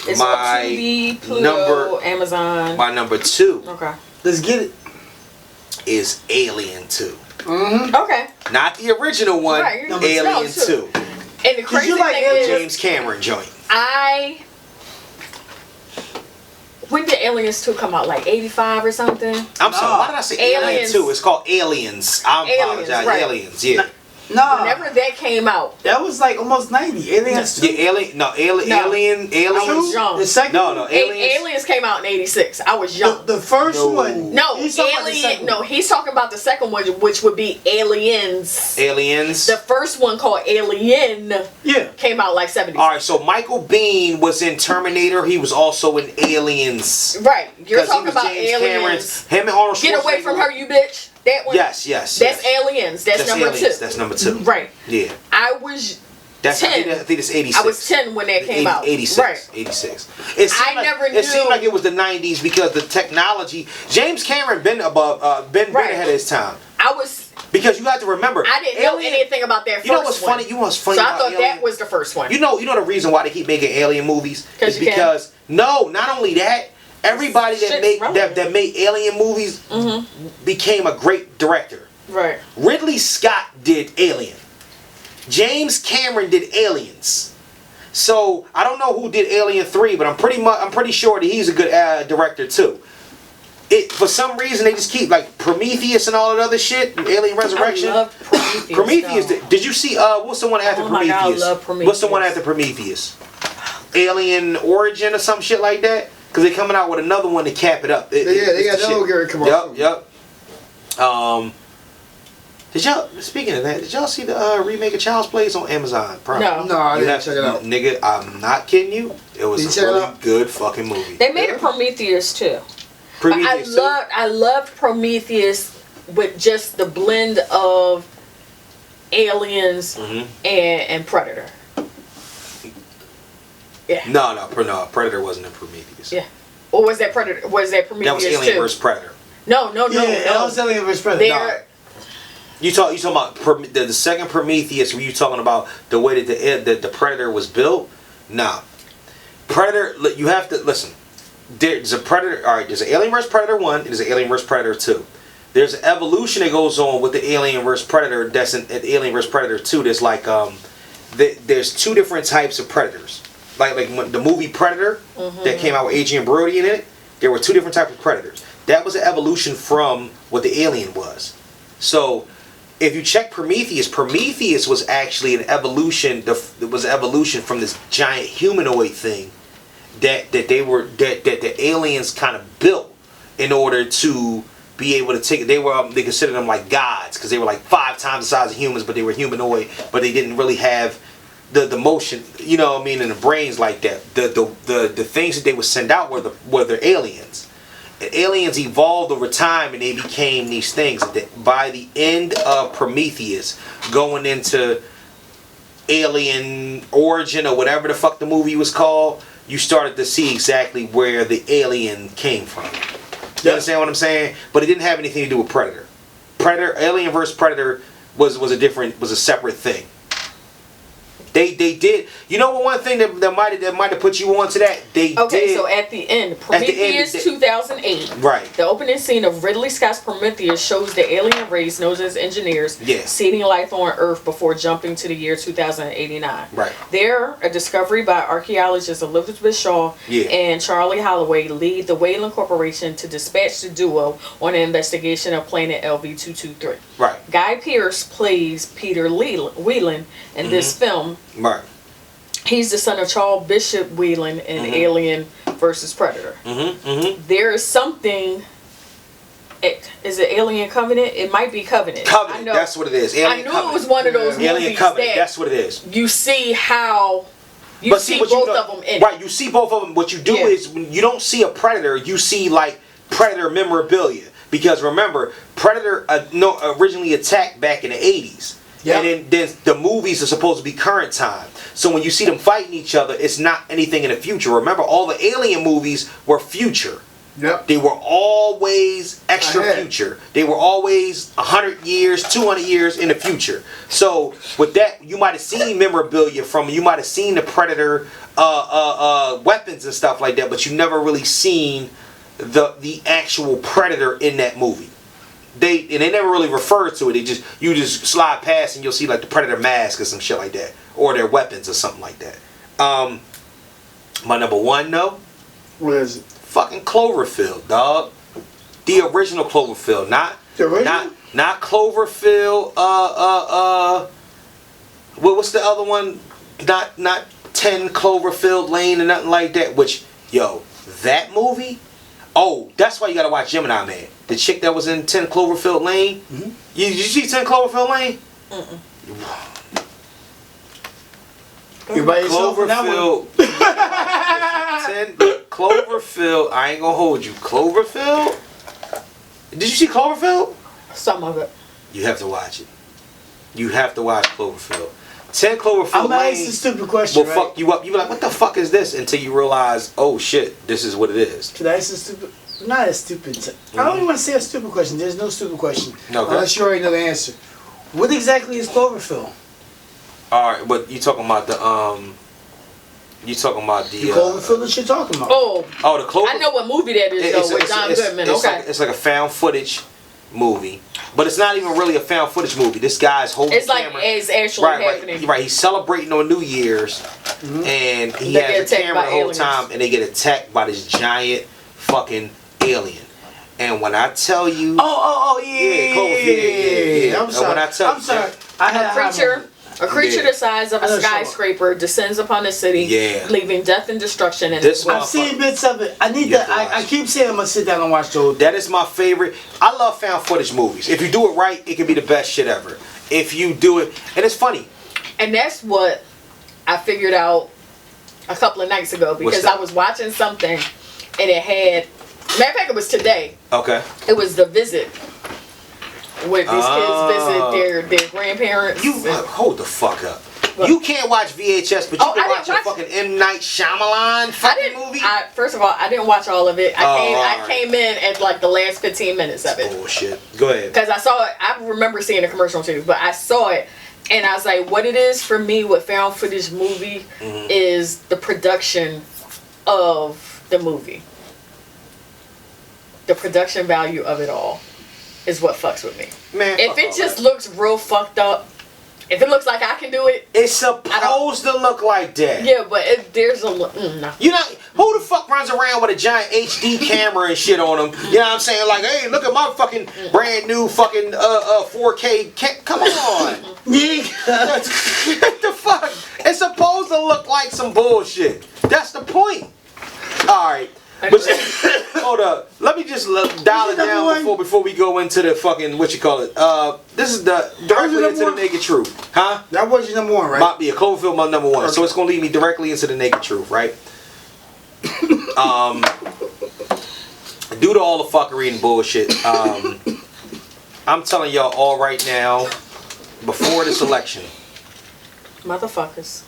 It's on TV, Pluto, Amazon. My number 2. Okay. Let's get it. Is Alien 2. Okay. Not the original one. Right, Alien 2. And the crazy thing is, James Cameron joint. When did Aliens 2 come out? Like 85 or something? I'm sorry. Why did I say Alien 2? It's called Aliens. I apologize. Right. Aliens. Yeah. No. Whenever that came out. That was like almost 90. Aliens 2. Yeah, Alien. I was young. The second. No. Aliens came out in 86. I was young. The first one. No, Alien. No, he's talking about the second one, which would be Aliens. Aliens. The first one called Alien. Yeah. Came out like 70s. All right, so Michael Biehn was in Terminator. He was also in Aliens. Right. You're talking about Aliens. Cameron's, him and Arnold Schwarzenegger. Get away from her, you bitch. That one. Yes. That's Aliens. That's number 2. That's number 2. Right. Yeah. I was 10. I think it's 86. I was 10 when that came out. 86. Right. 86. Never knew. It seemed like it was the 90s because the technology. James Cameron been ahead of his time. Because you have to remember, I didn't know anything about that first one. You know what's funny? So I thought that was the first one. You know the reason why they keep making Alien movies is because not only that, everybody that made Alien movies became a great director. Right. Ridley Scott did Alien. James Cameron did Aliens. So I don't know who did Alien 3, but I'm pretty sure that he's a good director too. For some reason they just keep like Prometheus and all that other shit, Alien Resurrection. I love Prometheus. Did you see what's the one after Prometheus? God, I love Prometheus. What's the one after Prometheus? Alien Origin or some shit like that? Because they're coming out with another one to cap it up. They got no Gary commercial. Yep. Speaking of that, did y'all see the remake of Child's Play? It's on Amazon Prime. No, I didn't check it out. Nigga, I'm not kidding you. It was a really good fucking movie. They made a Prometheus too. I loved Prometheus with just the blend of Aliens and Predator. Yeah. No, Predator wasn't in Prometheus. Yeah. Or was that Predator? Was that Prometheus too? That was Alien vs Predator. No. That was Alien vs Predator. You talking about the second Prometheus? Were you talking about the way that the Predator was built? Nah. Predator. You have to listen. There's a Predator. All right. There's an Alien vs Predator 1. And there's an Alien vs Predator 2. There's an evolution that goes on with the Alien vs Predator. That's in Alien vs Predator 2. There's like there's 2 different types of predators. Like the movie Predator that came out with Adrian Brody in it. There were 2 different types of predators. That was an evolution from what the alien was. So if you check Prometheus was actually an evolution. It was an evolution from this giant humanoid thing that the aliens kind of built in order to be able to take. They considered them like gods because they were like 5 times the size of humans, but they were humanoid, but they didn't really have the motion, you know what I mean, and the brains like that. The things that they would send out were the aliens. And aliens evolved over time and they became these things. By the end of Prometheus, going into Alien Origin or whatever the fuck the movie was called, you started to see exactly where the alien came from. You understand what I'm saying? But it didn't have anything to do with Predator. Alien versus Predator was a separate thing. They did. You know what? One thing that might have put you on to that. Okay, so at the end, Prometheus 2008. Right. The opening scene of Ridley Scott's Prometheus shows the alien race known as engineers seeding life on Earth before jumping to the year 2089. Right. There, a discovery by archaeologists Elizabeth Shaw and Charlie Holloway lead the Weyland Corporation to dispatch the duo on an investigation of planet LV-223. Right. Guy Pearce plays Peter Whelan in this film. Right. He's the son of Charles Bishop Whelan in Alien versus Predator. There is something. Is it Alien Covenant? It might be Covenant. Covenant. That's what it is. Alien I knew Covenant. it was one of those movies. Alien Covenant. That's what it is. You see how. You see both of them in it. Right. You see both of them. What you do is when you don't see a Predator, you see like Predator memorabilia. Because remember, Predator originally attacked back in the 80s. Yep. And then the movies are supposed to be current time. So when you see them fighting each other, it's not anything in the future. Remember, all the Alien movies were future. Yep. They were always extra future. They were always 100 years, 200 years in the future. So with that, you might have seen memorabilia from, you might have seen the Predator weapons and stuff like that, but you never really seen the actual Predator in that movie. They never really referred to it. You just slide past and you'll see like the Predator mask or some shit like that, or their weapons or something like that. My number one though, what is it? Fucking Cloverfield, dog. The original Cloverfield, not Cloverfield. What's the other one? Not 10 Cloverfield Lane or nothing like that. Which, yo, that movie. Oh, that's why you gotta watch Gemini Man. The chick that was in 10 Cloverfield Lane. Mm-hmm. Did you see 10 Cloverfield Lane? Cloverfield. 10 Cloverfield. I ain't gonna hold you. Cloverfield. Did you see Cloverfield? Some of it. You have to watch it. You have to watch Cloverfield. 10 Cloverfield Lane. I'm gonna ask a stupid question. Will fuck you up. You be like, what the fuck is this? Until you realize, oh shit, this is what it is. Could I ask a stupid? Not a stupid. I don't even want to say a stupid question. There's no stupid question. Okay. Unless you already know the answer. What exactly is Cloverfield? All right, but you talking about the You talking about the Cloverfield that you're talking about? Oh, the Cloverfield. I know what movie that is though with John Goodman. It's like a found footage movie, but it's not even really a found footage movie. This guy's holding the camera. It's actually happening. Right. He's celebrating on New Year's, and he has a camera the whole time, and they get attacked by this giant fucking alien. And when I tell you, yeah. I'm sorry. I had a creature the size of a skyscraper descends upon the city, leaving death and destruction. And I've seen bits of it. I keep saying I'm gonna sit down and watch the whole thing. That is my favorite. I love found footage movies. If you do it right, it can be the best shit ever. If you do it, and it's funny. And that's what I figured out a couple of nights ago because I was watching something, and it had. Matter of fact, it was today. Okay. It was The Visit. Where these kids visit their grandparents. You hold the fuck up. You can't watch VHS, but you can watch a fucking M. Night Shyamalan fucking movie? First of all, I didn't watch all of it. I came in at like the last 15 minutes of it. Bullshit. Go ahead. Because I saw it. I remember seeing a commercial too, but I saw it. And I was like, what it is for me with found footage movie is the production of the movie. The production value of it all is what fucks with me. Man, if it just looks real fucked up, if it looks like I can do it, it's supposed to look like that. Yeah, but there's a no. You know who the fuck runs around with a giant HD camera and shit on them? You know what I'm saying? Like, hey, look at my fucking brand new fucking 4K. Come on, what the fuck? It's supposed to look like some bullshit. That's the point. All right. But hold up, let me just dial it down before we go into the fucking what you call it. This is the directly into the naked truth, huh? That was your number one, right? Yeah, Cloverfield my number one. Okay. So it's gonna lead me directly into the naked truth, right? Due to all the fuckery and bullshit, I'm telling y'all all right now, before this election, motherfuckers,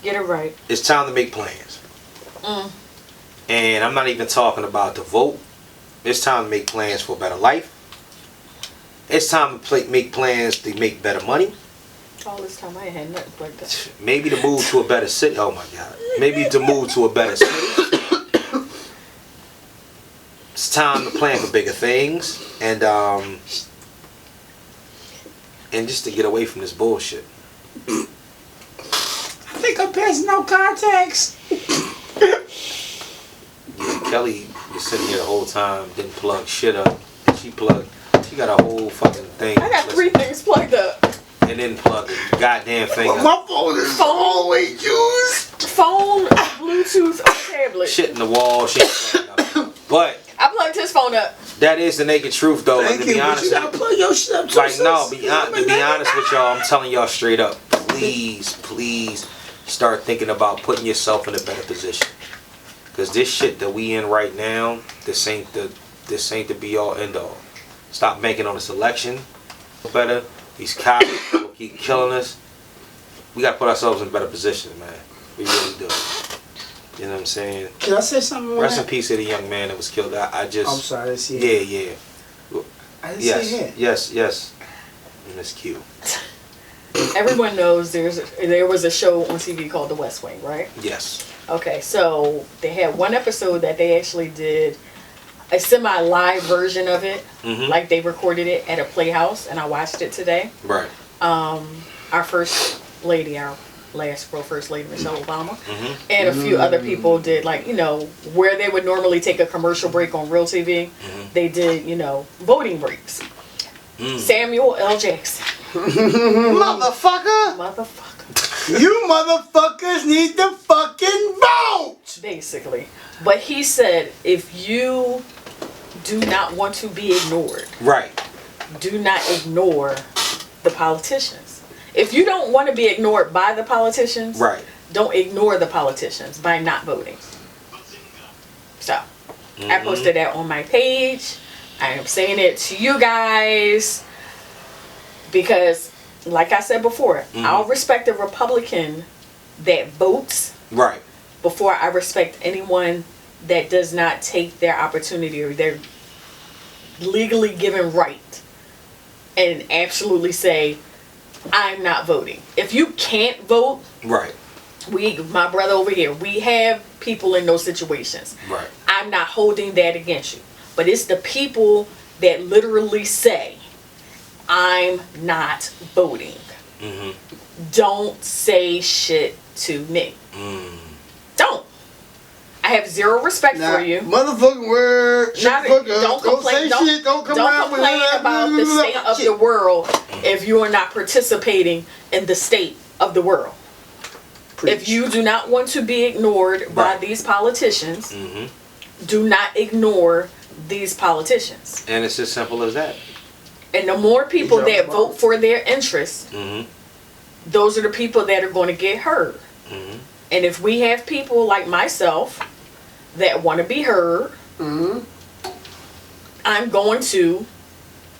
get it right. It's time to make plans. And I'm not even talking about the vote. It's time to make plans for a better life. It's time to make plans to make better money. All this time I ain't had nothing like that. Maybe to move to a better city. Oh my God. Maybe to move to a better city. It's time to plan for bigger things. And just to get away from this bullshit. I think I'm passing out contacts. Yeah, Kelly was sitting here the whole time, didn't plug shit up. She got a whole fucking thing. I got 3 things plugged up. And then plug the goddamn thing up. My phone is always used. Phone, Bluetooth, or tablet. Shit in the wall, shit plugged up. But I plugged his phone up. That is the naked truth, though. Thank you, but you gotta plug your shit up too. Like, no, to be honest with y'all, I'm telling y'all straight up. Please start thinking about putting yourself in a better position. Cause this shit that we in right now, this ain't the be all end all. Stop banking on this election. Better. These cops will keep killing us. We gotta put ourselves in a better position, man. We really do. You know what I'm saying? Can I say something? Rest in peace to the young man that was killed. I'm sorry, I see. Yeah. I didn't see him. Yes. And it's cute. Everyone knows there was a show on TV called The West Wing, right? Yes. Okay, so they had one episode that they actually did a semi-live version of it, like they recorded it at a playhouse, and I watched it today. Right. Our first lady, our last real first lady, Michelle Obama, and a few other people did, like, where they would normally take a commercial break on real TV, they did, voting breaks. Samuel L. Jackson. Motherfucker. You motherfuckers need to fucking vote! Basically. But he said, if you do not want to be ignored, right, do not ignore the politicians. If you don't want to be ignored by the politicians, right, don't ignore the politicians by not voting. So, I posted that on my page. I am saying it to you guys because, like I said before, I'll respect a Republican that votes, right, before I respect anyone that does not take their opportunity or their legally given right and absolutely say, I'm not voting. If you can't vote, right, my brother over here, we have people in those situations. Right. I'm not holding that against you. But it's the people that literally say, I'm not voting. Don't say shit to me. Don't. I have zero respect for you. Motherfucking word. Don't complain. Don't complain about the state of the world if you are not participating in the state of the world. Preach. If you do not want to be ignored by these politicians, do not ignore these politicians. And it's as simple as that. And the more people that vote for their interests, those are the people that are going to get heard. And if we have people like myself that want to be heard, I've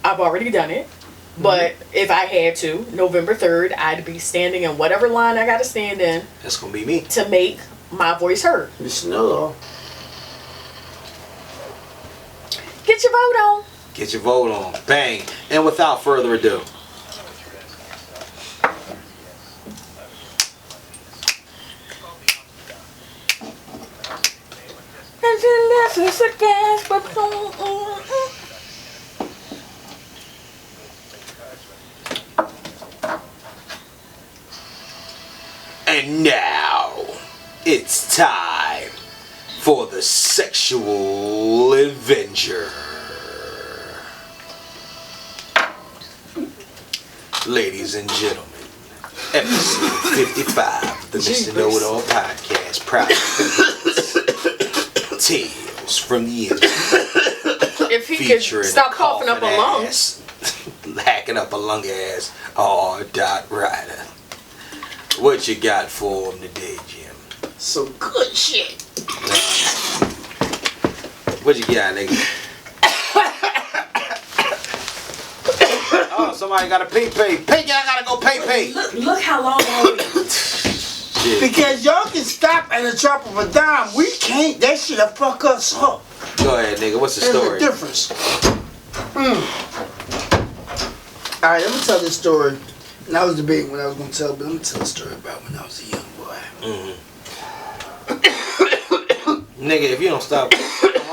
already done it, but if I had to, November 3rd, I'd be standing in whatever line I got to stand in. That's going to be me. To make my voice heard. Get your vote on. Get your vote on. Bang. And without further ado. And now it's time for the Sexual Avenger. Ladies and gentlemen, episode 55 of the Mr. KnowItAll podcast, proud Tales from the Internet. If he could stop coughing up a lung. Hacking up a lung ass. Oh, Dot Rider. What you got for him today, Jim? Some good shit. What you got, nigga? Oh, somebody got a pay. Pinky, I gotta go pay. Look how long I waited. Because y'all can stop at the drop of a dime. We can't. That shit'll fuck us up. Go ahead, nigga. What's the story? There's a difference. Alright, let me tell this story. And I was debating what I was going to tell, but let me tell a story about when I was a young boy. Nigga, if you don't stop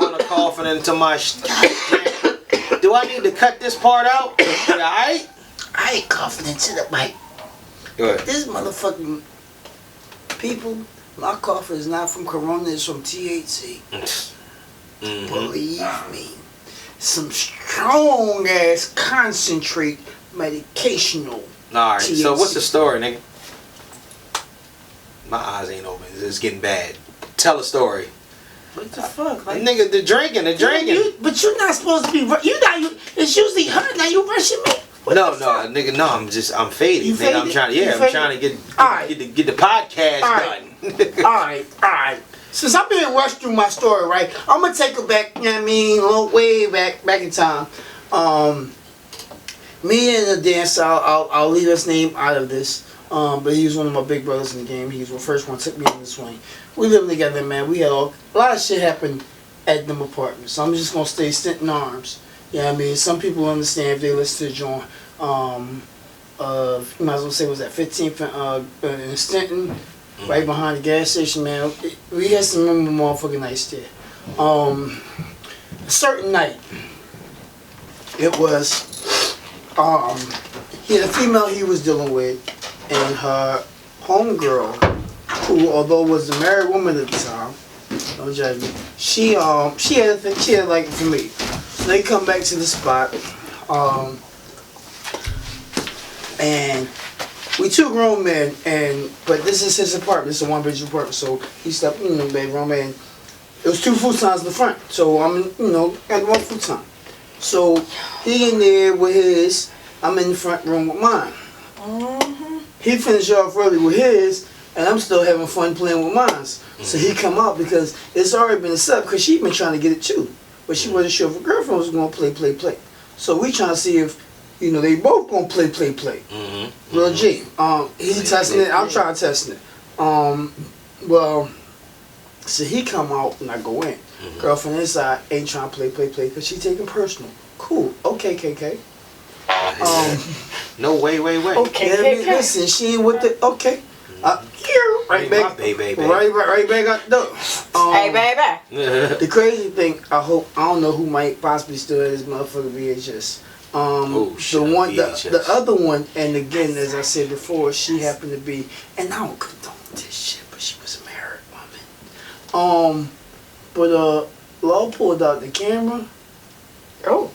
on the coughing into my do I need to cut this part out? Alright? I ain't coughing into the mic. Go ahead. This motherfucking people, my cough is not from Corona, it's from THC. Believe me. Some strong ass concentrate medicational. Alright, THC. so what's the story, nigga? My eyes ain't open. It's getting bad. Tell a story. What the fuck? Like, nigga, the drinking. But you're not supposed to be. It's usually her. Now you rushing me. No, nigga, no. I'm fading. Nigga, I'm trying to get the podcast done. Alright. Since I'm being rushed through my story, right? I'm gonna take it back. You know what I mean? A little way back in time. Me and the dancer. I'll leave his name out of this. But he was one of my big brothers in the game. He was the first one to took me in the swing. We lived together, man. We had a lot of shit happen at them apartments. So I'm just gonna stay stinting arms. You know what I mean? Some people understand if they listen to the joint. You might as well say, was that 15th in Stanton, right behind the gas station, man. We had some memorable motherfucking nights there. A certain night, it was, he had a female he was dealing with, and her homegirl, who, although was a married woman at the time, don't judge me, she had a like for me. So they come back to the spot, and we two grown men, but this is his apartment. It's a one-bedroom apartment, so he slept, bedroom, and it was 2 futons in the front. So I'm, at one futon. So he in there with his, I'm in the front room with mine. He finished off early with his, and I'm still having fun playing with mine. So he come out because it's already been a sub, because she been trying to get it too, but she wasn't sure if her girlfriend was going to play. So we trying to see if, they both gonna play. Real G. He testing it. I'm trying to test it. Well, so he come out and I go in. Girlfriend inside ain't trying to play because she taking personal. Cool. Okay, KK. No, wait. Okay, KK. Listen, she ain't with the. Okay. Right back. Baby. Right back up the door. Hey, baby. The crazy thing, I don't know who might possibly still have this motherfucker VHS. The other one, and again, as I said before, she happened to be, and I don't condone this shit, but she was a married woman. But Law pulled out the camera. Oh.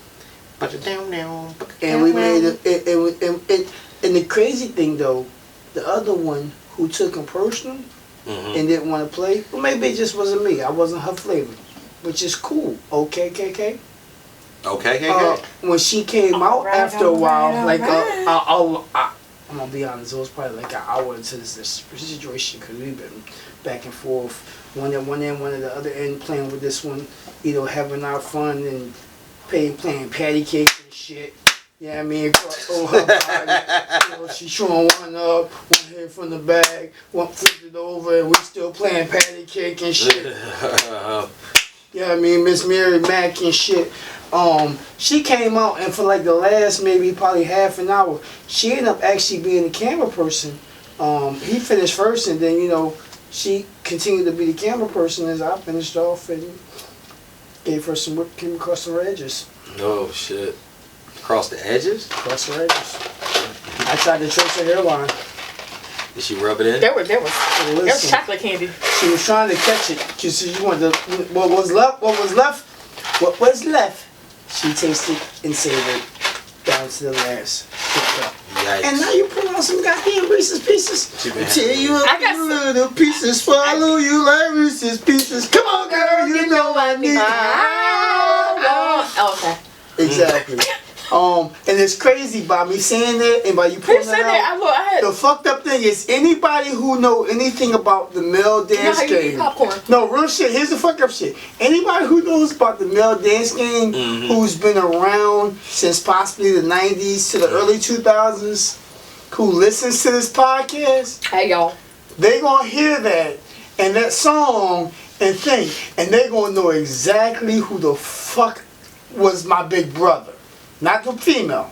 And we made it. And the crazy thing though, the other one who took him personal and didn't want to play, well, maybe it just wasn't me. I wasn't her flavor, which is cool. Okay, KK. Okay. When she came out after a while, I'm gonna be honest, it was probably like an hour into this situation because we've been back and forth, one at one end, one at the other end, playing with this one, having our fun and playing patty cake and shit. Yeah, I mean, across her body, she showing one up, one head from the bag, one flipped it over, and we still playing patty cake and shit. Yeah, I mean, Miss Mary Mack and shit. She came out, and for like the last maybe probably half an hour, she ended up actually being the camera person. He finished first, and then she continued to be the camera person as I finished off and gave her some whipped cream across the edges. Oh shit! Across the edges? Across the edges. I tried to trace her hairline. Did she rub it in? There was chocolate candy. She was trying to catch it. She wanted what was left. She tasted and savored down to the last. Yikes. And now you put on some goddamn Reese's Pieces. Tell you little pieces follow you like Reese's Pieces. Come on, girl, you know I need. Okay. Exactly. And it's crazy by me saying that and by you putting that out. The fucked up thing is anybody who know anything about the male dance game. No, real shit. Here's the fucked up shit. Anybody who knows about the male dance game, who's been around since possibly the 90s to the early 2000s, who listens to this podcast, hey y'all, they gonna hear that and that song and think, and they gonna know exactly who the fuck was my big brother. Not the female.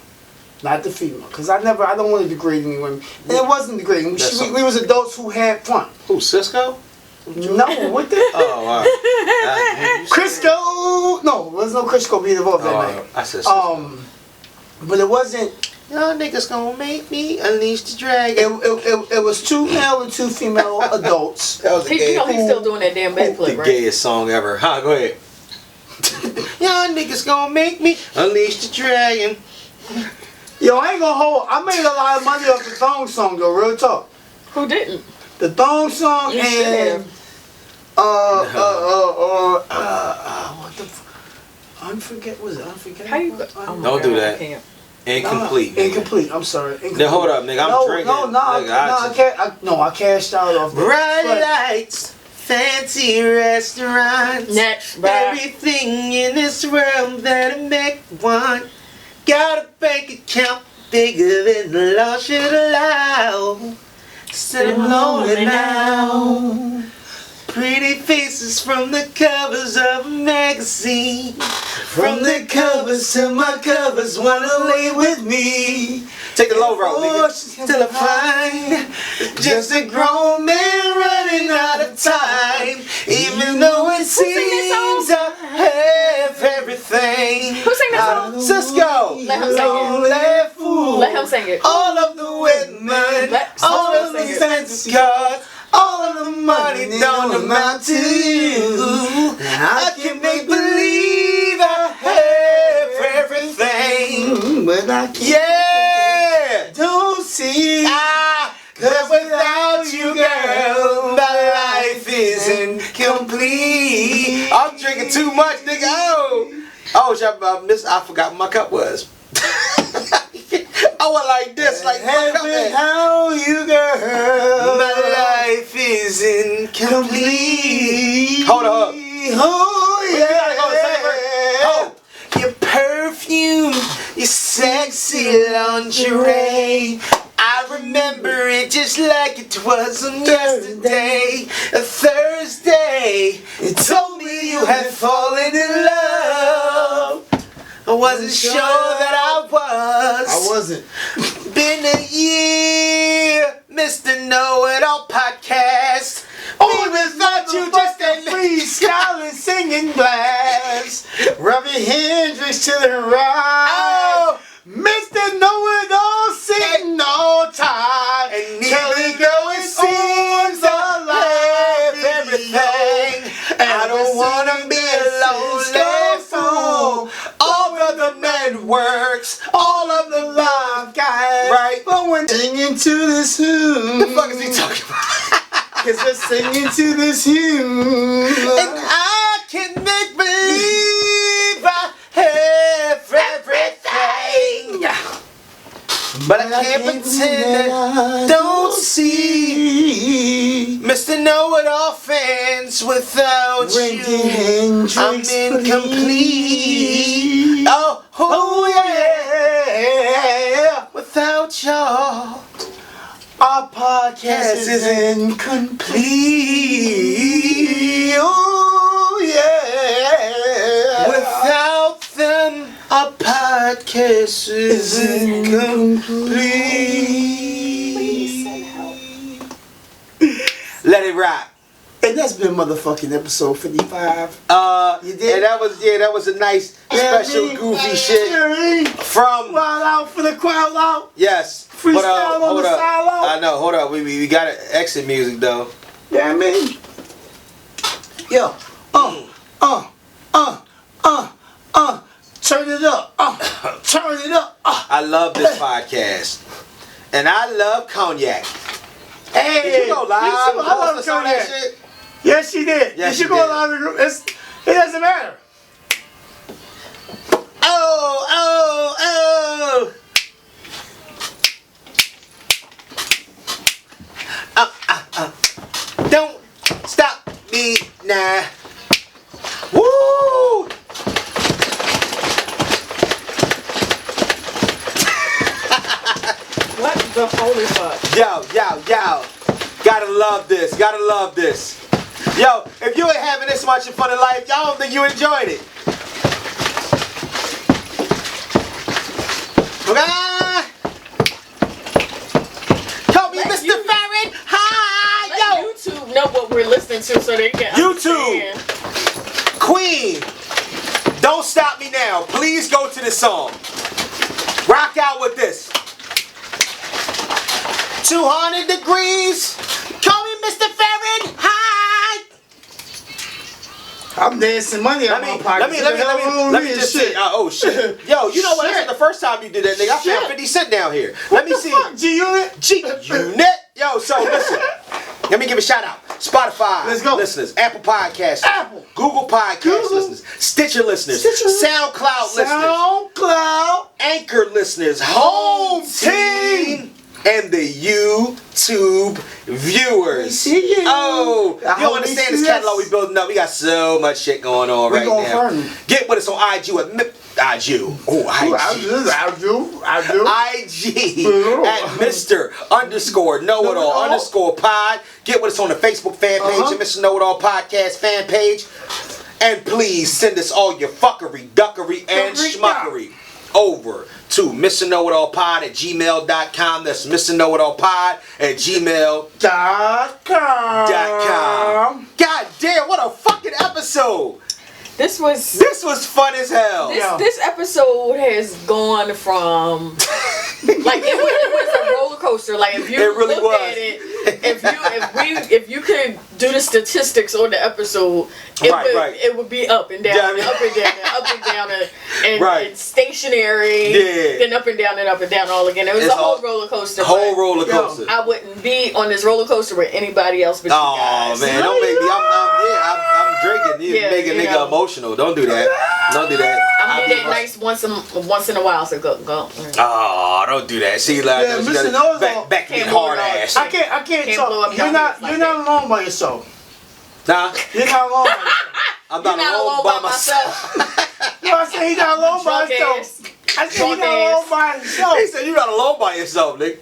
Not the female. Because I don't want to degrade anyone. And it wasn't degrading. We was adults who had fun. Who, Cisco? No, what the? Oh, wow. Crisco! No, there was no Crisco being involved that night. I said Cisco. But it wasn't... Y'all niggas gonna make me unleash the dragon. It was 2 male and 2 female adults. That was the you know he's still doing that damn backflip, right? The gayest song ever. Huh, go ahead. Y'all niggas gonna make me unleash the dragon. Yo, I ain't gonna hold. I made a lot of money off the thong song though, real talk. Who didn't? The thong song and what the was it Unforgettable? How you don't do that. Incomplete. Incomplete. I'm sorry. Incomplete. Now hold up, nigga. I'm drinking. I cashed out off that. Bright lights. Fancy restaurants, everything in this world that'll make one. Got a bank account bigger than the law should allow. Still I'm lonely now. Pretty faces from the covers of a magazine. From the covers to my covers, wanna lay with me. Take the low road, nigga. Till I find just a grown man running out of time. Even though it seems I have everything. Who sang that song? Cisco. Let him sing it. Let him sing it. All of the women, all of the fancy cars, all of the money don't amount to you. I can make believe I have everything, but I can't. Don't see. Cause without you, girl, my life isn't complete. I'm drinking too much, nigga. Oh, I forgot what my cup was. I went like this, like how you, girl. My life isn't complete. Hold up. Oh yeah. Oh, your perfume, your sexy lingerie. I remember it just like it was on yesterday. A Thursday. It told me you had fallen in love. I wasn't sure that I was. I wasn't. Been a year, Mr. Know-It-All podcast. Oh, without you, just a freestyle singing glass. Rubbing Hendrix to the right. Oh, Mr. Know-It-All sitting all time. And nearly going seems alive everything. I don't wanna be a lonely fool. All of the networks, all of the live guys, right? But when singing to this tune, the fuck is he talking about? Cause they're singing to this tune, and I can make believe I have everything. But I can't pretend I don't see. Mr. Know-It-All fans, without you, I'm incomplete. Oh yeah. Without y'all, our podcast is incomplete. Oh yeah. Without them, our podcast is incomplete. Let it rock. And that's been motherfucking episode 55. You did? And that was a nice, special, goofy shit from Wild Out for the Crowd Out. Yes. Freestyle on the style out. I know. Hold up. We got exit music though. Yeah, I mean. Yo. Turn it up. Turn it up. I love this podcast. And I love cognac. Hey, did you go live? I love cognac. Shit? Yes, she did. Yes, you should go live. It doesn't matter. Oh. Don't stop me now. Woo! What the holy fuck? Yo. Gotta love this. Yo, if you ain't having this much fun in life, y'all don't think you enjoyed it. Call me Mr. Farron. Hi, yo. YouTube know what we're listening to so they can YouTube. understand. Queen, don't stop me now. Please go to the song. Rock out with this. 200 degrees. Call me Mr. Farron. Hi. I'm dancing money out my pocket. Let me just say. Oh shit. Yo, you know what? This is the first time you did that, nigga. I found 50 Cent down here. Let me see. G-Unit? G-Unit. Yo, so listen. Let me give a shout out. Spotify listeners, Apple Podcasts, Google Podcasts listeners, Stitcher listeners, SoundCloud listeners, Anchor listeners, Home Team, and the YouTube viewers. Oh, you don't understand this catalog we building up. We got so much shit going on right now. Get with us on IG at IG at Mr_Know-It-All_pod. Get with us on the Facebook fan page, the Mr. Know-It-All podcast fan page. And please send us all your fuckery, duckery, and schmuckery over to MrKnowItAllPod@gmail.com. That's MrKnowItAllPod@gmail.com. God damn, what a fucking episode! This was fun as hell. This episode has gone from like it was a roller coaster. Like if you look at it, if you could do the statistics on the episode, it would be up and down and up and down and up and down and stationary, then up and down and up and down all again. It was a whole roller coaster. Roller coaster. I wouldn't be on this roller coaster with anybody else but you guys. Oh man, don't make me. I'm drinking. You make a nigga emotional. Don't do that. Don't do that. I mean that nice once in a while. So go. Oh, don't do that. See, like back to hard ass. I can't talk. You're not alone by yourself. Nah. You're not alone by yourself. I'm not alone by myself. No, I said he's not alone by himself. I said he's not alone by himself. He said you're not alone by yourself, nigga.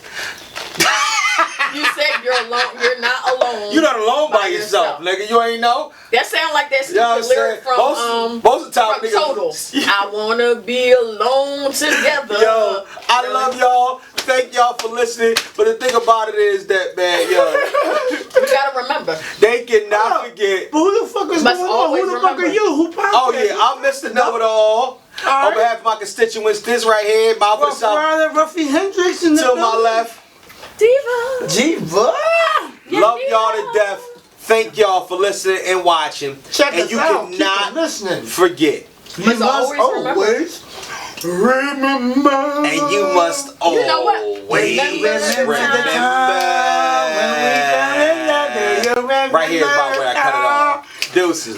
You said you're alone. You're not alone. You're not alone by yourself, nigga. You ain't know. That sound like that stupid lyric from most of the time, from Total. I wanna be alone together. Yo, I love y'all. Thank y'all for listening. But the thing about it is that, man, yo, you gotta remember. They cannot forget. But who the fuck is going on? Who the fuck are you? Who podcast? Oh yeah, I'm Mr. Know-It-All. On behalf of my constituents, this right here, mouth and south. Ruffy Hendrix to my left. Diva. Love y'all to death. Thank y'all for listening and watching. Check us out. And you cannot forget. You must always remember. And you must always remember. Right here is about where I cut it off. Deuces.